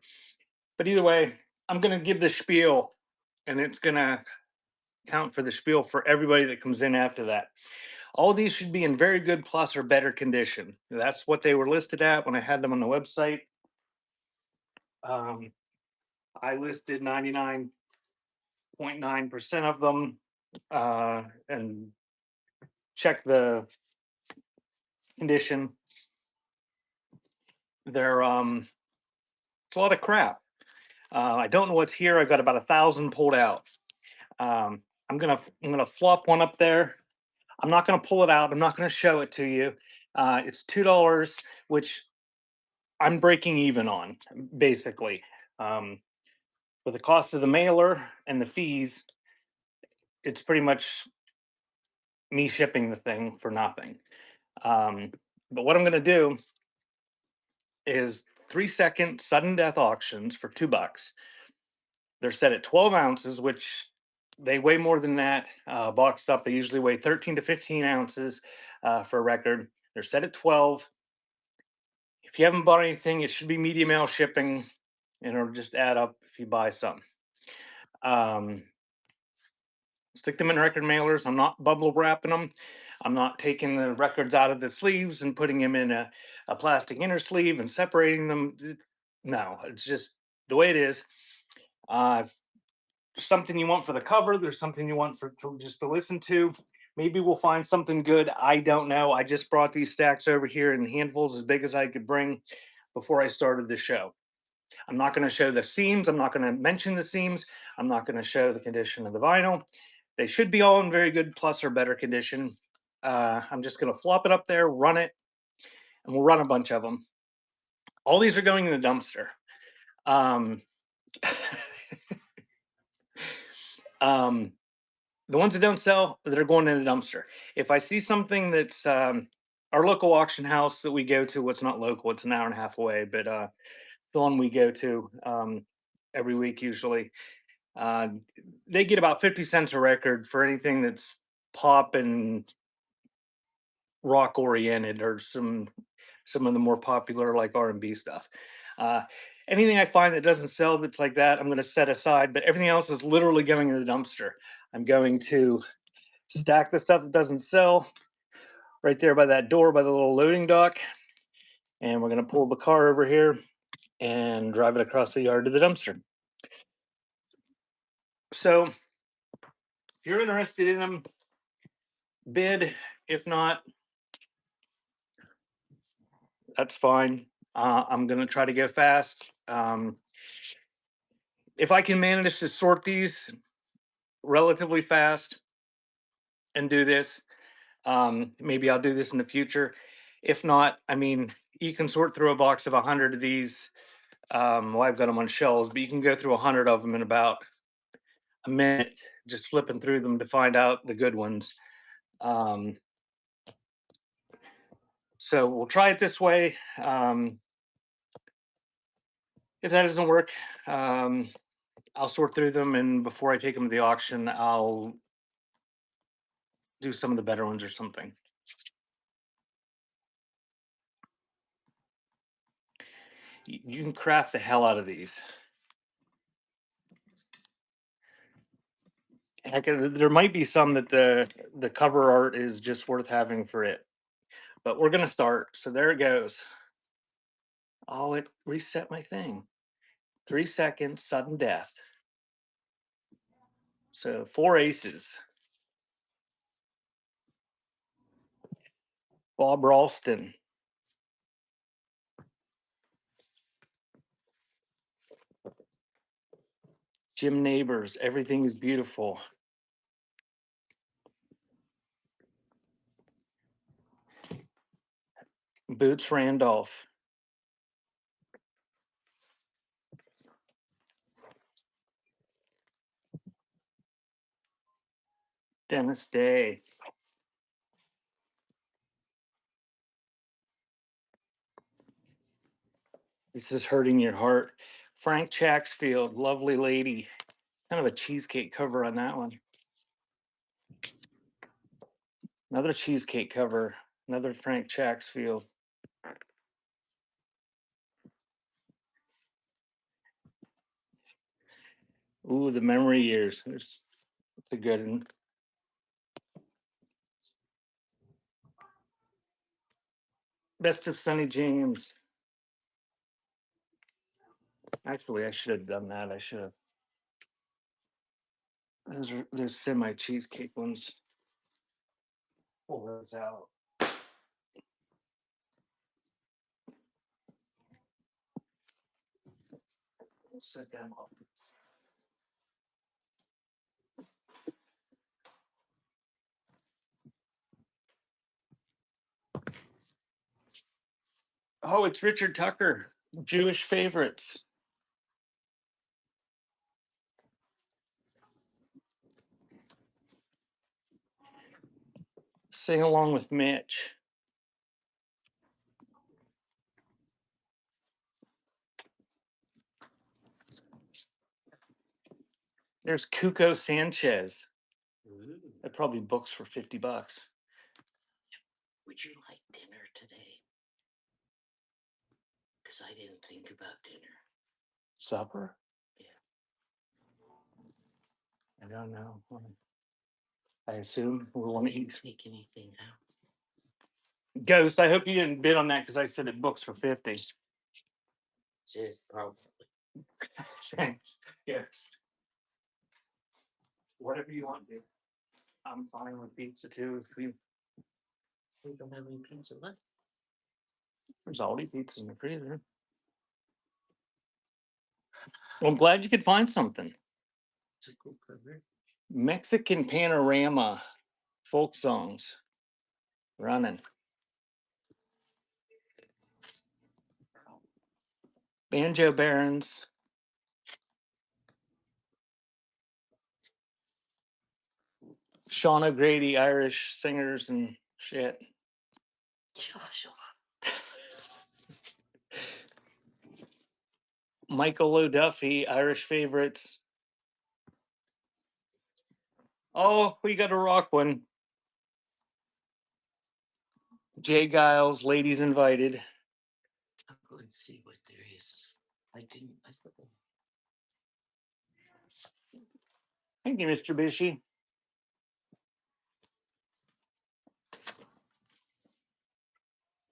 But either way, I'm gonna give the spiel, and it's gonna count for the spiel for everybody that comes in after that. All these should be in very good plus or better condition. That's what they were listed at when I had them on the website. Um, I listed 99.9% of them, and check the condition. They're it's a lot of crap. I don't know what's here. I've got about 1,000 pulled out. I'm gonna flop one up there. I'm not gonna pull it out. I'm not gonna show it to you. It's $2, which I'm breaking even on, basically. Um, with the cost of the mailer and the fees, it's pretty much me shipping the thing for nothing. Um, but what I'm going to do is 3-second sudden death auctions for $2. They're set at 12 ounces, which they weigh more than that. Boxed up, they usually weigh 13 to 15 ounces for a record. They're set at 12. If you haven't bought anything, it should be medium mail shipping, and it'll just add up if you buy some. Um, Stick them in record mailers. I'm not bubble wrapping them. I'm not taking the records out of the sleeves and putting them in a plastic inner sleeve and separating them. No, it's just the way it is. If there's something you want for the cover, there's something you want for just to listen to. Maybe we'll find something good. I don't know. I just brought these stacks over here in handfuls as big as I could bring before I started the show. I'm not going to show the seams. I'm not going to mention the seams. I'm not going to show the condition of the vinyl. They should be all in very good plus or better condition. I'm just going to flop it up there, run it, and we'll run a bunch of them. All these are going in the dumpster. Um, um, the ones that don't sell, they're going in the dumpster. If I see something that's our local auction house that we go to, what's not local, it's an hour and a half away, but the one we go to every week usually. Uh, they get about 50 cents a record for anything that's pop and rock oriented, or some of the more popular like R&B stuff. Uh, Anything I find that doesn't sell that's like that, I'm going to set aside. But everything else is literally going in the dumpster. I'm going to stack the stuff that doesn't sell right there by that door by the little loading dock, and we're going to pull the car over here and drive it across the yard to the dumpster. So if you're interested in them, bid. If not, that's fine. I'm going to try to go fast. If I can manage to sort these relatively fast and do this, maybe I'll do this in the future. If not, I mean, you can sort through a box of 100 of these. Well, I've got them on shelves, but you can go through 100 of them in about a minute, just flipping through them to find out the good ones. Um, so we'll try it this way. If that doesn't work, I'll sort through them, and before I take them to the auction, I'll do some of the better ones or something. You can craft the hell out of these. Heck, there might be some that the cover art is just worth having for it, but we're gonna start. So there it goes. Oh, it reset my thing. 3 seconds, sudden death. So 4 aces. Bob Ralston. Jim Neighbors. Everything is beautiful. Boots Randolph. Dennis Day. This is hurting your heart. Frank Chaxfield, lovely lady. Kind of a cheesecake cover on that one. Another cheesecake cover. Another Frank Chaxfield. Ooh, the memory years. There's it's a good one. Best of Sunny James. Actually, I should have done that. I should have. There's semi cheesecake ones. Pull those out. Set them up. Oh, it's Richard Tucker. Jewish favorites. Sing along with Mitch. There's Cuco Sanchez. Ooh. That probably books for $50. Would you like dinner today? Because I didn't think about dinner. Supper? Yeah. I don't know. I assume we want to Didn't eat. take anything out. Ghost, I hope you didn't bid on that because I said it books for 50. Just probably. Thanks, Ghost. Whatever you want, dude. I'm fine with pizza too. We don't have any pizza left. There's already pizza in the freezer. Well, I'm glad you could find something. It's a cool cover. Mexican Panorama folk songs. Running. Banjo Barons. Sean O'Grady, Irish singers and shit. Joshua. Michael O'Duffy, Irish favorites. Oh, we got a rock one. Jay Giles, Ladies Invited. I'm going to see what there is. I didn't. I thought. Thank you, Mr. Bishy.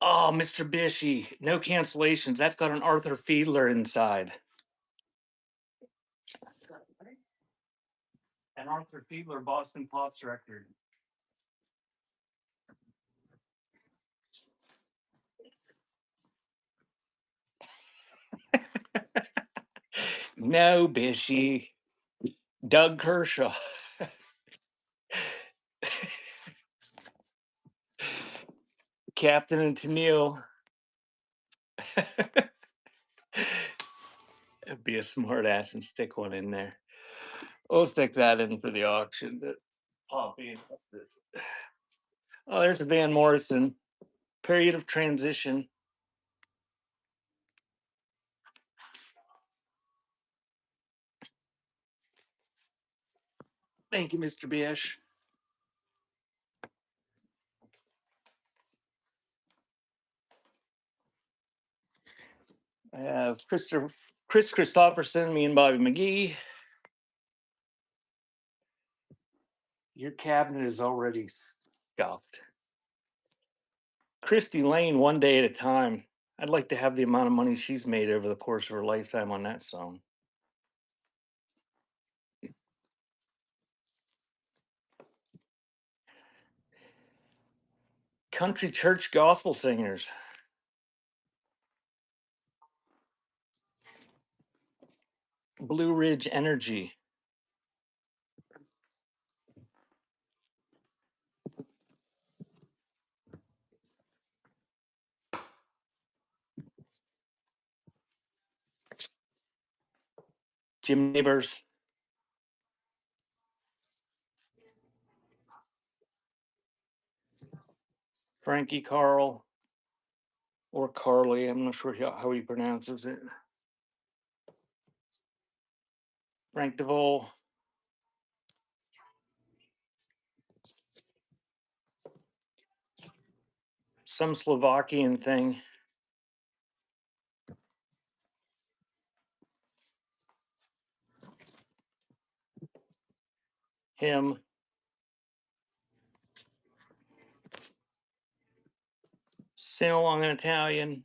Oh, Mr. Bishy, no cancellations. That's got an Arthur Fiedler inside. An Arthur Fiedler Boston Pops record. No, Bishy. Doug Kershaw. Captain and Tennille. It'd be a smart ass and stick one in there. We'll stick that in for the auction. But Poppy, what's this? Oh, there's a Van Morrison. Period of Transition. Thank you, Mr. Bish. I have Chris Christopherson, me and Bobby McGee. Your cabinet is already stuffed. Christy Lane, One Day at a Time. I'd like to have the amount of money she's made over the course of her lifetime on that song. Country church gospel singers. Blue Ridge Energy. Jim Neighbors. Frankie Carl. Or Carly. I'm not sure how he pronounces it. Frank DeVol. Some Slovakian thing. him. Sing along in Italian.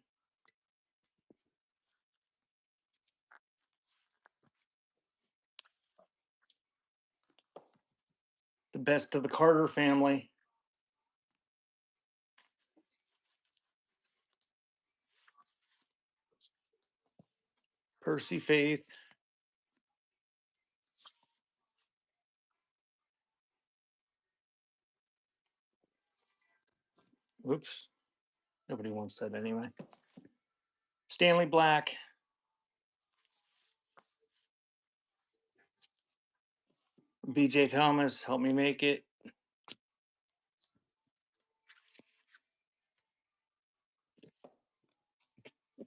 The best of the Carter family. Percy Faith. Whoops. Nobody wants that anyway. Stanley Black. BJ Thomas, help me make it.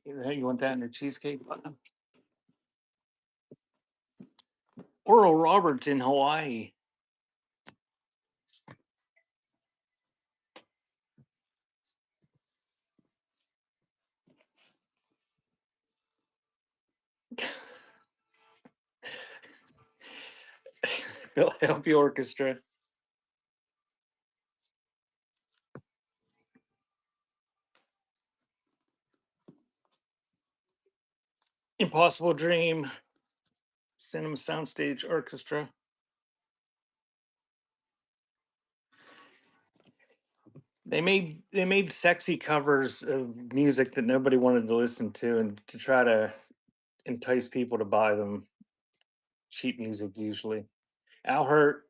You want that in your cheesecake button? Oral Roberts in Hawaii. Philadelphia Orchestra. Impossible Dream. Cinema Soundstage Orchestra. They made sexy covers of music that nobody wanted to listen to, and to try to entice people to buy them. Cheap music usually. Al Hurt.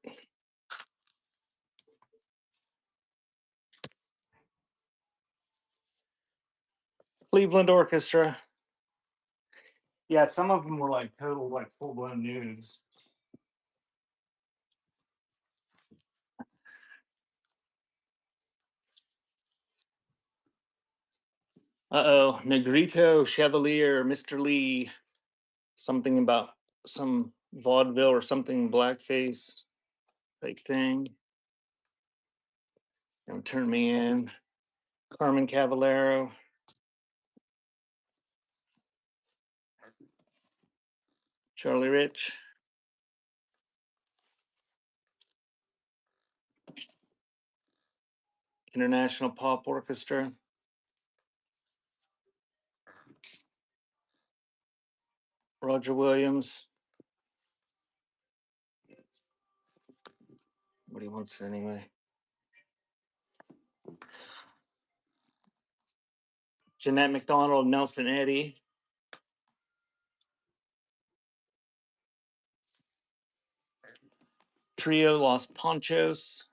Cleveland Orchestra. Yeah, some of them were like total, like full blown nudes. Uh-oh, Negrito, Chevalier, Mr. Lee. Something about some vaudeville or something blackface type thing. Don't turn me in. Carmen Cavallero. Charlie Rich. International Pop Orchestra. Roger Williams. What he wants anyway. Jeanette McDonald, Nelson Eddy. Trio Los Ponchos.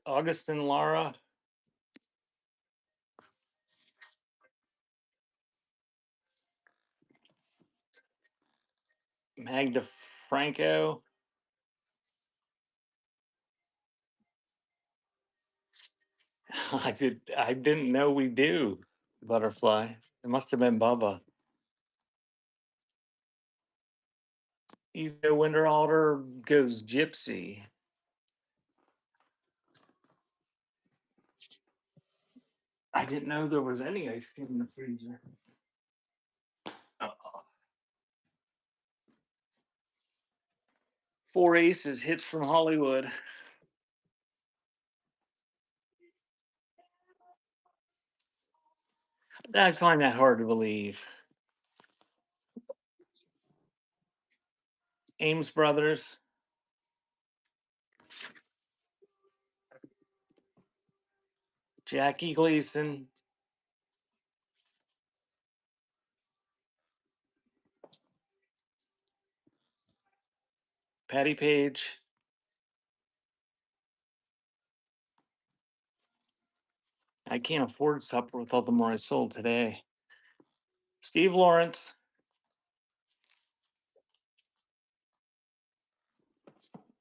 Augustin Lara. Magda Franco. I didn't know we do Butterfly. It must have been Bubba. Evo Winterhalter goes Gypsy. I didn't know there was any ice cream in the freezer. Uh-oh. Four Aces, Hits from Hollywood. I find that hard to believe. Ames Brothers. Jackie Gleason. Patty Page. I can't afford supper with all the more I sold today. Steve Lawrence.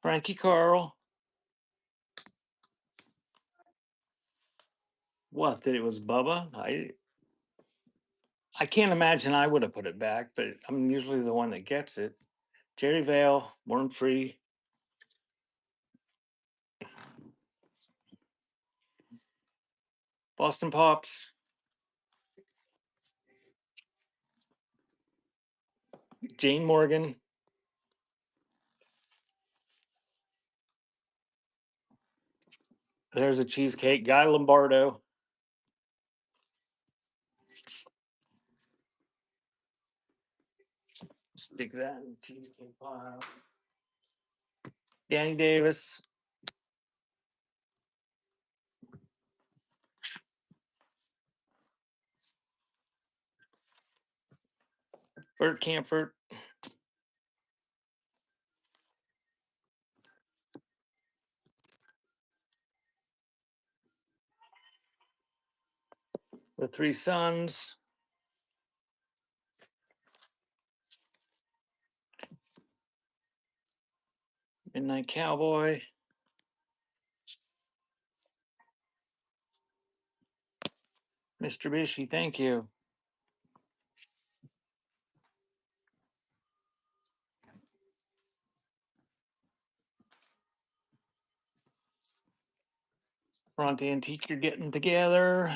Frankie Carl. What? That it was Bubba? I can't imagine I would have put it back, but I'm usually the one that gets it. Jerry Vale, Worm Free. Boston Pops. Jane Morgan. There's a cheesecake. Guy Lombardo. Stick that in the cheesecake pile. Danny Davis. Bert Camford. The Three Sons. Midnight Cowboy. Mr. Bishy, thank you. Front Antique, you're getting together.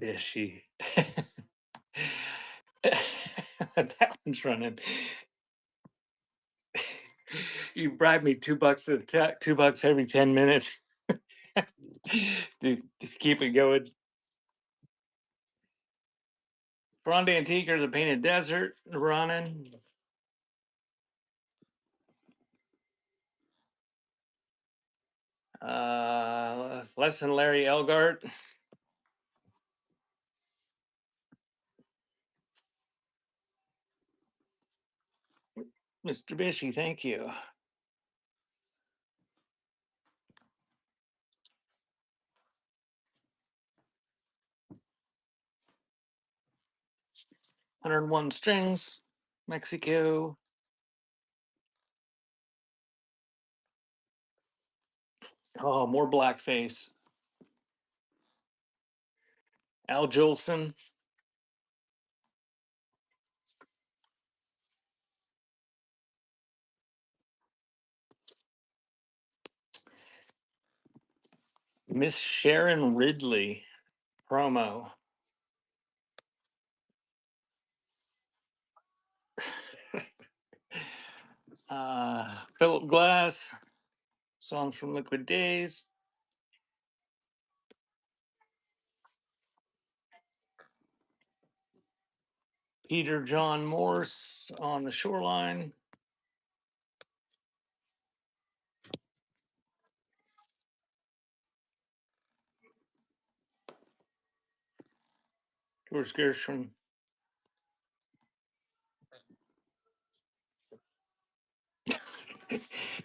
Bishy. That one's running. You bribe me $2 $2 every 10 minutes to keep it going. Front Antique or the Painted Desert running. Less than Larry Elgart. Mr. Bishy, thank you. "101 Strings," Mexico. Oh, more blackface. Al Jolson. Miss Sharon Ridley promo. Philip Glass. Songs from Liquid Days. Peter John Morse on the Shoreline. George Gershwin.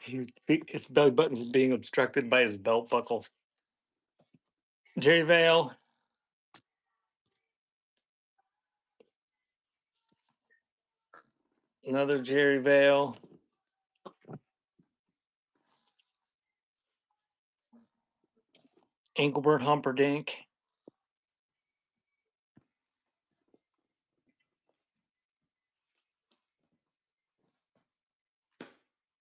His belly button's being obstructed by his belt buckle. Jerry Vale. Another Jerry Vale. Engelbert Humperdinck.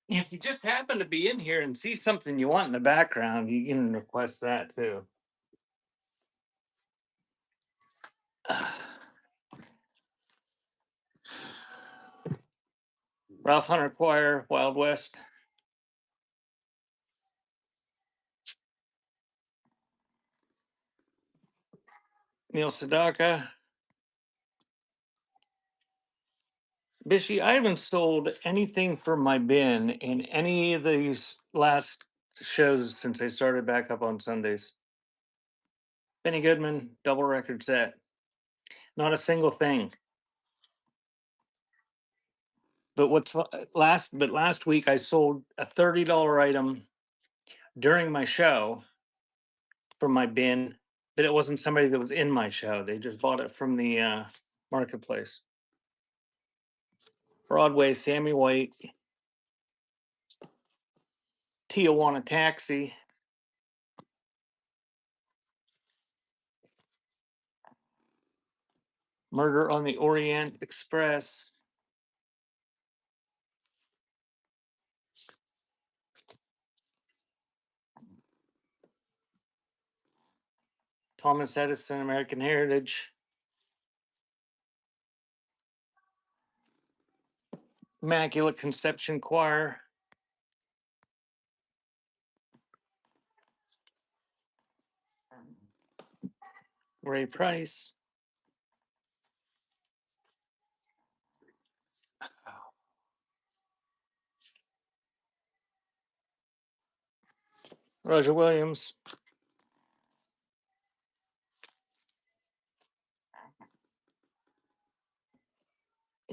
If you just happen to be in here and see something you want in the background, you can request that too. Ralph Hunter Choir, Wild West. Neil Sedaka. Bishy, I haven't sold anything from my bin in any of these last shows since I started back up on Sundays. Benny Goodman, double record set. Not a single thing. But last week I sold a $30 item during my show from my bin, but it wasn't somebody that was in my show. They just bought it from the marketplace. Broadway, Sammy White. Tijuana Taxi. Murder on the Orient Express. Thomas Edison, American Heritage. Immaculate Conception Choir. Ray Price. Roger Williams.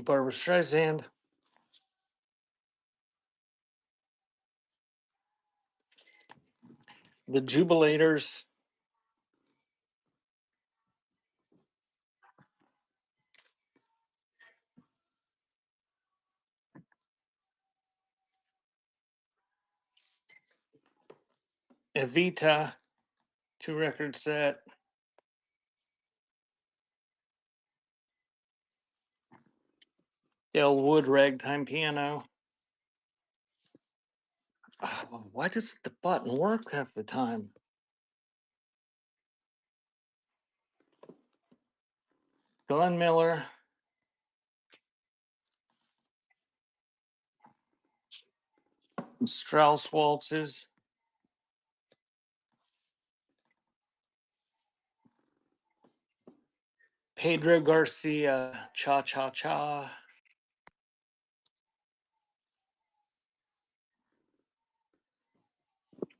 Barbara Streisand. The Jubilators. Evita, 2-record set. Dale Wood, Ragtime Piano. Oh, why does the button work half the time? Glenn Miller. Strauss Waltzes. Pedro Garcia, Cha Cha Cha.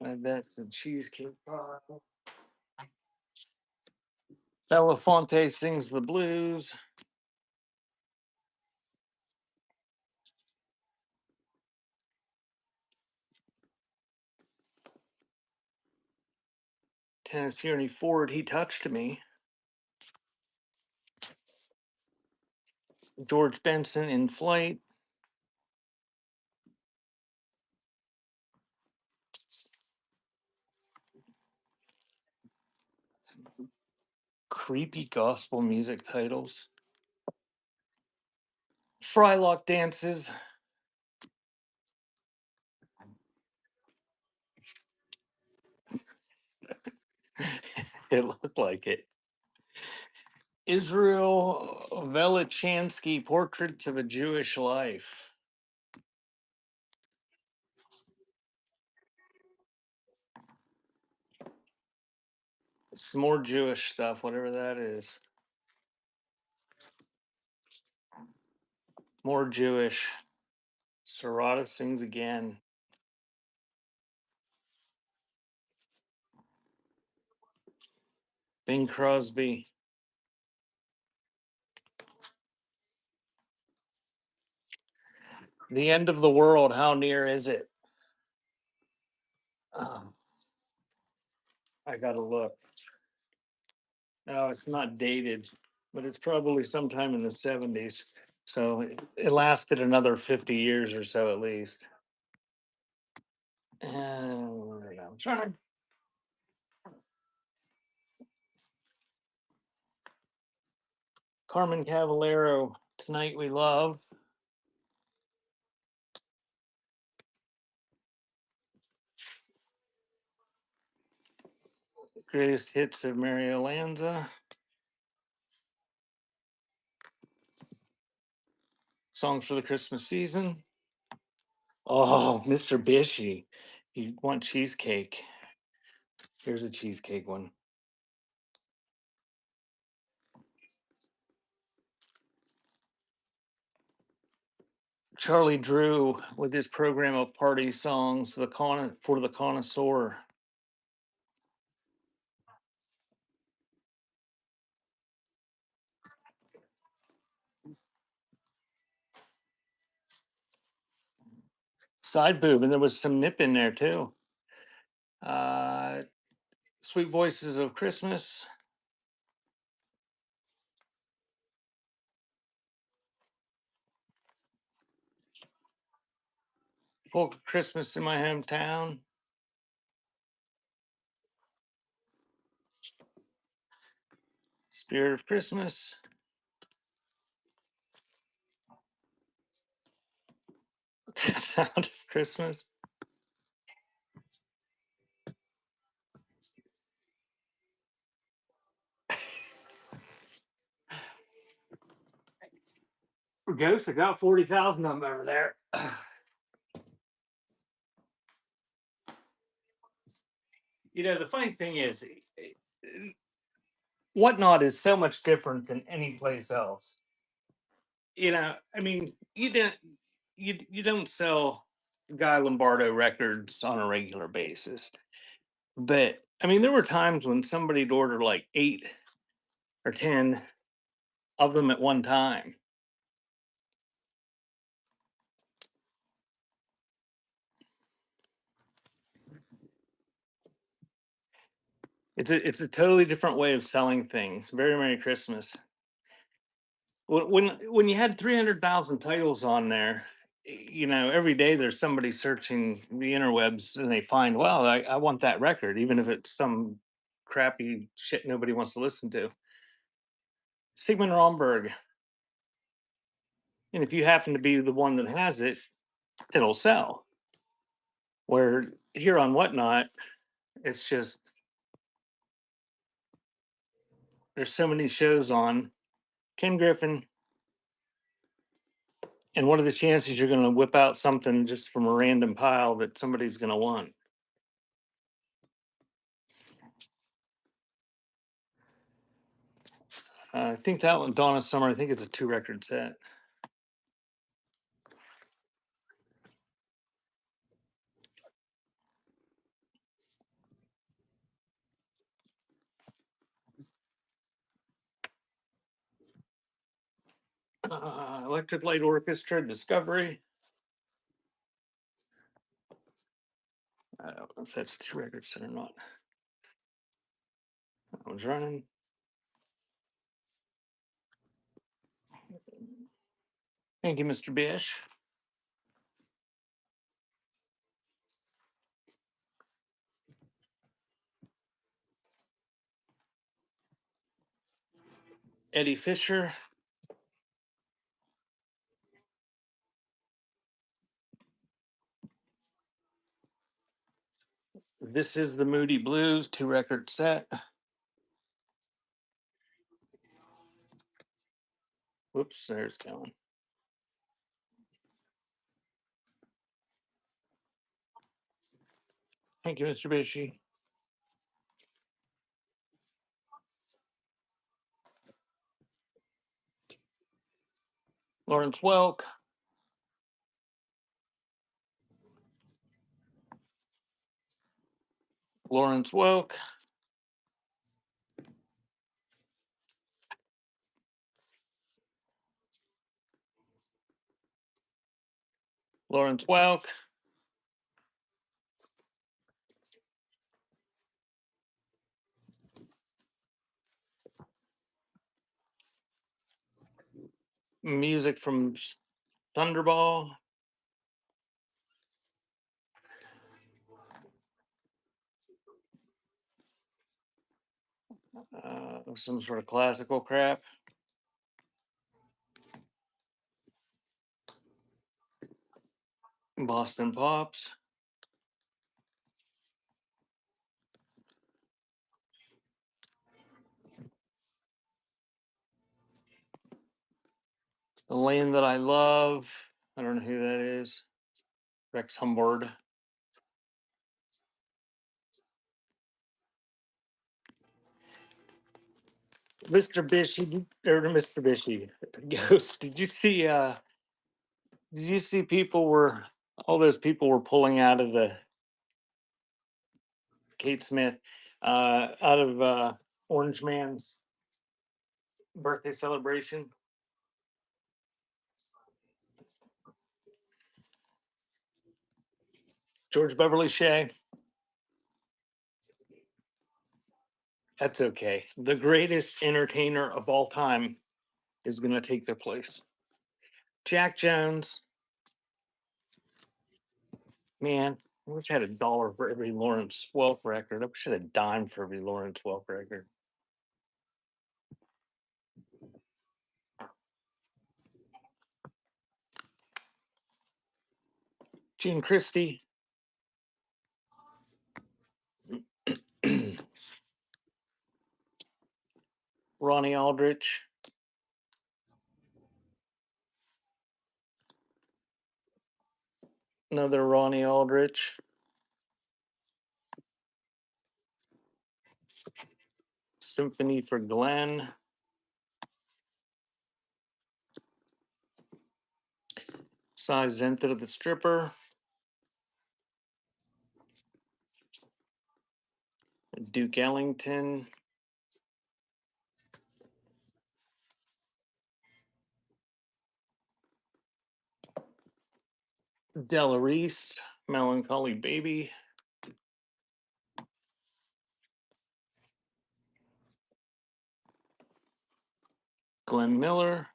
That's the Cheesecake Pie. Belafonte Sings the Blues. Tennessee Ernie Ford, He Touched Me. George Benson, In Flight. Creepy gospel music titles. Frylock Dances. It looked like it. Israel Velichansky, Portraits of a Jewish Life. Some more Jewish stuff, whatever that is. More Jewish. Sarada Sings Again. Bing Crosby. The End of the World, How Near Is It? Um, I gotta look. No, it's not dated, but it's probably sometime in the 70s. So it lasted another 50 years or so at least. And I'm trying. Carmen Cavallero, Tonight We Love. Greatest Hits of Mario Lanza. Songs for the Christmas Season. Oh, Mr. Bishy. You want cheesecake? Here's a cheesecake one. Charlie Drew with his program of party songs, for the connoisseur. Side boob, and there was some nip in there too. Sweet Voices of Christmas. Polka Christmas in My Hometown. Spirit of Christmas. The Sound of Christmas. Ghost, I got 40,000 of them over there. The funny thing is, Whatnot is so much different than any place else. I mean, you don't sell Guy Lombardo records on a regular basis, but I mean, there were times when somebody'd order like 8 or 10 of them at one time. It's a totally different way of selling things. Very Merry Christmas. When you had 300,000 titles on there, every day there's somebody searching the interwebs and they find, well, I want that record, even if it's some crappy shit nobody wants to listen to. Sigmund Romberg, and if you happen to be the one that has it, it'll sell. Where here on Whatnot, it's just there's so many shows on. Ken Griffin, and what are the chances you're going to whip out something just from a random pile that somebody's going to want? I think that one, Dawn of Summer, I think it's a 2 record set. Electric Light Orchestra, Discovery. I don't know if that's a 2 record set or not. I was running. Thank you, Mr. Bish. Eddie Fisher. This is the Moody Blues, 2 record set. Whoops, there's going. Thank you, Mr. Bishy. Lawrence Welk. Lawrence Welk. Lawrence Welk. Music from Thunderball. Some sort of classical crap. Boston Pops. The Land That I Love. I don't know who that is. Rex Humbard. Mr. Bishy or Mr. Bishy Ghost. Did you see people were all those people were pulling out of the Kate Smith out of Orange Man's birthday celebration? George Beverly Shea. That's okay. The greatest entertainer of all time is going to take their place. Jack Jones. Man, I wish I had $1 for every Lawrence Welk record. I wish I had a dime for every Lawrence Welk record. Gene Christie, Ronnie Aldrich, another Ronnie Aldrich, Symphony for Glenn, Cy Zenta the Stripper, Duke Ellington, Della Reese, Melancholy Baby, Glenn Miller,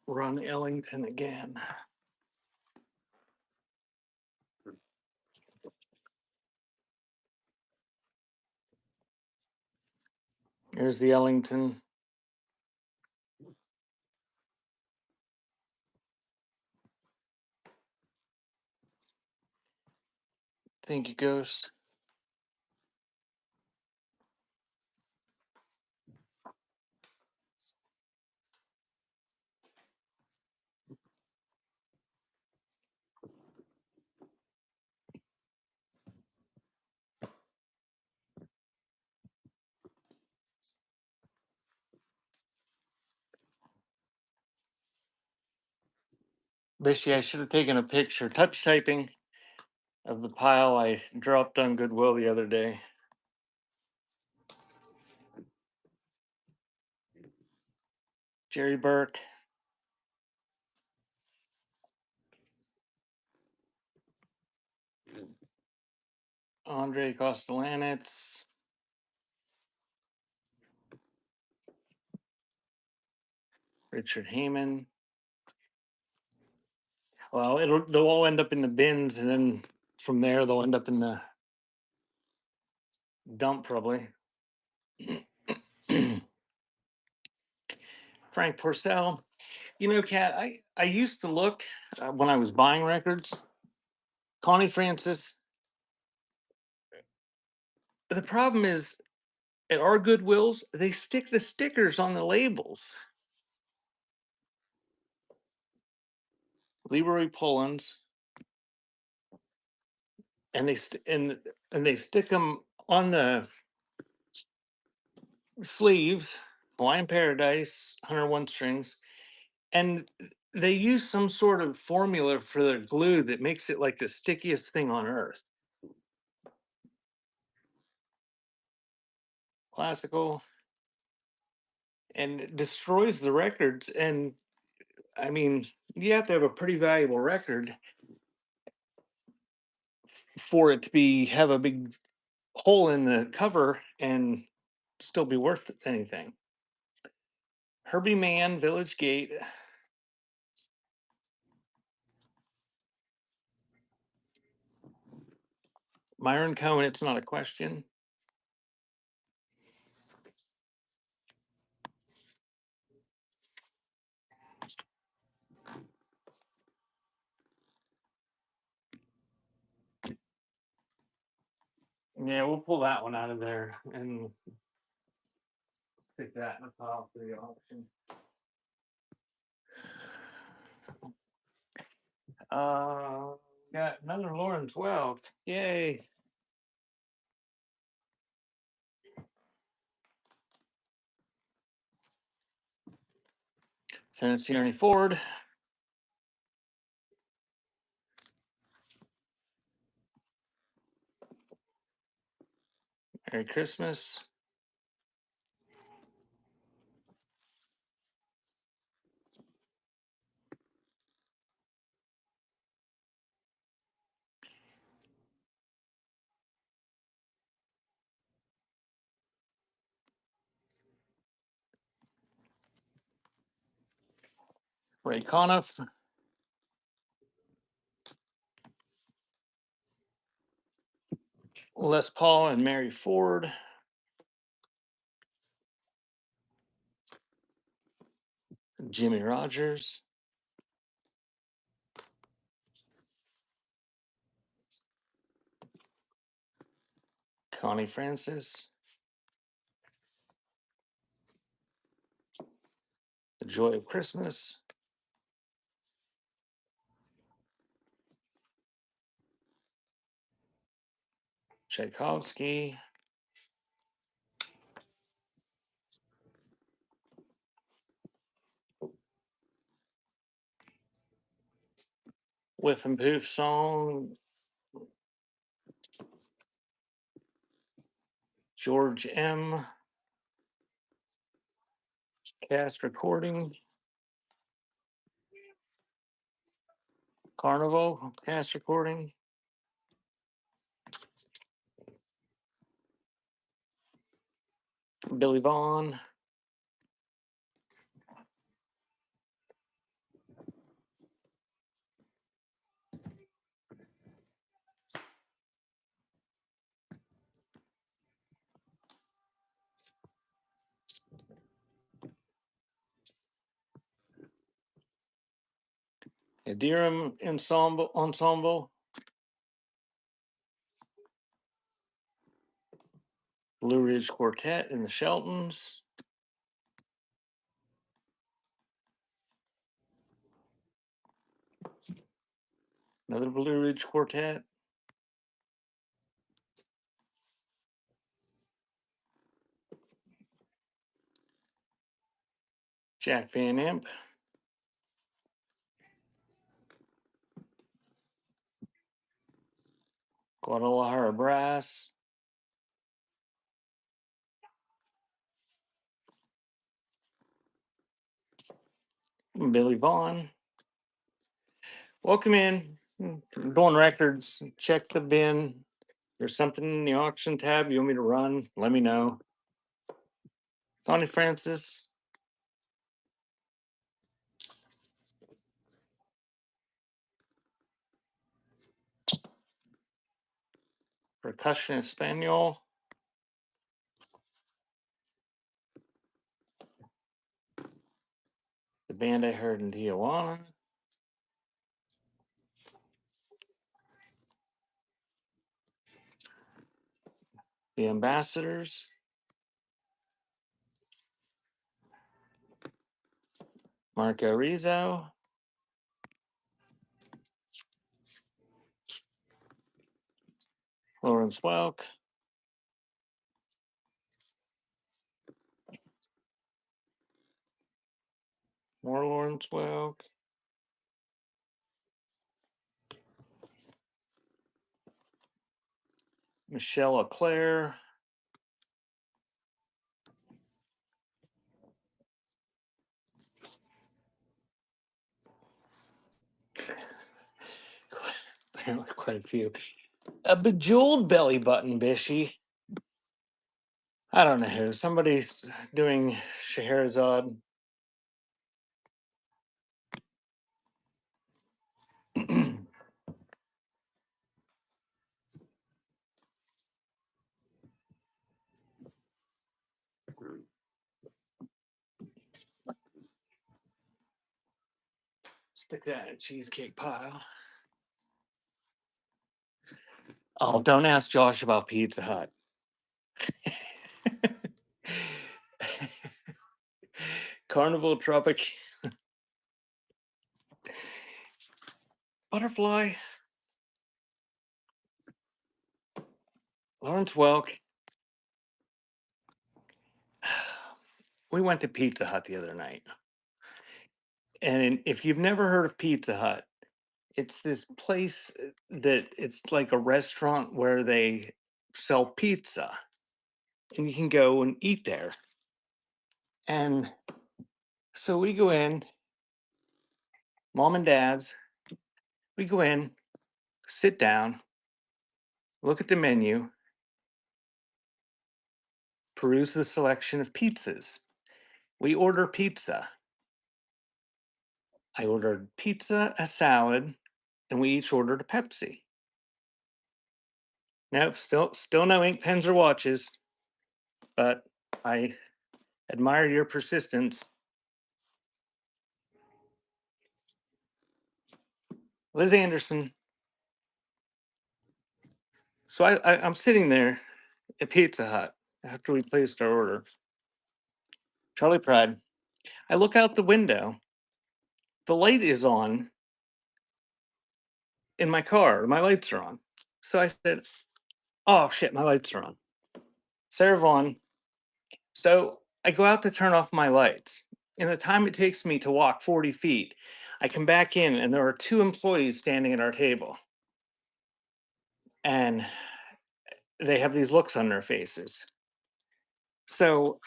Ron Ellington again. Here's the Ellington. Thank you, Ghost. Bishy, I should have taken a picture, touch typing, of the pile I dropped on Goodwill the other day. Jerry Burke, Andre Kostelanetz, Richard Heyman. Well, they'll all end up in the bins, and then from there they'll end up in the dump probably. Frank Porcel. You know, Kat, I used to look when I was buying records. Connie Francis. The problem is at our Goodwills, they stick the stickers on the labels. Leroy Pullins, and and they stick them on the sleeves. Hawaiian Paradise, 101 strings, and they use some sort of formula for their glue that makes it like the stickiest thing on earth. Classical, and it destroys the records. And I mean, you have to have a pretty valuable record for it to be have a big hole in the cover and still be worth anything. Herbie Mann, Village Gate. Myron Cohen, It's Not a Question. Yeah, we'll pull that one out of there and stick that in a pile for the auction. Got another Lauren 12. Yay. Tennessee Ernie Ford. Merry Christmas. Ray Conniff. Les Paul and Mary Ford. Jimmy Rogers. Connie Francis. The Joy of Christmas. Tchaikovsky. Whiff and Poof song. George M. Cast recording. Carnival cast recording. Billy Vaughn. Adira Ensemble. Blue Ridge Quartet and the Sheltons. Another Blue Ridge Quartet. Jack Van Imp. Guadalajara Brass. Billy Vaughn. Welcome in. Doing records. Check the bin. There's something in the auction tab you want me to run? Let me know. Connie Francis. Percussion Espanol. The band I heard in Tijuana. The Ambassadors. Marco Rizzo. Lawrence Welk. More Lawrence Welk. Michelle Leclerc. Apparently quite a few. A Bejeweled Belly Button, Bishy. I don't know who. Somebody's doing Scheherazade. Stick that in a cheesecake pile. Oh, don't ask Josh about Pizza Hut. Carnival Tropic. Butterfly. Lawrence Welk. We went to Pizza Hut the other night. And if you've never heard of Pizza Hut, it's this place that it's like a restaurant where they sell pizza and you can go and eat there. And so we go in, mom and dad's, we go in, sit down, look at the menu, peruse the selection of pizzas. We order pizza. I ordered pizza, a salad, and we each ordered a Pepsi. Nope, still no ink pens or watches, but I admire your persistence. Liz Anderson. So I'm sitting there at Pizza Hut after we placed our order. Charlie Pride. I look out the window. The light is on in my car. My lights are on. So I said, "Oh shit, my lights are on." Sarah Vaughn. So I go out to turn off my lights. In the time it takes me to walk 40 feet, I come back in and there are two employees standing at our table. And they have these looks on their faces. So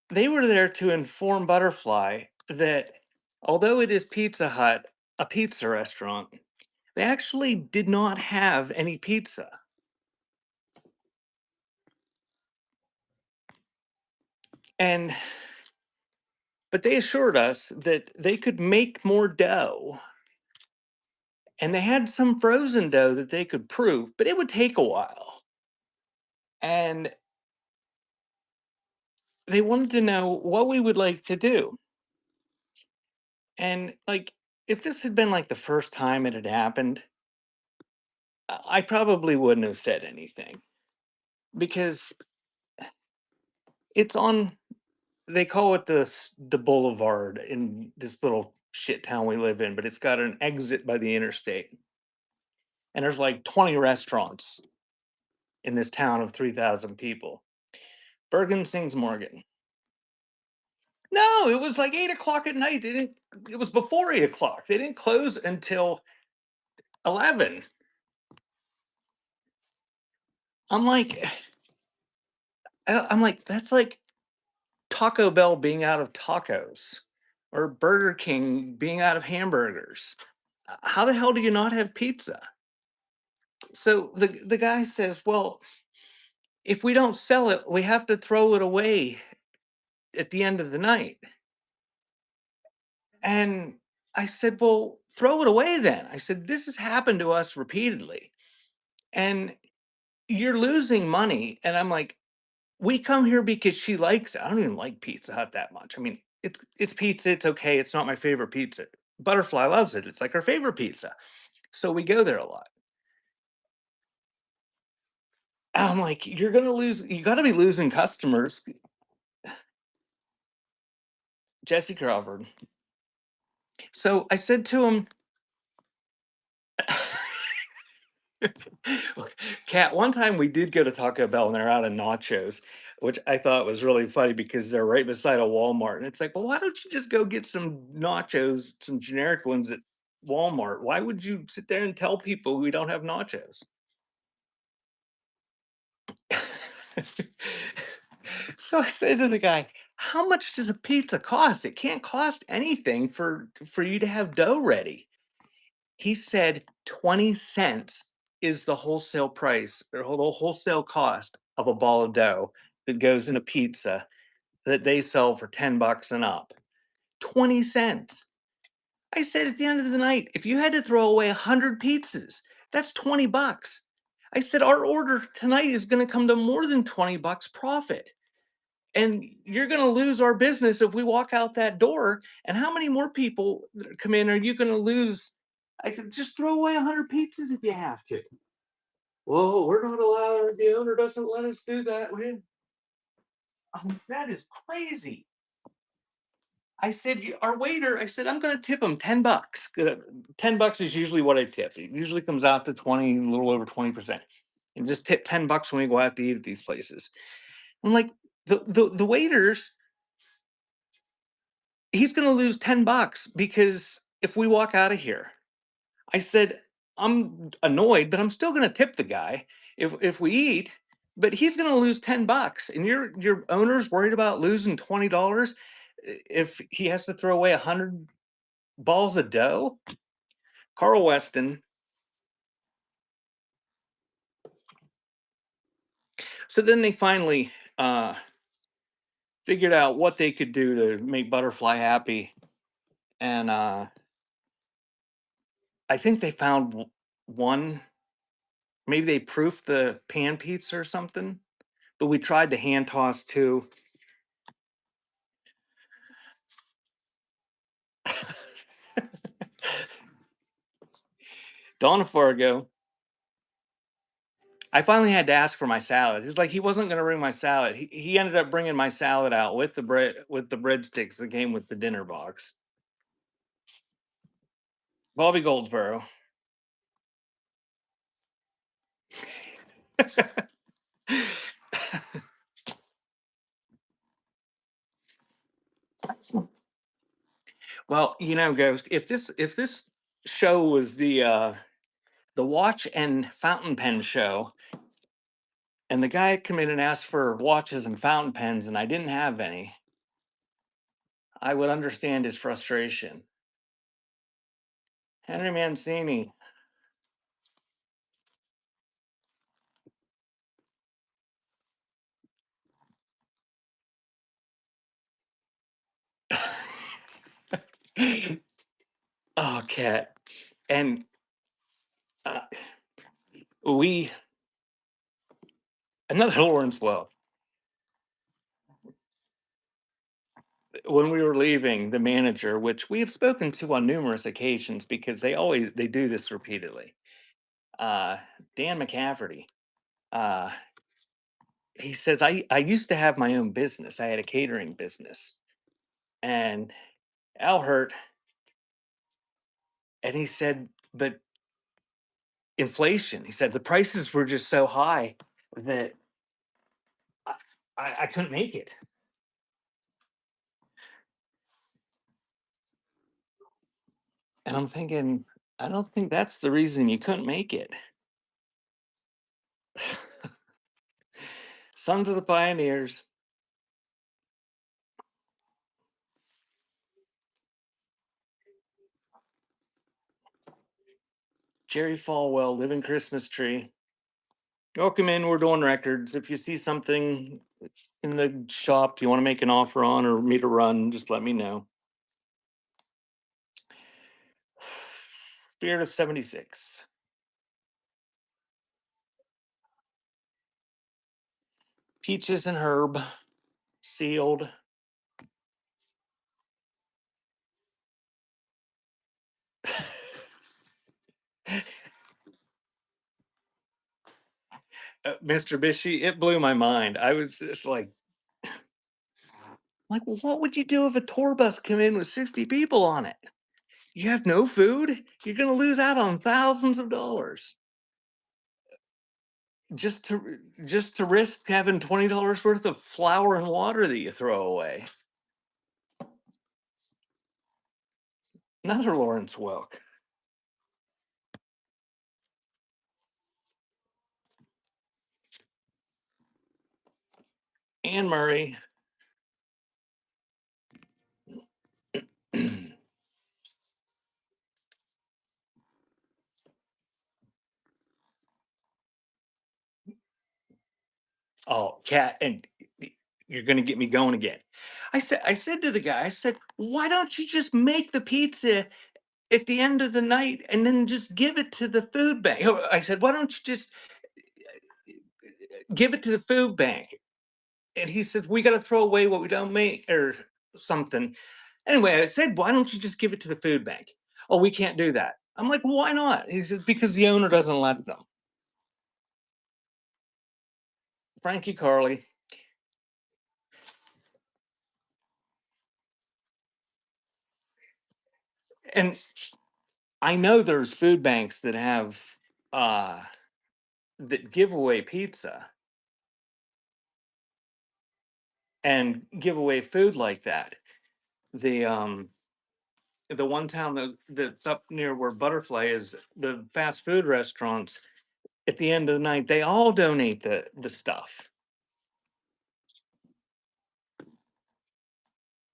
they were there to inform Butterfly that although it is Pizza Hut, a pizza restaurant, they actually did not have any pizza. And but they assured us that they could make more dough and they had some frozen dough that they could prove, but it would take a while. And they wanted to know what we would like to do. And like if this had been like the first time it had happened, I probably wouldn't have said anything because it's on they call it the boulevard in this little shit town we live in, but it's got an exit by the interstate. And there's like 20 restaurants in this town of 3,000 people. Bergen Sings Morgan. No, it was like 8 o'clock at night. They didn't it was before 8 o'clock. They didn't close until 11. I'm like I'm like, that's like Taco Bell being out of tacos or Burger King being out of hamburgers. How the hell do you not have pizza? So the guy says, "Well, if we don't sell it, we have to throw it away at the end of the night." And I said, "Well, throw it away then." I said, "This has happened to us repeatedly, and you're losing money." And I'm like, "We come here because she likes it." I don't even like Pizza Hut that much. I mean, it's pizza. It's okay. It's not my favorite pizza. Butterfly loves it. It's like her favorite pizza. So we go there a lot. I'm like, "You're gonna lose. You got to be losing customers." Jesse Crawford. So I said to him, Cat, one time we did go to Taco Bell and they're out of nachos, which I thought was really funny because they're right beside a Walmart. And it's like, well, why don't you just go get some nachos, some generic ones at Walmart? Why would you sit there and tell people we don't have nachos? So I said to the guy, how much does a pizza cost? It can't cost anything for you to have dough ready. He said 20 cents is the wholesale price or the wholesale cost of a ball of dough that goes in a pizza that they sell for 10 bucks and up. 20 cents. I said at the end of the night, if you had to throw away 100 pizzas, that's 20 bucks. I said our order tonight is going to come to more than 20 bucks profit. And you're going to lose our business if we walk out that door. And how many more people that come in are you going to lose? I said, just throw away 100 pizzas if you have to. Well, we're not allowed. The owner doesn't let us do that. That is crazy. I said, our waiter, I said, I'm going to tip him 10 bucks. 10 bucks is usually what I tip. It usually comes out to 20, a little over 20%. And just tip 10 bucks when we go out to eat at these places. I'm like, the waiters, he's going to lose 10 bucks because if we walk out of here, I said, I'm annoyed, but I'm still going to tip the guy if we eat, but he's going to lose 10 bucks and your owner's worried about losing $20 if he has to throw away 100 balls of dough. Carl Weston. So then they finally figured out what they could do to make Butterfly happy, and I think they found one. Maybe they proofed the pan pizza or something, but we tried to hand toss too. Donna Fargo. I finally had to ask for my salad. He's like, he wasn't going to bring my salad. He ended up bringing my salad out with the breadsticks that came with the dinner box. Bobby Goldsboro. Well, Ghost, if this show was the watch and fountain pen show, and the guy come in and asked for watches and fountain pens, and I didn't have any, I would understand his frustration. Henry Mancini. Oh, cat. And uh, we another Lawrence Welk. When we were leaving, the manager, which we have spoken to on numerous occasions because they do this repeatedly, uh, Dan McCafferty. Uh, he says, I used to have my own business. I had a catering business, and Al hurt, and he said, but inflation. He said the prices were just so high that I, I couldn't make it. And I'm thinking, I don't think that's the reason you couldn't make it. Sons of the Pioneers. Jerry Falwell, Living Christmas Tree. Welcome in. We're doing records. If you see something in the shop you want to make an offer on or me to run, just let me know. Spirit of 76. Peaches and Herb. Sealed. Mr. Bishy, it blew my mind. I was just well, what would you do if a tour bus came in with 60 people on it? You have no food? You're going to lose out on thousands of dollars just to risk having $20 worth of flour and water that you throw away. Another Lawrence Welk. Anne Murray. Oh, cat, and you're going to get me going again. I said to the guy, I said, why don't you just make the pizza at the end of the night and then just give it to the food bank? I said, why don't you just give it to the food bank? And he said, we got to throw away what we don't make or something. Anyway, I said, why don't you just give it to the food bank? Oh, we can't do that. I'm like, well, why not? He says, because the owner doesn't let them. Frankie Carly. And I know there's food banks uh that give away pizza and give away food like that. The one town that's up near where Butterfly is, the fast food restaurants, at the end of the night, they all donate the stuff.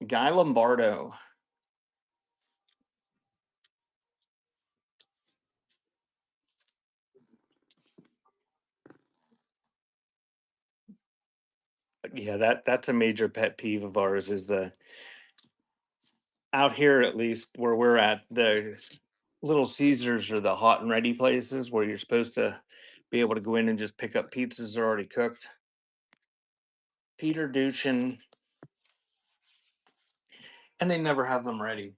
Guy Lombardo. Yeah, that's a major pet peeve of ours is the out here at least where we're at, the Little Caesars are the hot and ready places where you're supposed to be able to go in and just pick up pizzas that are already cooked. Peter Duchin, and they never have them ready.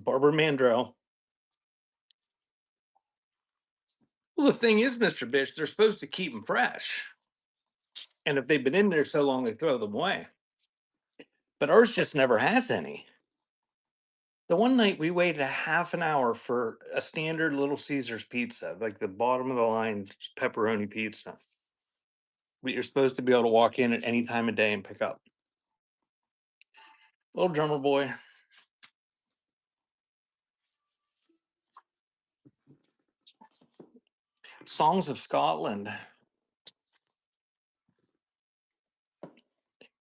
Barbara Mandrell. Well, the thing is, Mr. Bish, they're supposed to keep them fresh. And if they've been in there so long, they throw them away. But ours just never has any. The one night we waited a half an hour for a standard Little Caesars pizza, like the bottom of the line pepperoni pizza. But you're supposed to be able to walk in at any time of day and pick up. Little drummer boy. Songs of Scotland.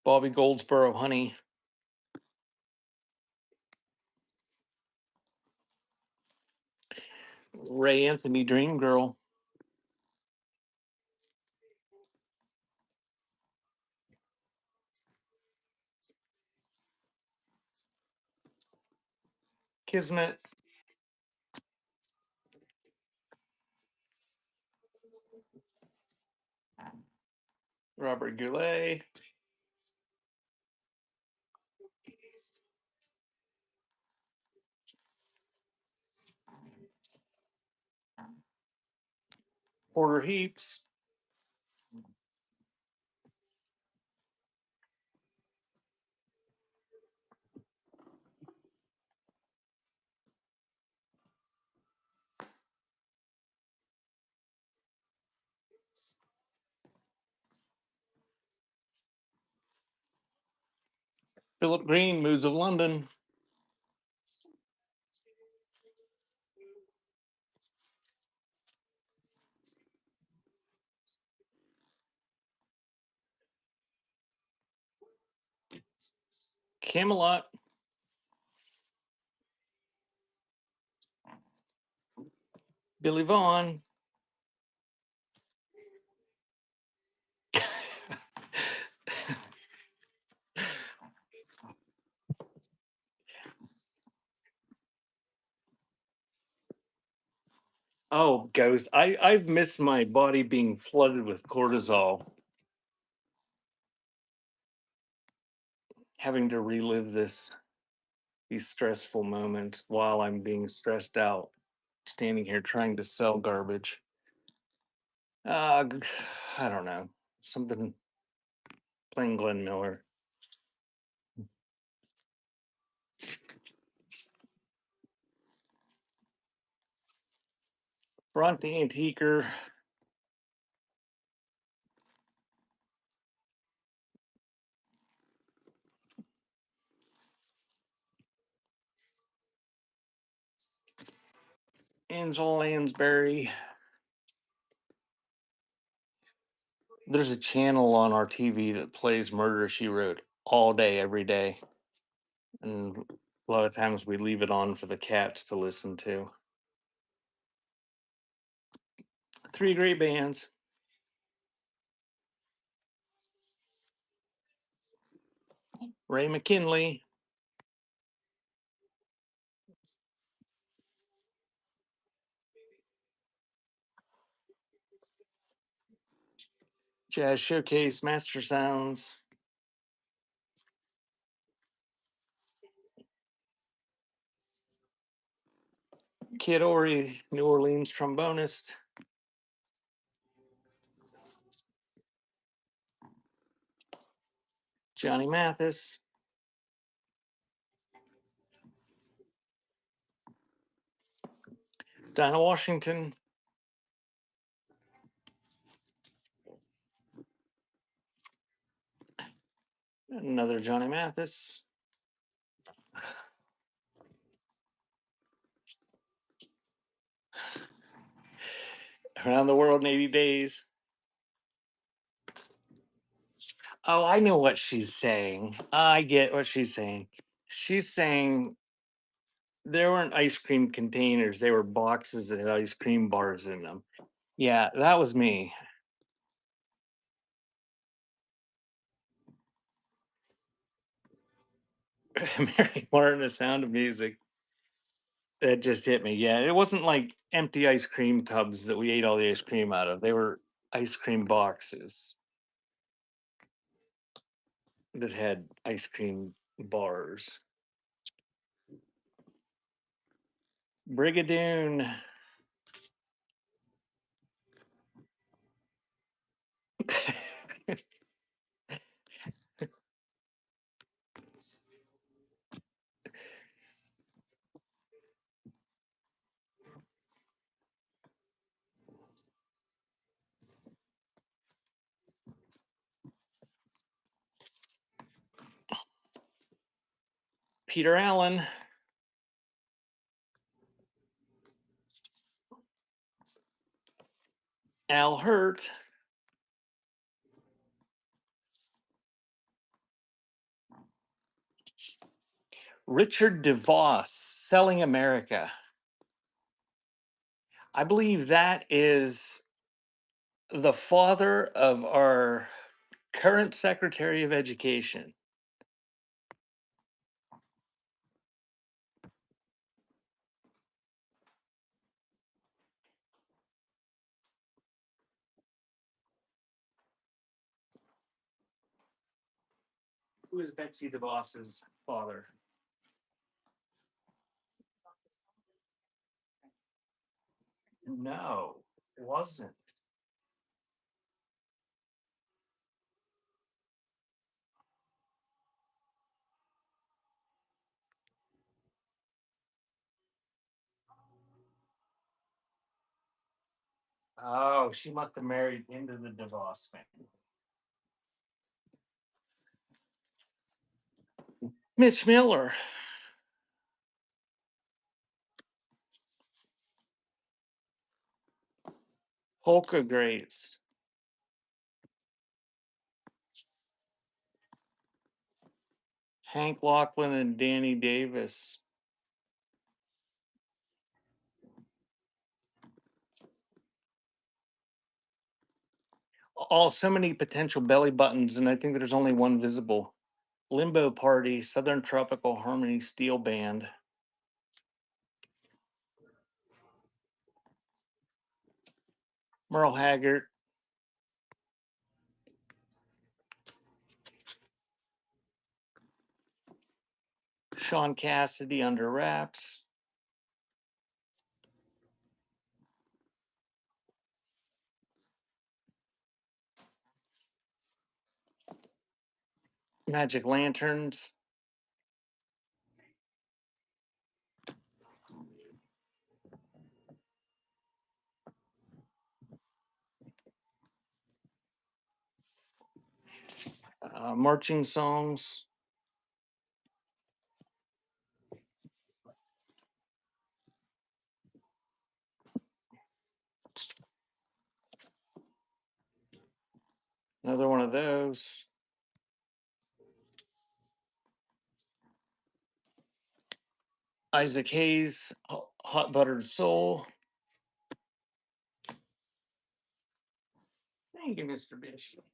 Bobby Goldsboro, Honey. Ray Anthony, Dream Girl. Kismet. Robert Goulet. Porter Heaps. Philip Green, Moods of London. Camelot. Billy Vaughn. Oh, ghost. I've missed my body being flooded with cortisol. Having to relive these stressful moments while I'm being stressed out, standing here trying to sell garbage. G- I don't know. Something plain Glenn Miller. Bronte Antiquer. Angela Lansbury. There's a channel on our TV that plays Murder She Wrote all day, every day. And a lot of times we leave it on for the cats to listen to. Three great bands. Ray McKinley. Jazz Showcase, Master Sounds. Kid Ory, New Orleans trombonist. Johnny Mathis. Dinah Washington. Another Johnny Mathis. Around the World in 80 Days. Oh, I know what she's saying. I get what she's saying. She's saying there weren't ice cream containers, they were boxes that had ice cream bars in them. Yeah, that was me. Mary Martin, The Sound of Music. That just hit me. Yeah, it wasn't like empty ice cream tubs that we ate all the ice cream out of. They were ice cream boxes that had ice cream bars. Brigadoon. Peter Allen. Al Hurt. Richard DeVos, Selling America. I believe that is the father of our current Secretary of Education. Who is Betsy DeVos's father? No, it wasn't. Oh, she must have married into the DeVos family. Mitch Miller. Polka Greats. Hank Lachlan and Danny Davis. Oh, so many potential belly buttons, and I think there's only one visible. Limbo Party, Southern Tropical Harmony Steel Band. Merle Haggard. Sean Cassidy, Under Wraps. Magic Lanterns. Marching Songs. Another one of those. Isaac Hayes, Hot Buttered Soul. Thank you, Mr. Bishop.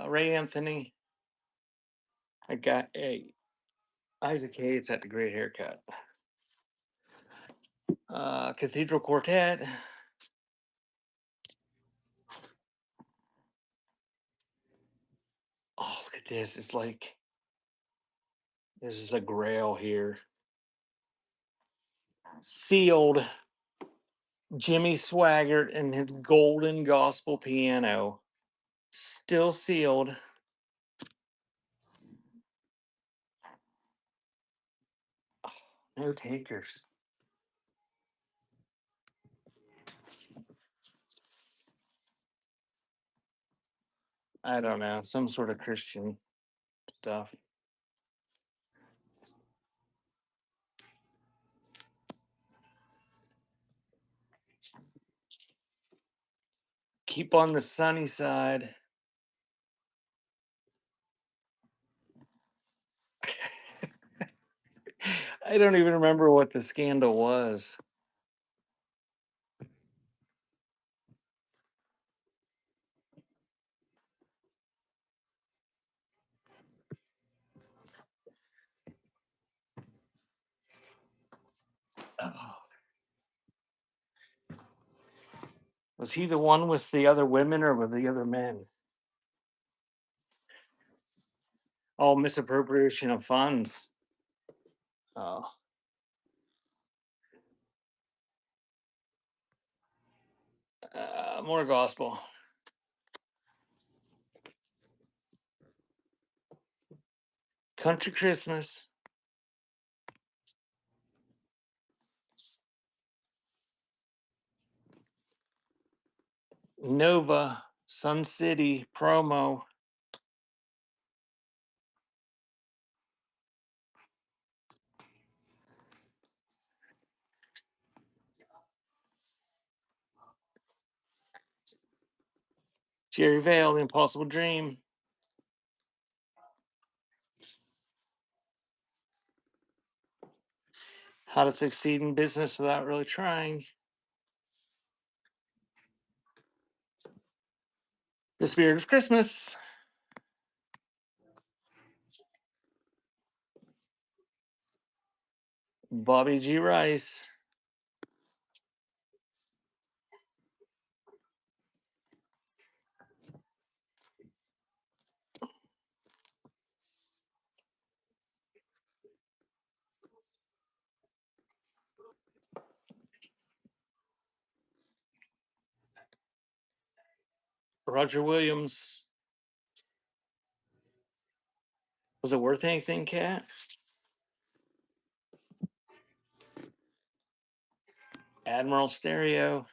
Ray Anthony. I got a Isaac Hayes had the great haircut. Cathedral Quartet. Oh, look at this. It's like this is a grail here. Sealed. Jimmy Swaggart and his golden gospel piano. Still sealed. Oh, no takers. I don't know. Some sort of Christian stuff. Keep on the sunny side. I don't even remember what the scandal was. Oh, was he the one with the other women or with the other men? Oh, misappropriation of funds. Oh, more gospel. Country Christmas. Nova, Sun City, promo. Jerry Vale, The Impossible Dream. How to Succeed in Business Without Really Trying. The Spirit of Christmas. Bobby G. Rice. Roger Williams. Was it worth anything, Cat? Admiral Stereo.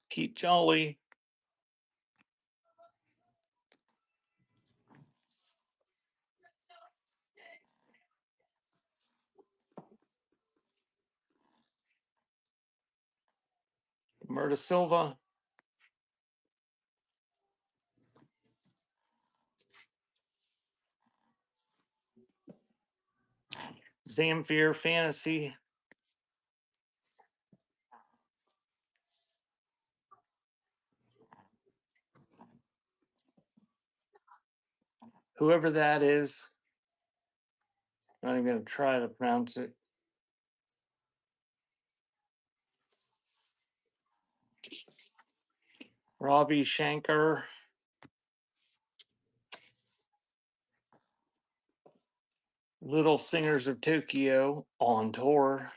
Keep Jolly. Murda Silva. Zamfir Fantasy. Whoever that is. I'm not even going to try to pronounce it. Ravi Shankar. Little Singers of Tokyo on tour.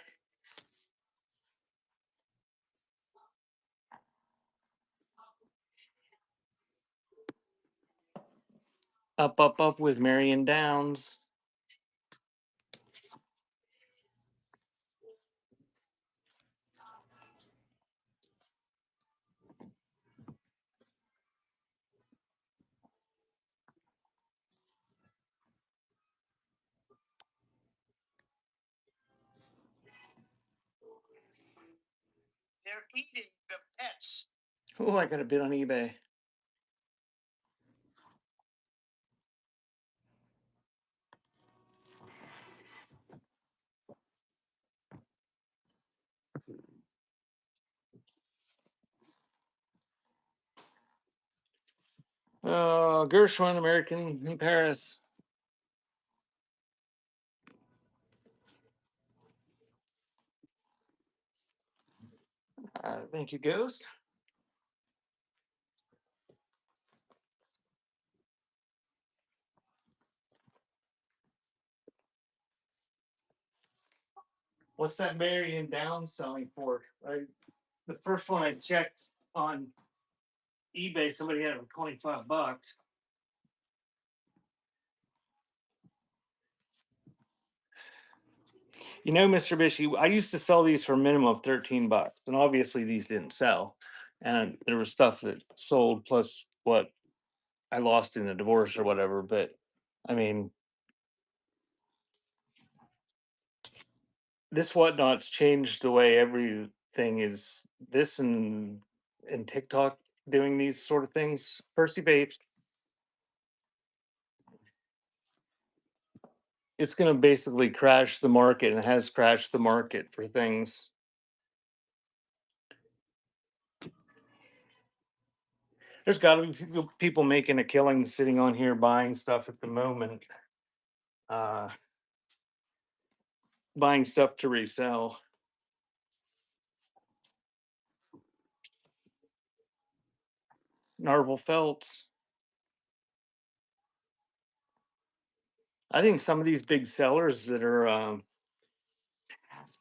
Up, Up, Up with Marion Downs. They're eating the pets. Oh, I got a bid on eBay. Gershwin, American in Paris. Thank you, Ghost. What's that Marion Downs selling for? The first one I checked on eBay, somebody had it for $25. You know, Mr. Bishy, I used to sell these for a minimum of $13, and obviously these didn't sell. And there was stuff that sold plus what I lost in a divorce or whatever. But I mean, this whatnot's changed the way everything is. This and TikTok doing these sort of things. Percy Bates, it's going to basically crash the market and has crashed the market for things. There's got to be people making a killing sitting on here buying stuff at the moment, uh, buying stuff to resell. Narvel Felts. I think some of these big sellers that are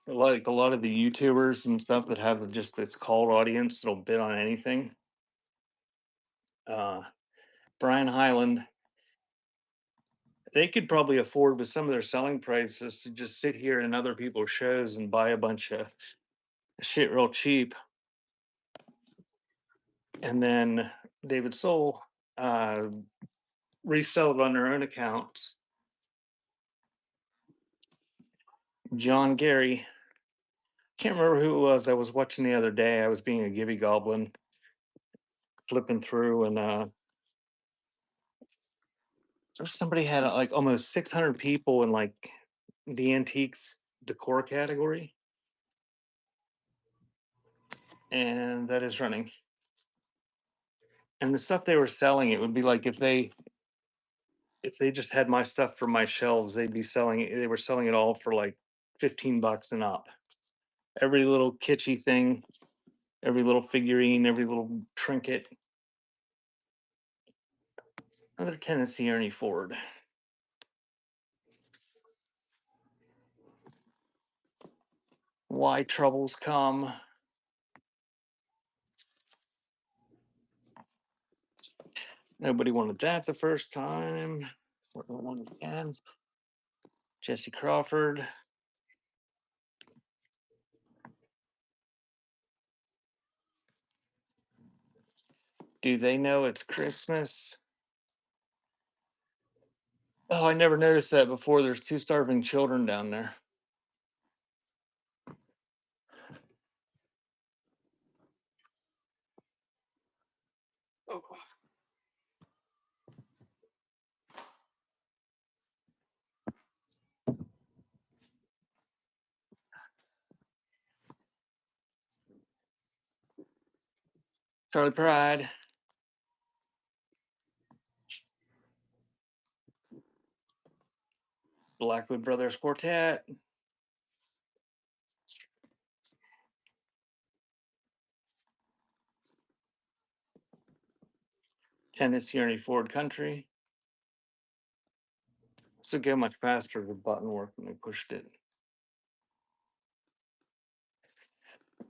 like a lot of the YouTubers and stuff that have just this cult audience that'll bid on anything. Uh, Brian Highland, they could probably afford with some of their selling prices to just sit here in other people's shows and buy a bunch of shit real cheap. And then David Soul uh, resell it on their own accounts. John Gary, can't remember who it was I was watching the other day. I was being a Gibby Goblin, flipping through, and somebody had like almost 600 people in like the antiques decor category, and that is running. And the stuff they were selling, it would be like if they just had my stuff for my shelves, they'd be selling it. They were selling it all for like $15 and up. Every little kitschy thing, every little figurine, every little trinket. Another Tennessee Ernie Ford. Why troubles come. Nobody wanted that the first time. One again. Jesse Crawford. Do they know it's Christmas? Oh, I never noticed that before. There's two starving children down there. Oh. Charlie Pride. Blackwood Brothers Quartet. Tennessee Ernie Ford Country. So go much faster the button worked when we pushed it.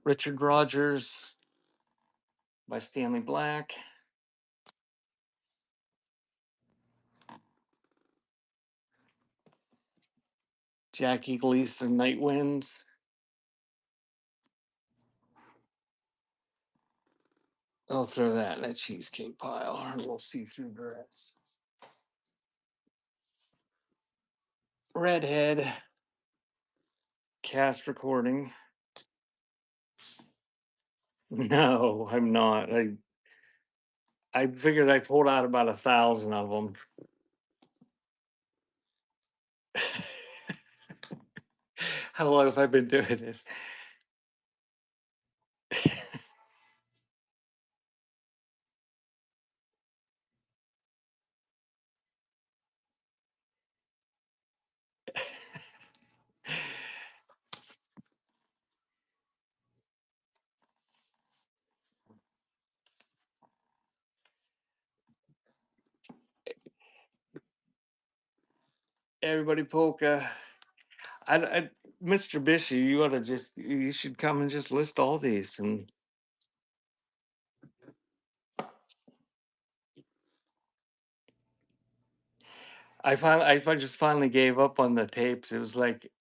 Richard Rogers by Stanley Black. Jackie Gleason Night Winds. I'll throw that in a cheesecake pile or a little see-through dress. Redhead. Cast recording. No, I'm not. I figured I pulled out about 1,000 of them. How long have I been doing this? Everybody polka. Mr. Bishop, you should come and just list all these. And I just finally gave up on the tapes. It was like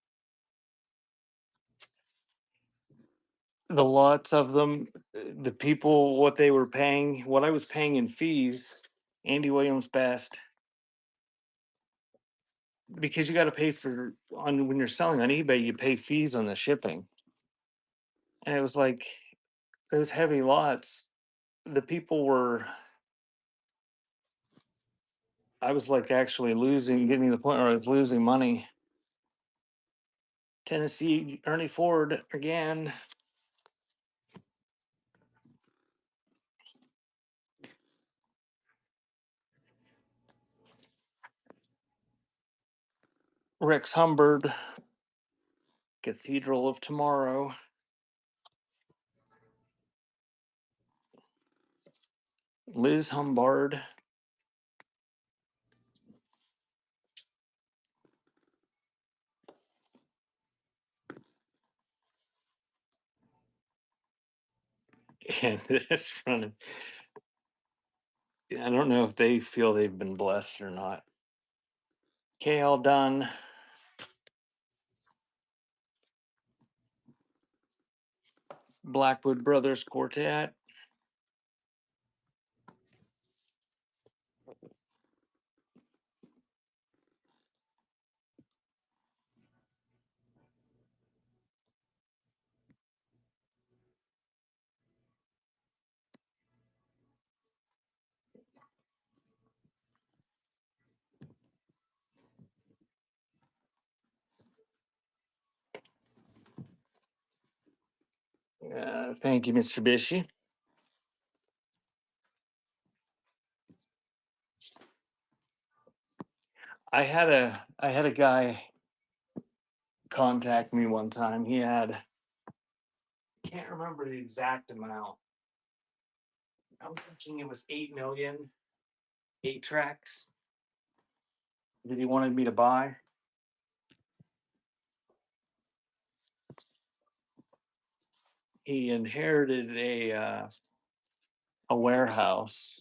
the lots of them, the people, what they were paying, what I was paying in fees. Andy Williams best, because you got to pay for on when you're selling on eBay, you pay fees on the shipping, and it was like those heavy lots. The people were, I was like actually losing, getting to the point where I was losing money. Tennessee Ernie Ford again. Rex Humbard, Cathedral of Tomorrow. Liz Humbard. And this front. I don't know if they feel they've been blessed or not. KL Dunn. Blackwood Brothers Quartet. Thank you, Mr. Bishy. I had a guy contact me one time. He had, can't remember the exact amount. I'm thinking it was 8 million, 8 tracks that he wanted me to buy. He inherited a warehouse,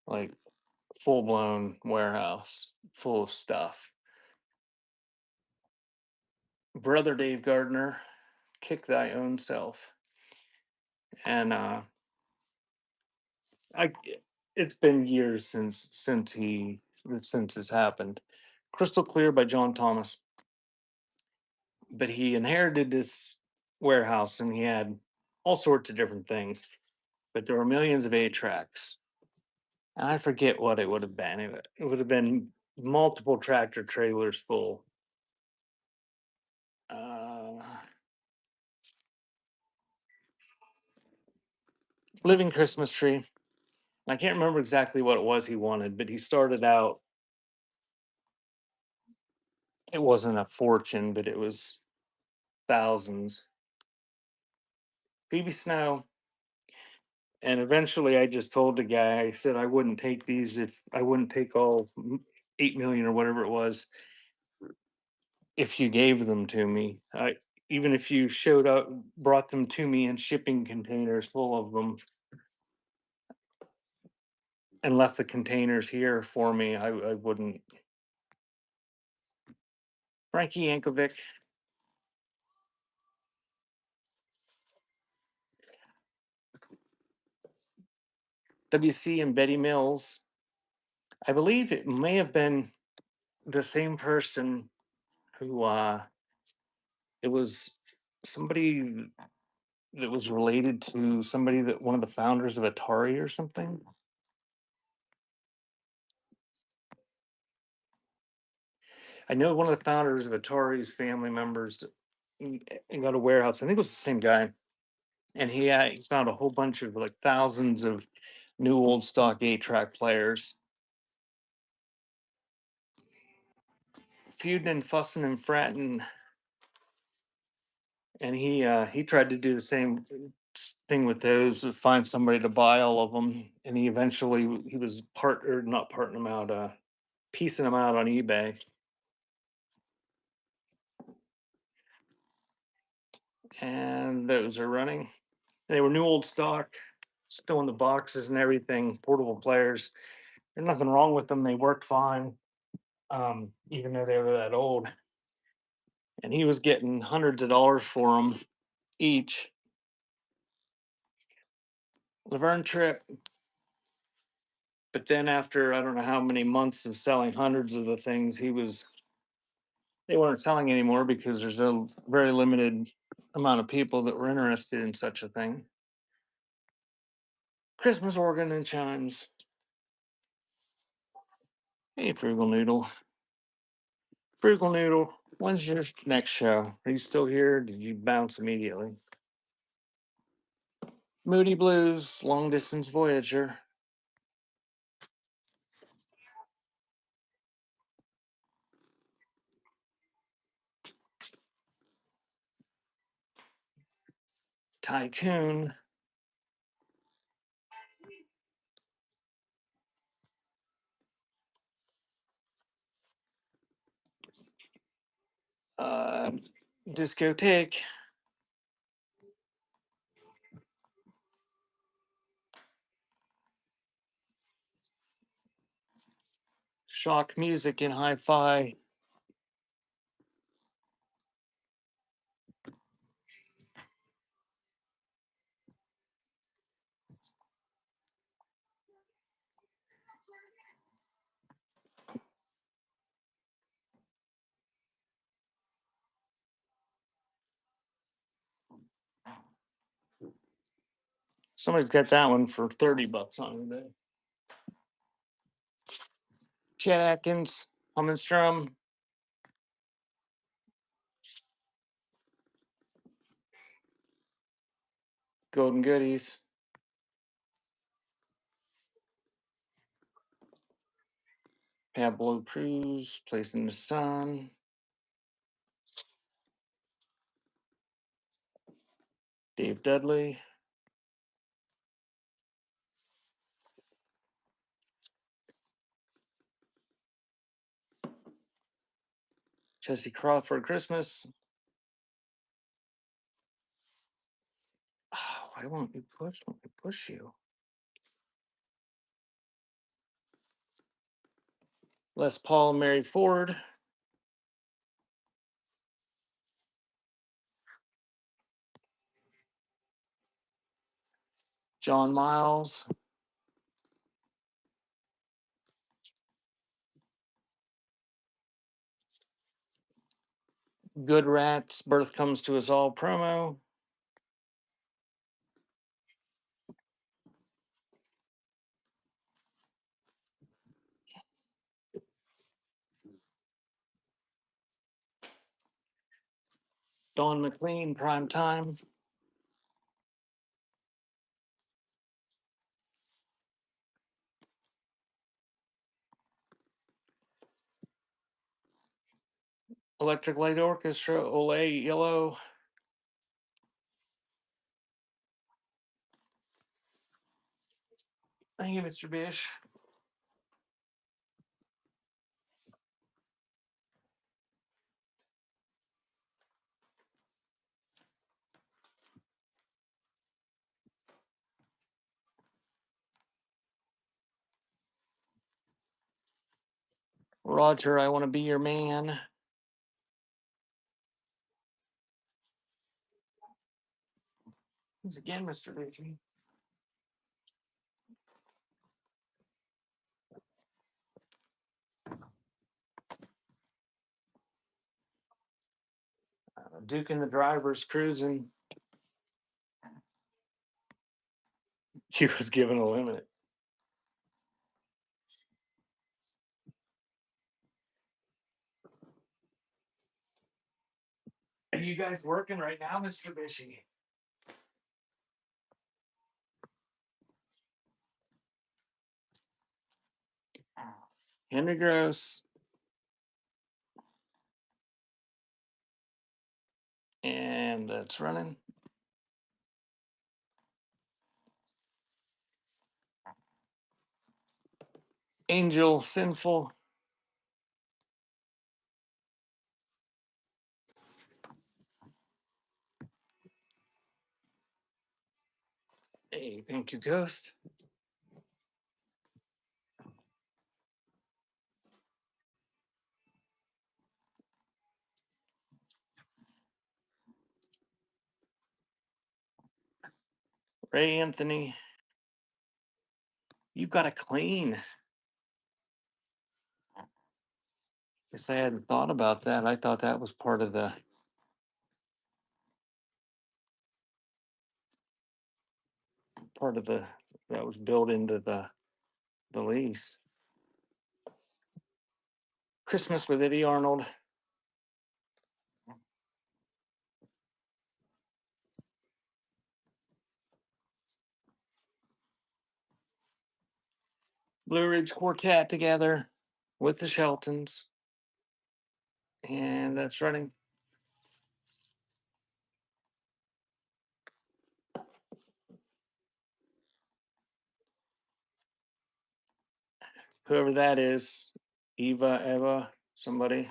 like full blown warehouse full of stuff. Brother Dave Gardner, kick thy own self. And I it's been years since this happened. Crystal Clear by John Thomas. But he inherited this warehouse and he had all sorts of different things. But there were millions of 8 tracks. And I forget what it would have been. It would have been multiple tractor trailers full. Uh, Living Christmas Tree. I can't remember exactly what it was he wanted, but he started out. It wasn't a fortune, but it was thousands. Phoebe Snow. And eventually I just told the guy, I said I wouldn't take these if I wouldn't take all 8 million or whatever it was if you gave them to me. Even if you showed up, brought them to me in shipping containers full of them and left the containers here for me, I wouldn't. Frankie Yankovic. WC and Betty Mills. I believe it may have been the same person who it was somebody that was related to somebody that one of the founders of Atari or something. I know one of the founders of Atari's family members and got a warehouse. I think it was the same guy. And he found a whole bunch of like thousands of new old stock 8 track players. Feuding and fussing and fratting. And he tried to do the same thing with those, find somebody to buy all of them. And he was not parting them out, piecing them out on eBay. And those are running. They were new old stock, still in the boxes and everything, portable players. There's nothing wrong with them. They worked fine, even though they were that old. And he was getting hundreds of dollars for them each. Laverne Trip. But then after I don't know how many months of selling hundreds of the things, they weren't selling anymore because there's a very limited amount of people that were interested in such a thing. Christmas organ and chimes. Hey, Frugal Noodle. Frugal Noodle, when's your next show? Are you still here? Did you bounce immediately? Moody Blues, Long Distance Voyager. Tycoon. Uh, Discotheque. Shock music and hi-fi. Somebody's got that one for $30 on eBay. Chet Atkins, Hummenstrom. Golden Goodies. Pablo Cruz, Place in the Sun. Dave Dudley. Jesse Crawford, Christmas. Oh, why won't you push? Won't you push you? Les Paul, Mary Ford. John Miles. Good Rats, Birth Comes to Us All promo. Don McLean, Prime Time. Electric Light Orchestra, Olay Yellow. Thank you, Mr. Bish. Roger, I Want to Be Your Man. Thanks again, Mr. Bish. Duke and the Drivers Cruising. He was given a limit. Are you guys working right now, Mr. Bishy? Henry Gross. And that's running. Angel Sinful. Hey, thank you, Ghost. Ray Anthony. You've got to clean. Guess I hadn't thought about that. I thought that was part of the that was built into the lease. Christmas with Eddie Arnold. Blue Ridge Quartet together with the Sheltons. And that's running. whoever that is, Eva, somebody.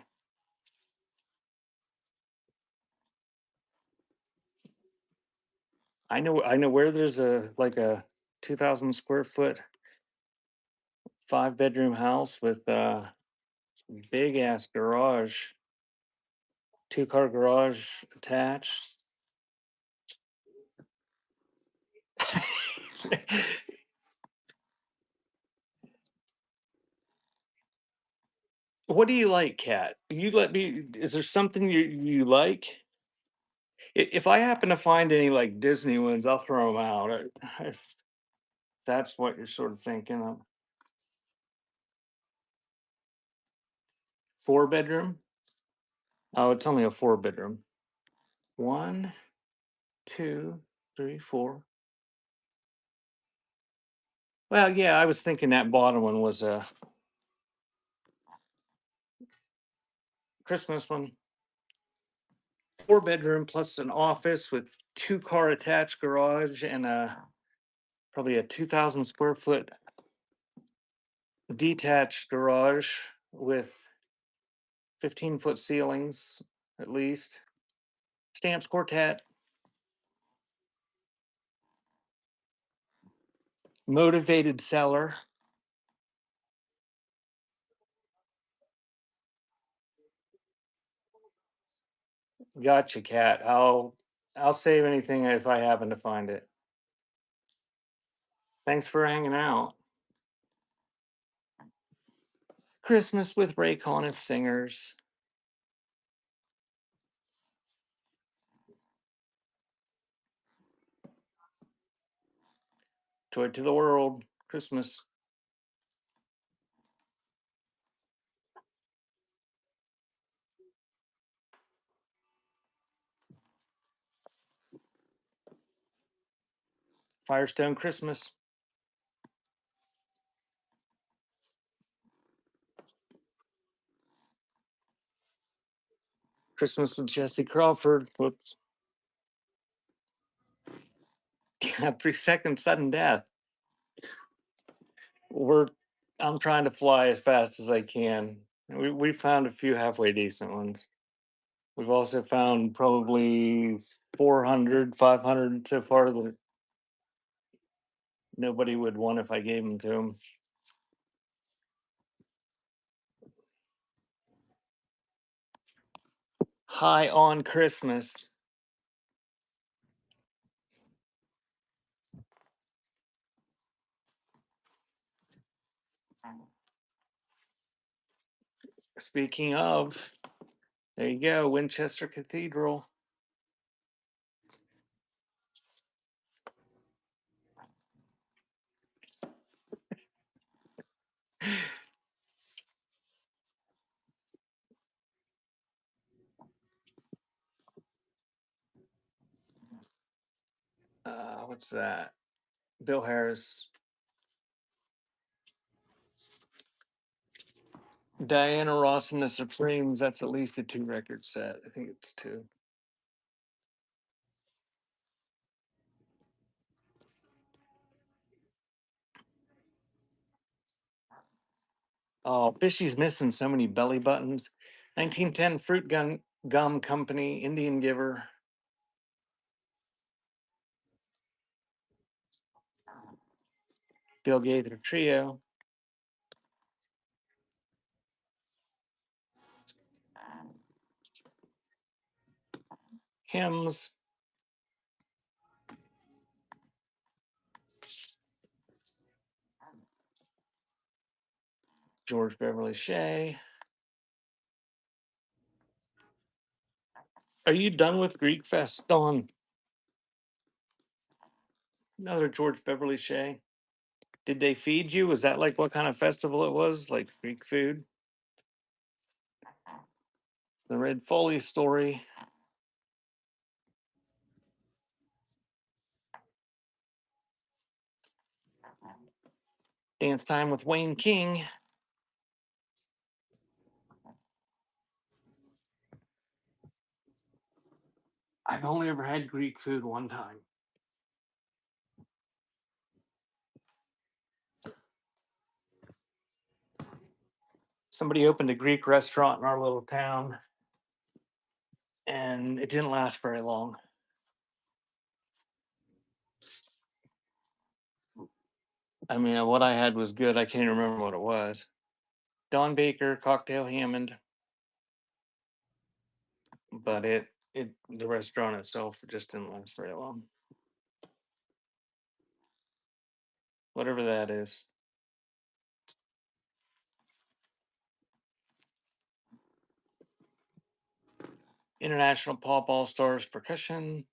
I know where there's a like a 2,000 square foot 5 bedroom house with a big ass garage, 2 car garage attached. What do you like, Kat? You let me. Is there something you like? If I happen to find any like Disney ones, I'll throw them out. If that's what you're sort of thinking of. 4 bedroom? Oh, it's only a 4 bedroom. One, two, three, four. Well, yeah, I was thinking that bottom one was a Christmas one. 4 bedroom plus an office with 2 car attached garage and a probably a 2,000 square foot detached garage with 15-foot ceilings at least. Stamps Quartet. Motivated seller. Gotcha, Cat. I'll save anything if I happen to find it. Thanks for hanging out. Christmas with Ray Conniff Singers. Joy to the world. Christmas. Firestone Christmas. Christmas with Jesse Crawford. Whoops. 3 second sudden death. We're I'm trying to fly as fast as I can. We found a few halfway decent ones. We've also found probably 400, 500 so far that nobody would want if I gave them to them. High on Christmas. Speaking of, there you go, Winchester Cathedral. What's that? Bill Harris. Diana Ross and the Supremes. That's at least a 2 record set. I think it's two. Oh, Fishy's missing so many belly buttons. 1910 Fruit Gum Company, Indian Giver. Bill Gaither Trio. Hymns. George Beverly Shea. Are you done with Greek Fest, Dawn? Another George Beverly Shea. Did they feed you? Was that like what kind of festival it was? Like Greek food? The Red Foley Story. Dance Time with Wayne King. I've only ever had Greek food one time. Somebody opened a Greek restaurant in our little town, and it didn't last very long. I mean, what I had was good. I can't even remember what it was. Don Baker, Cocktail Hammond, but the restaurant itself just didn't last very long. Whatever that is. International Pop All Stars Percussion.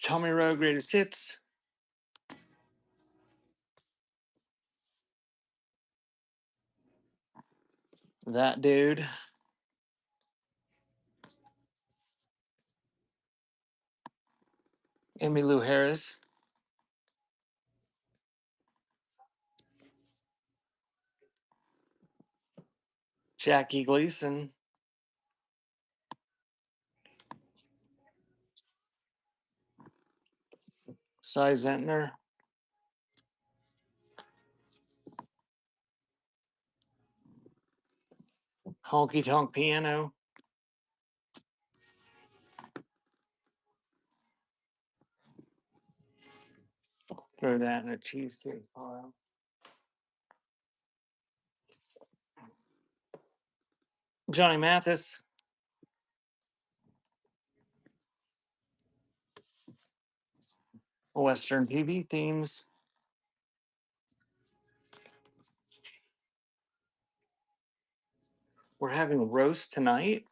Tommy Rowe Greatest Hits. That dude. Emmylou Harris. Jackie Gleason. Cy Zentner. Honky Tonk Piano. Throw that in a cheesecake pile. Johnny Mathis. Western TV themes. We're having roast tonight.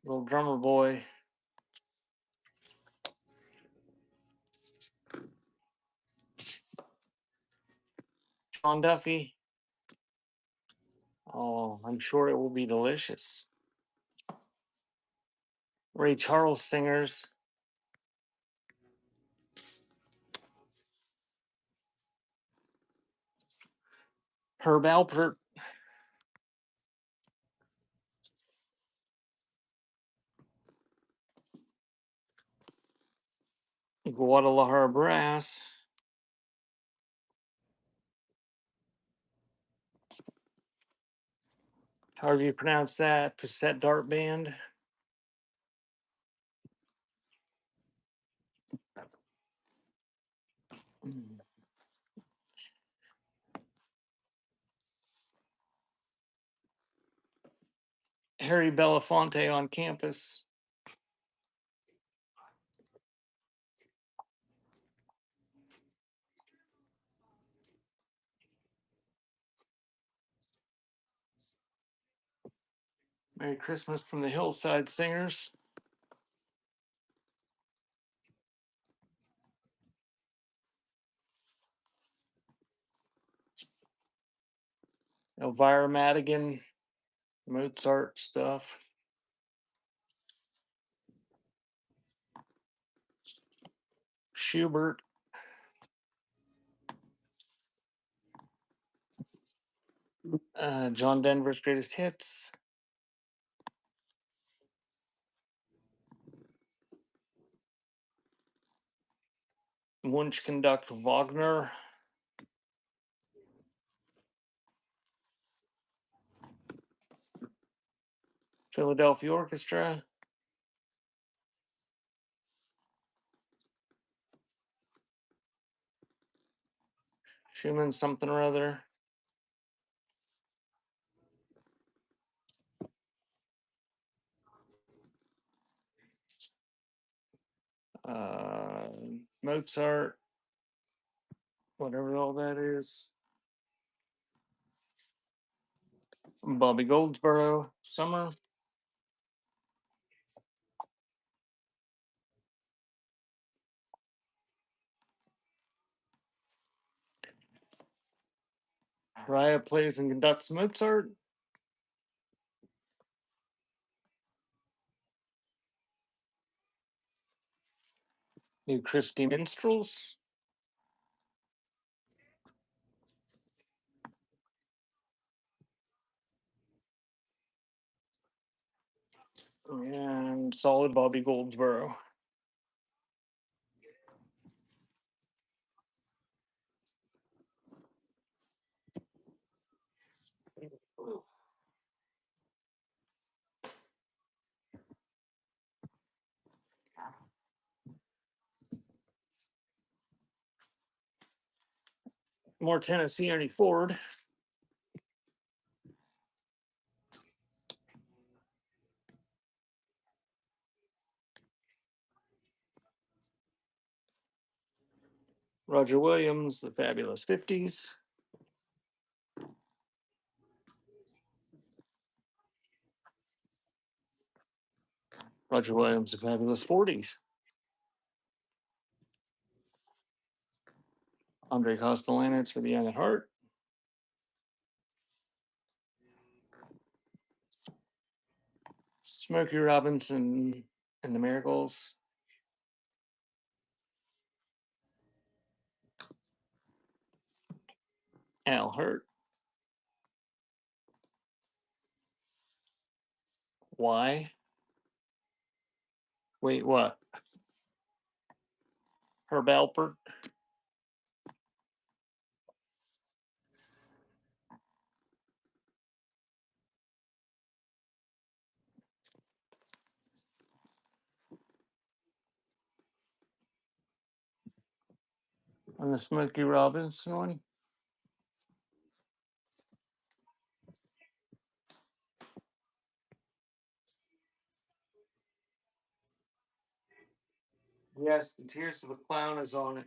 Little drummer boy. Sean Duffy. Oh, I'm sure it will be delicious. Ray Charles singers. Herb Alpert. Guadalajara Brass. However you pronounce that. Passette Dart Band. Harry Belafonte on campus. Merry Christmas from the Hillside Singers. Elvira Madigan, Mozart stuff. Schubert. John Denver's Greatest Hits. Wunsch Conduct Wagner. Philadelphia Orchestra. Schumann something or other. Mozart. Whatever all that is. Bobby Goldsboro. Summer. Raya plays and conducts Mozart. New Christie Minstrels. And solid Bobby Goldsboro. More Tennessee Ernie Ford. Roger Williams, the Fabulous 50s. Roger Williams, the Fabulous 40s. Andre Castellanos for the Young at Heart. Smokey Robinson and the Miracles. Al Hurt. Why? Wait, what? Herb Alpert. And the Smokey Robinson one. Yes, the Tears of the Clown is on it.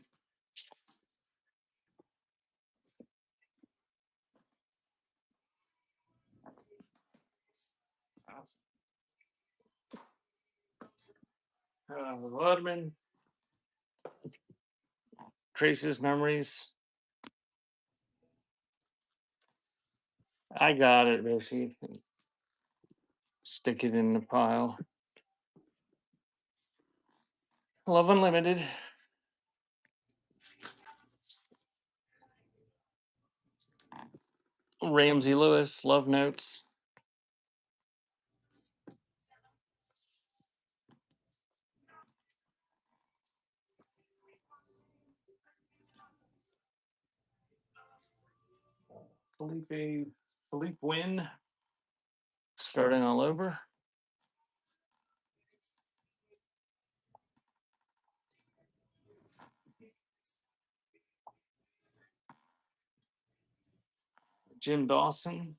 Ludman. Trace's Memories. I got it, Rishi. Stick it in the pile. Love Unlimited. Ramsey Lewis, Love Notes. Philippe Wynn. Starting all over. Jim Dawson.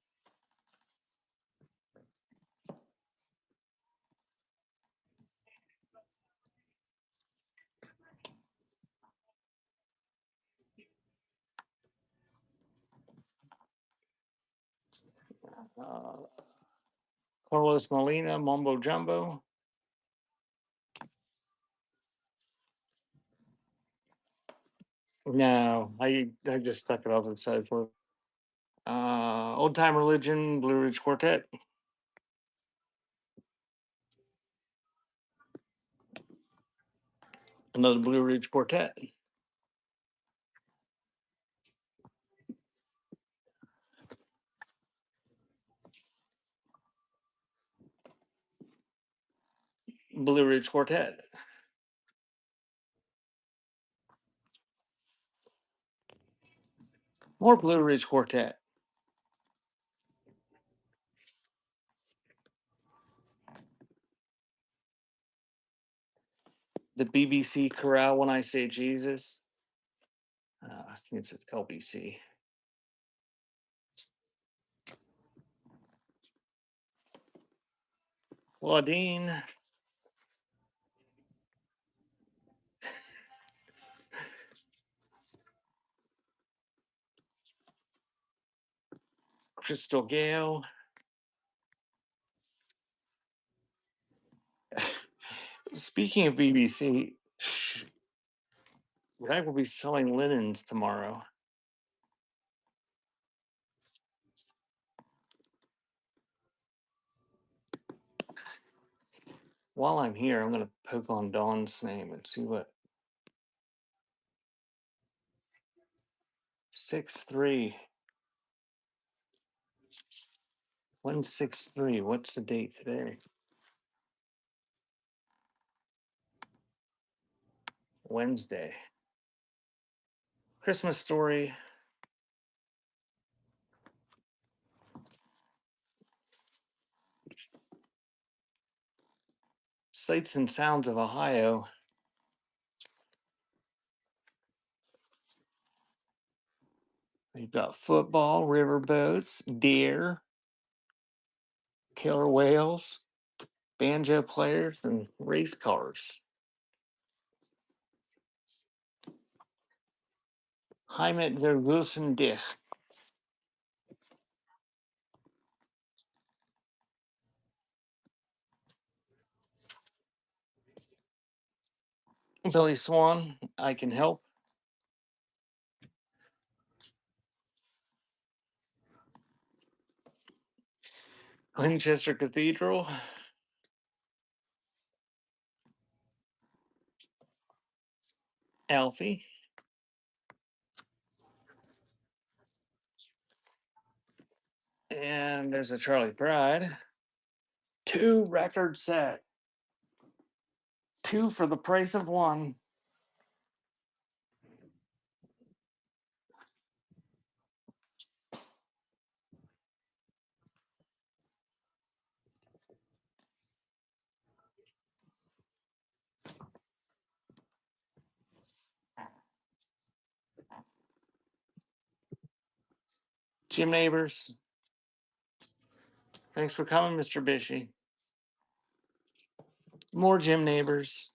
Uh, Carlos Molina, Mumbo Jumbo. No, I just stuck it off to the side for Old Time Religion, Blue Ridge Quartet. Another Blue Ridge Quartet. Blue Ridge Quartet. More Blue Ridge Quartet. The BBC Chorale When I Say Jesus. I think it's LBC. Claudine. Crystal Gale. Speaking of BBC, I will be selling linens tomorrow. While I'm here, I'm going to poke on Dawn's name and see what. 6-3. 163. What's the date today? Wednesday. Christmas Story. Sights and Sounds of Ohio. We've got football, riverboats, deer, killer whales, banjo players, and race cars. Heimat der Dich. Billy Swan, I Can Help. Winchester Cathedral. Alfie. And there's a Charlie Pride. 2 record set. 2 for the price of 1. Jim Neighbors. Thanks for coming, Mr. Bishy. More Jim Neighbors.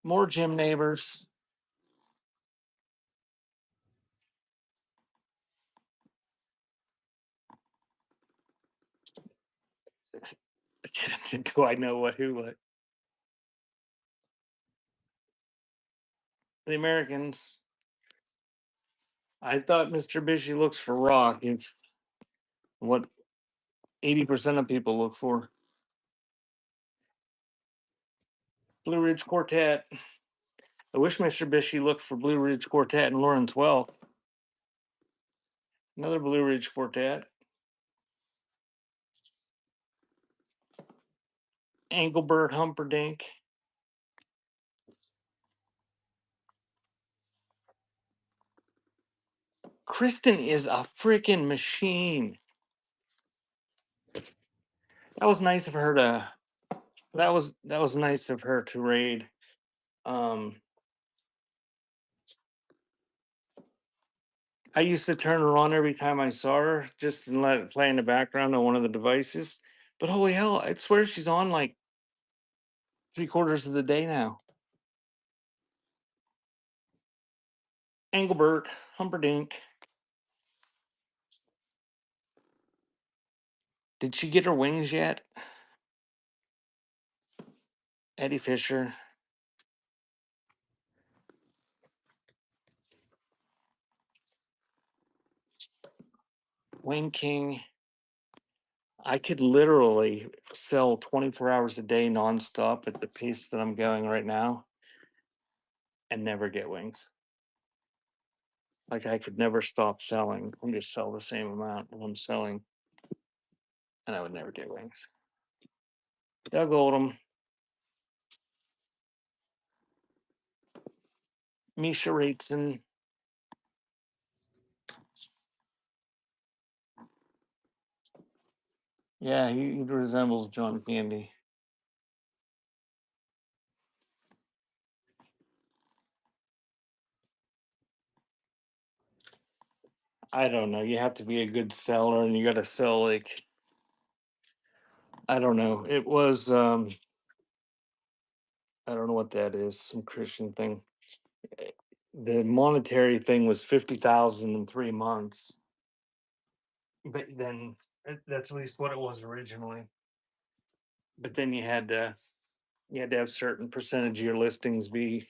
More Jim Neighbors. Do I know what? The Americans. I thought Mr. Bishy looks for rock. If what 80% of people look for. Blue Ridge Quartet. I wish Mr. Bishy looked for Blue Ridge Quartet and Lawrence Welk. Another Blue Ridge Quartet. Engelbert Humperdinck. Kristen is a freaking machine. That was nice of her to. That was nice of her to raid. Um, I used to turn her on every time I saw her, just to let it play in the background on one of the devices. But holy hell, I swear she's on like 3/4 of the day now. Engelbert Humperdinck. Did she get her wings yet? Eddie Fisher. Wayne King. I could literally sell 24 hours a day nonstop at the pace that I'm going right now and never get wings. Like I could never stop selling and just sell the same amount I'm selling, and I would never get wings. Doug Oldham. Misha Rateson. Yeah, he resembles John Candy. I don't know. You have to be a good seller and you got to sell like, I don't know. It was I don't know what that is, some Christian thing. Eh, The monetary thing was 50,000 in 3 months. But then that's at least what it was originally. But then you had to have certain percentage of your listings be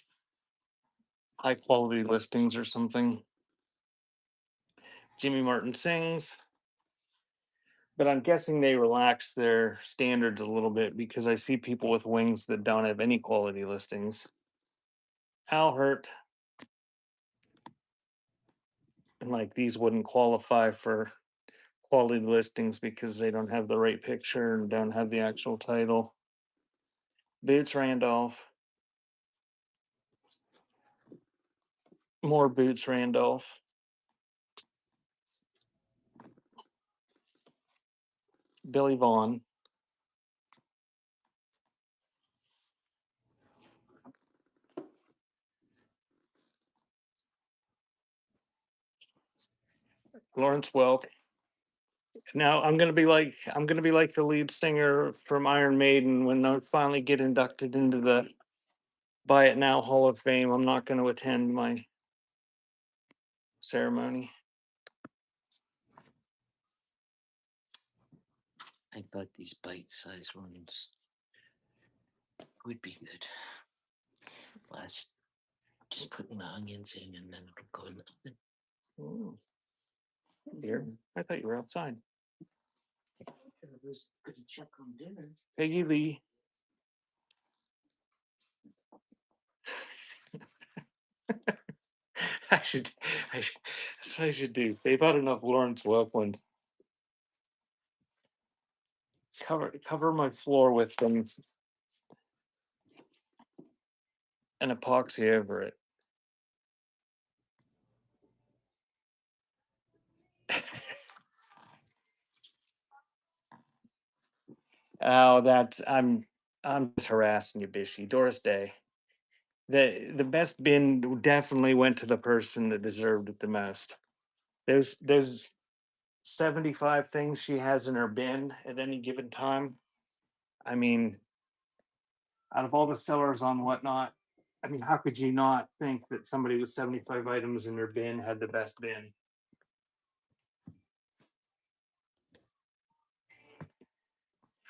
high quality listings or something. Jimmy Martin Sings. But I'm guessing they relax their standards a little bit because I see people with wings that don't have any quality listings. Al Hurt. And like these wouldn't qualify for quality listings because they don't have the right picture and don't have the actual title. Boots Randolph. More Boots Randolph. Billy Vaughn. Lawrence Welk. Now I'm gonna be like the lead singer from Iron Maiden when I finally get inducted into the Buy It Now Hall of Fame. I'm not going to attend my ceremony. I thought these bite-sized ones would be good. Last, just putting the onions in and then it'll go in the oven. Ooh. Here, I thought you were outside. I was gonna check on dinner. Peggy Lee. I should, I should, that's what I should do. They've had enough Lawrence Welk ones. Cover my floor with them and epoxy over it. Oh, I'm just harassing you, Bishy. Doris Day. The best bin definitely went to the person that deserved it the most. There's 75 things she has in her bin at any given time. I mean, out of all the sellers on whatnot, I mean, how could you not think that somebody with 75 items in their bin had the best bin?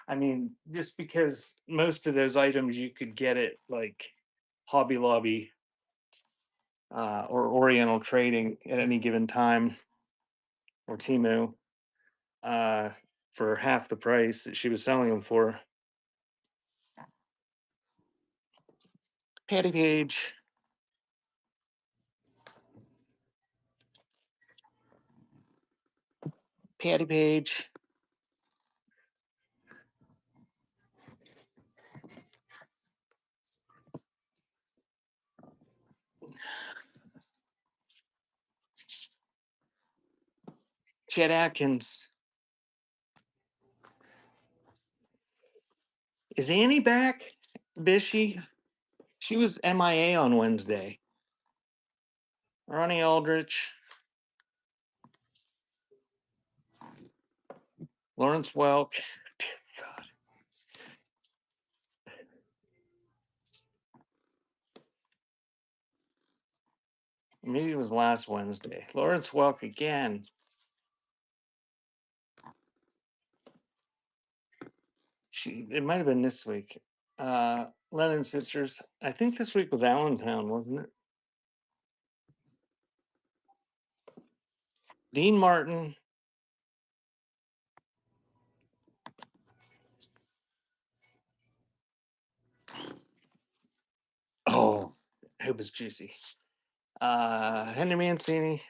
I mean, just because most of those items you could get at like Hobby Lobby or Oriental Trading at any given time or Timu uh, for half the price that she was selling them for. Patty Page. Patty Page. Chet Atkins. Is Annie back? Bishy? She was MIA on Wednesday. Ronnie Aldrich. Lawrence Welk. God. Maybe it was last Wednesday. Lawrence Welk again. It might have been this week. Lennon Sisters. I think this week was Allentown, wasn't it? Dean Martin. Oh, it was juicy. Henry Mancini.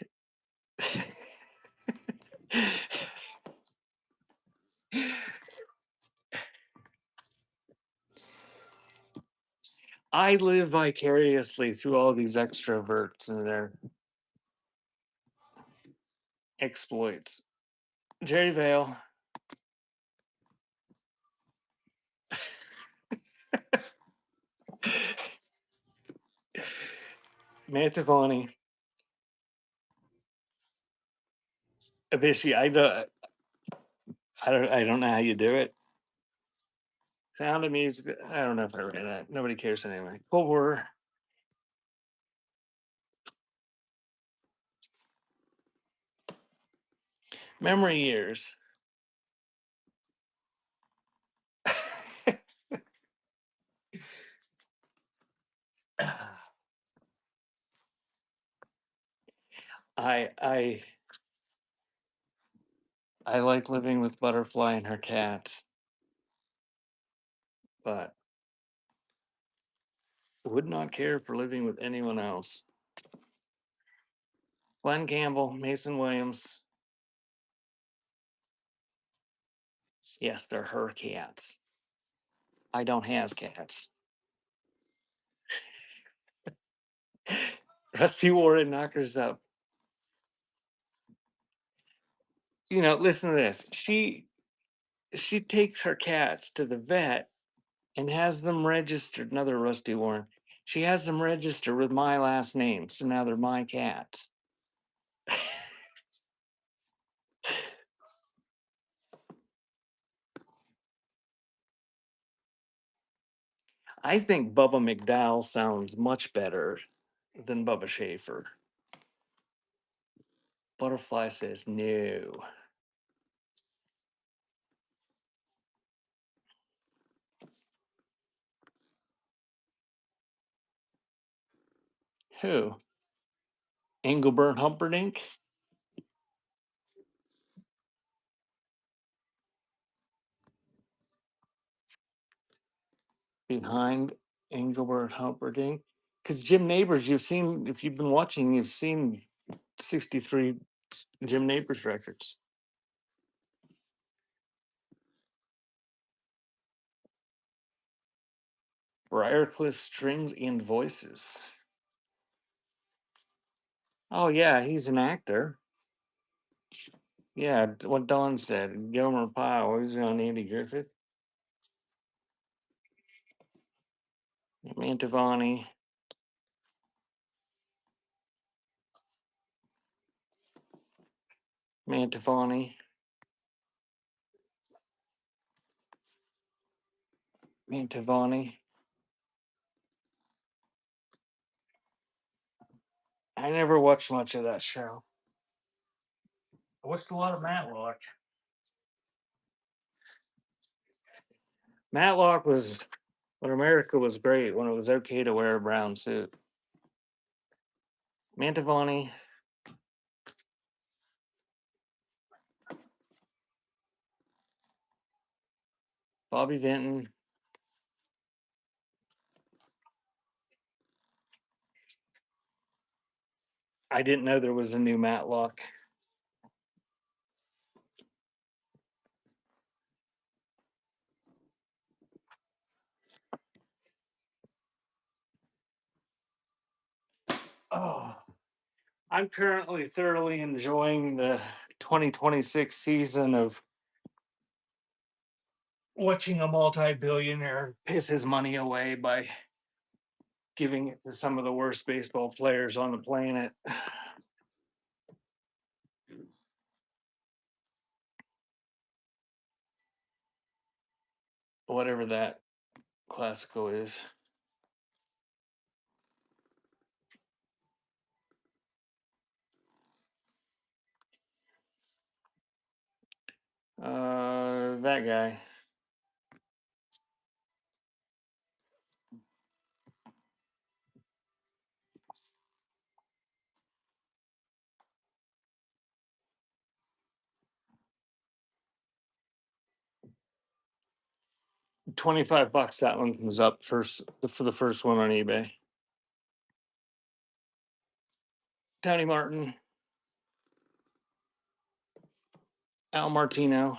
I live vicariously through all these extroverts and their exploits. Jerry Vale. Mantovani. Avicii. I don't know how you do it. Sound of Music. I don't know if I read that. Nobody cares anyway. Cold War. Memory Years. I I I like living with Butterfly and her cats, but would not care for living with anyone else. Glenn Campbell, Mason Williams. Yes, they're her cats. I don't has cats. Rusty Warren knockers up. Listen to this. She takes her cats to the vet and has them registered. Another Rusty Warren. She has them registered with my last name, so now they're my cats. I think Bubba McDowell sounds much better than Bubba Schaefer. Butterfly says no. Who? Engelbert Humperdinck? Behind Engelbert Humperdinck? Because Jim Neighbors, if you've been watching, you've seen 63 Jim Neighbors records. Briarcliff Strings and Voices. Oh, yeah, he's an actor. Yeah, what Don said. Gomer Pyle, he's on Andy Griffith. Mantovani. Mantovani. Mantovani. I never watched much of that show. I watched a lot of Matlock. Matlock was when America was great, when it was okay to wear a brown suit. Mantovani. Bobby Vinton. I didn't know there was a new Matlock. Oh, I'm currently thoroughly enjoying the 2026 season of watching a multi-billionaire piss his money away by giving it to some of the worst baseball players on the planet. Whatever that classical is. That guy. $25 that one comes up first for the first one on eBay. Tony Martin. Al Martino.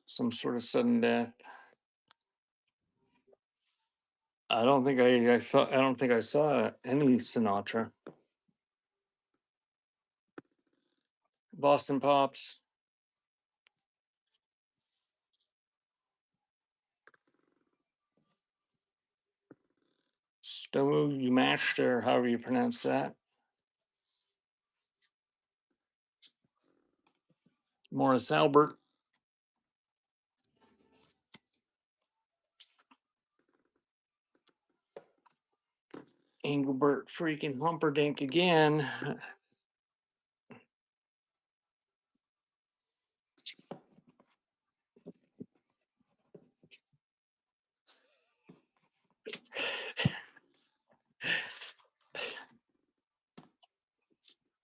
Some sort of sudden death. I don't think I saw any Sinatra. Boston Pops. Stowe Master, however you pronounce that. Morris Albert. Engelbert freaking Humperdinck again.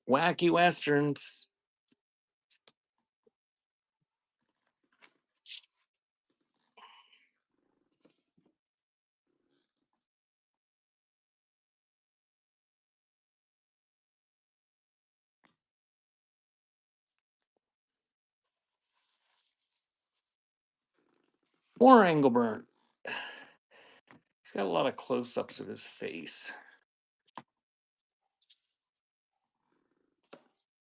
Wacky Westerns. More Engelbert. He's got a lot of close-ups of his face.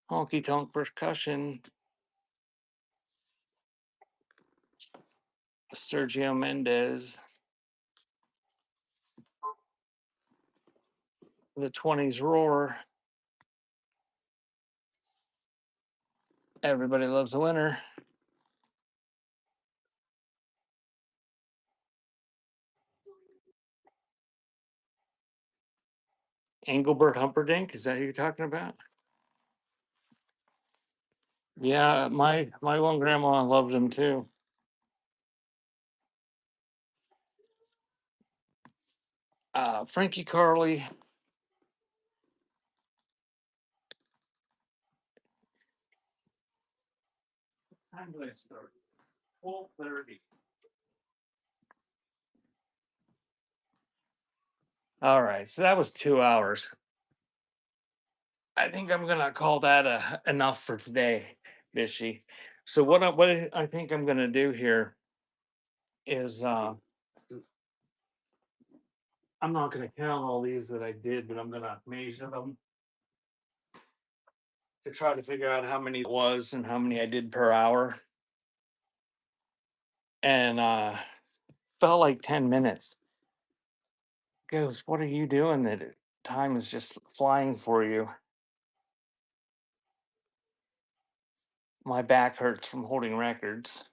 Honky tonk percussion. Sergio Mendes. The 20s roar. Everybody loves a winner. Engelbert Humperdinck, is that who you're talking about? Yeah, my one grandma loves him too. Frankie Carly. Time did I start? 12:30. All right, so that was 2 hours. I think I'm gonna call that enough for today, Bishy. So what I think I'm gonna do here is I'm not gonna count all these that I did, but I'm gonna measure them to try to figure out how many it was and how many I did per hour. And felt like 10 minutes. Goes, what are you doing that time is just flying for you? My back hurts from holding records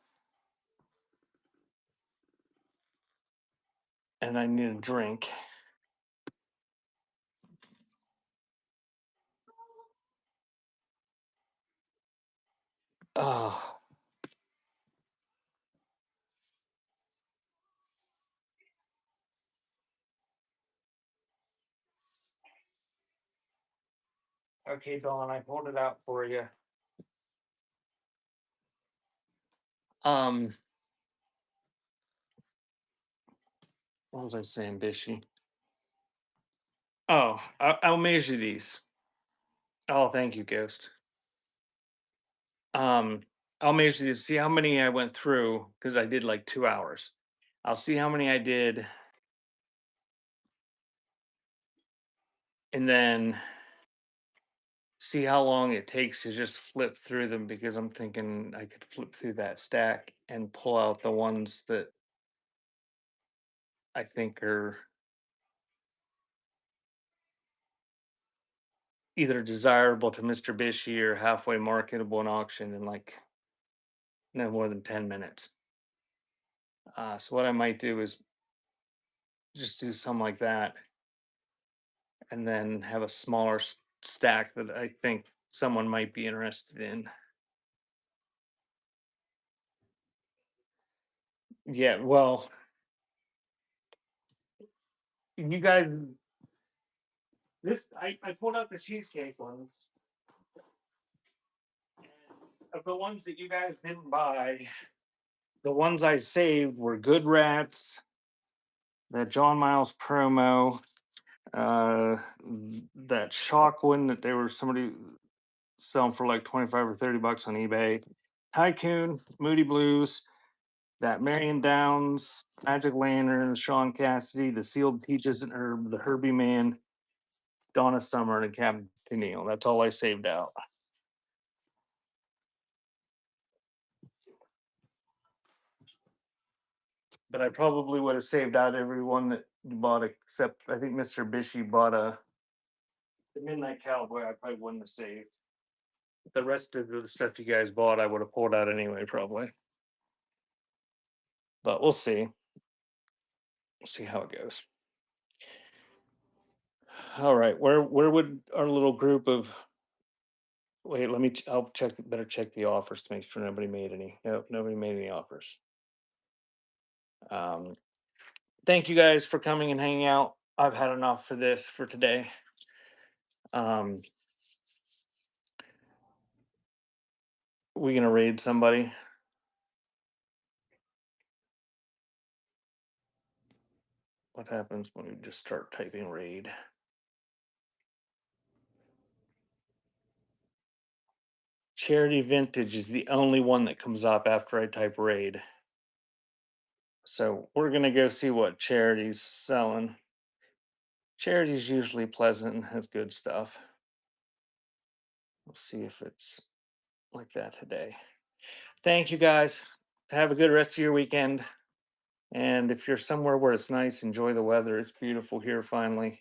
and I need a drink. Oh, okay, Dawn, I pulled it out for you. Um, what was I saying, Bishy? Oh, I'll measure these. Oh, thank you, Ghost. Um, I'll measure these, see how many I went through because I did like 2 hours. I'll see how many I did, and then see how long it takes to just flip through them because I'm thinking I could flip through that stack and pull out the ones that I think are either desirable to Mr. Bishy or halfway marketable in auction in like no more than 10 minutes. So what I might do is just do something like that and then have a smaller stack that I think someone might be interested in. Yeah, well, you guys, I pulled out the cheesecake ones. And of the ones that you guys didn't buy, the ones I saved were Good Rats, that John Miles promo, that shock one that they were somebody selling for like 25 or 30 bucks on eBay, Tycoon, Moody Blues, that Marion Downs, Magic Lantern, Sean Cassidy, the Sealed Peaches and Herb, the Herbie Man, Donna Summer, and Captain Tennille. That's all I saved out. But I probably would have saved out everyone that you bought, except I think Mr. Bishy bought the Midnight Cowboy. I probably wouldn't have saved. The rest of the stuff you guys bought, I would have pulled out anyway, probably. But we'll see. We'll see how it goes. All right, where would our little group of wait? Let me. I'll check. Better check the offers to make sure nobody made any. No, nobody made any offers. Um, thank you guys for coming and hanging out. I've had enough for this for today. Um, we gonna raid somebody? What happens when we just start typing raid? Charity Vintage is the only one that comes up after I type raid. So we're gonna go see what Charity's selling. Charity's usually pleasant and has good stuff. We'll see if it's like that today. Thank you guys. Have a good rest of your weekend. And if you're somewhere where it's nice, enjoy the weather. It's beautiful here finally.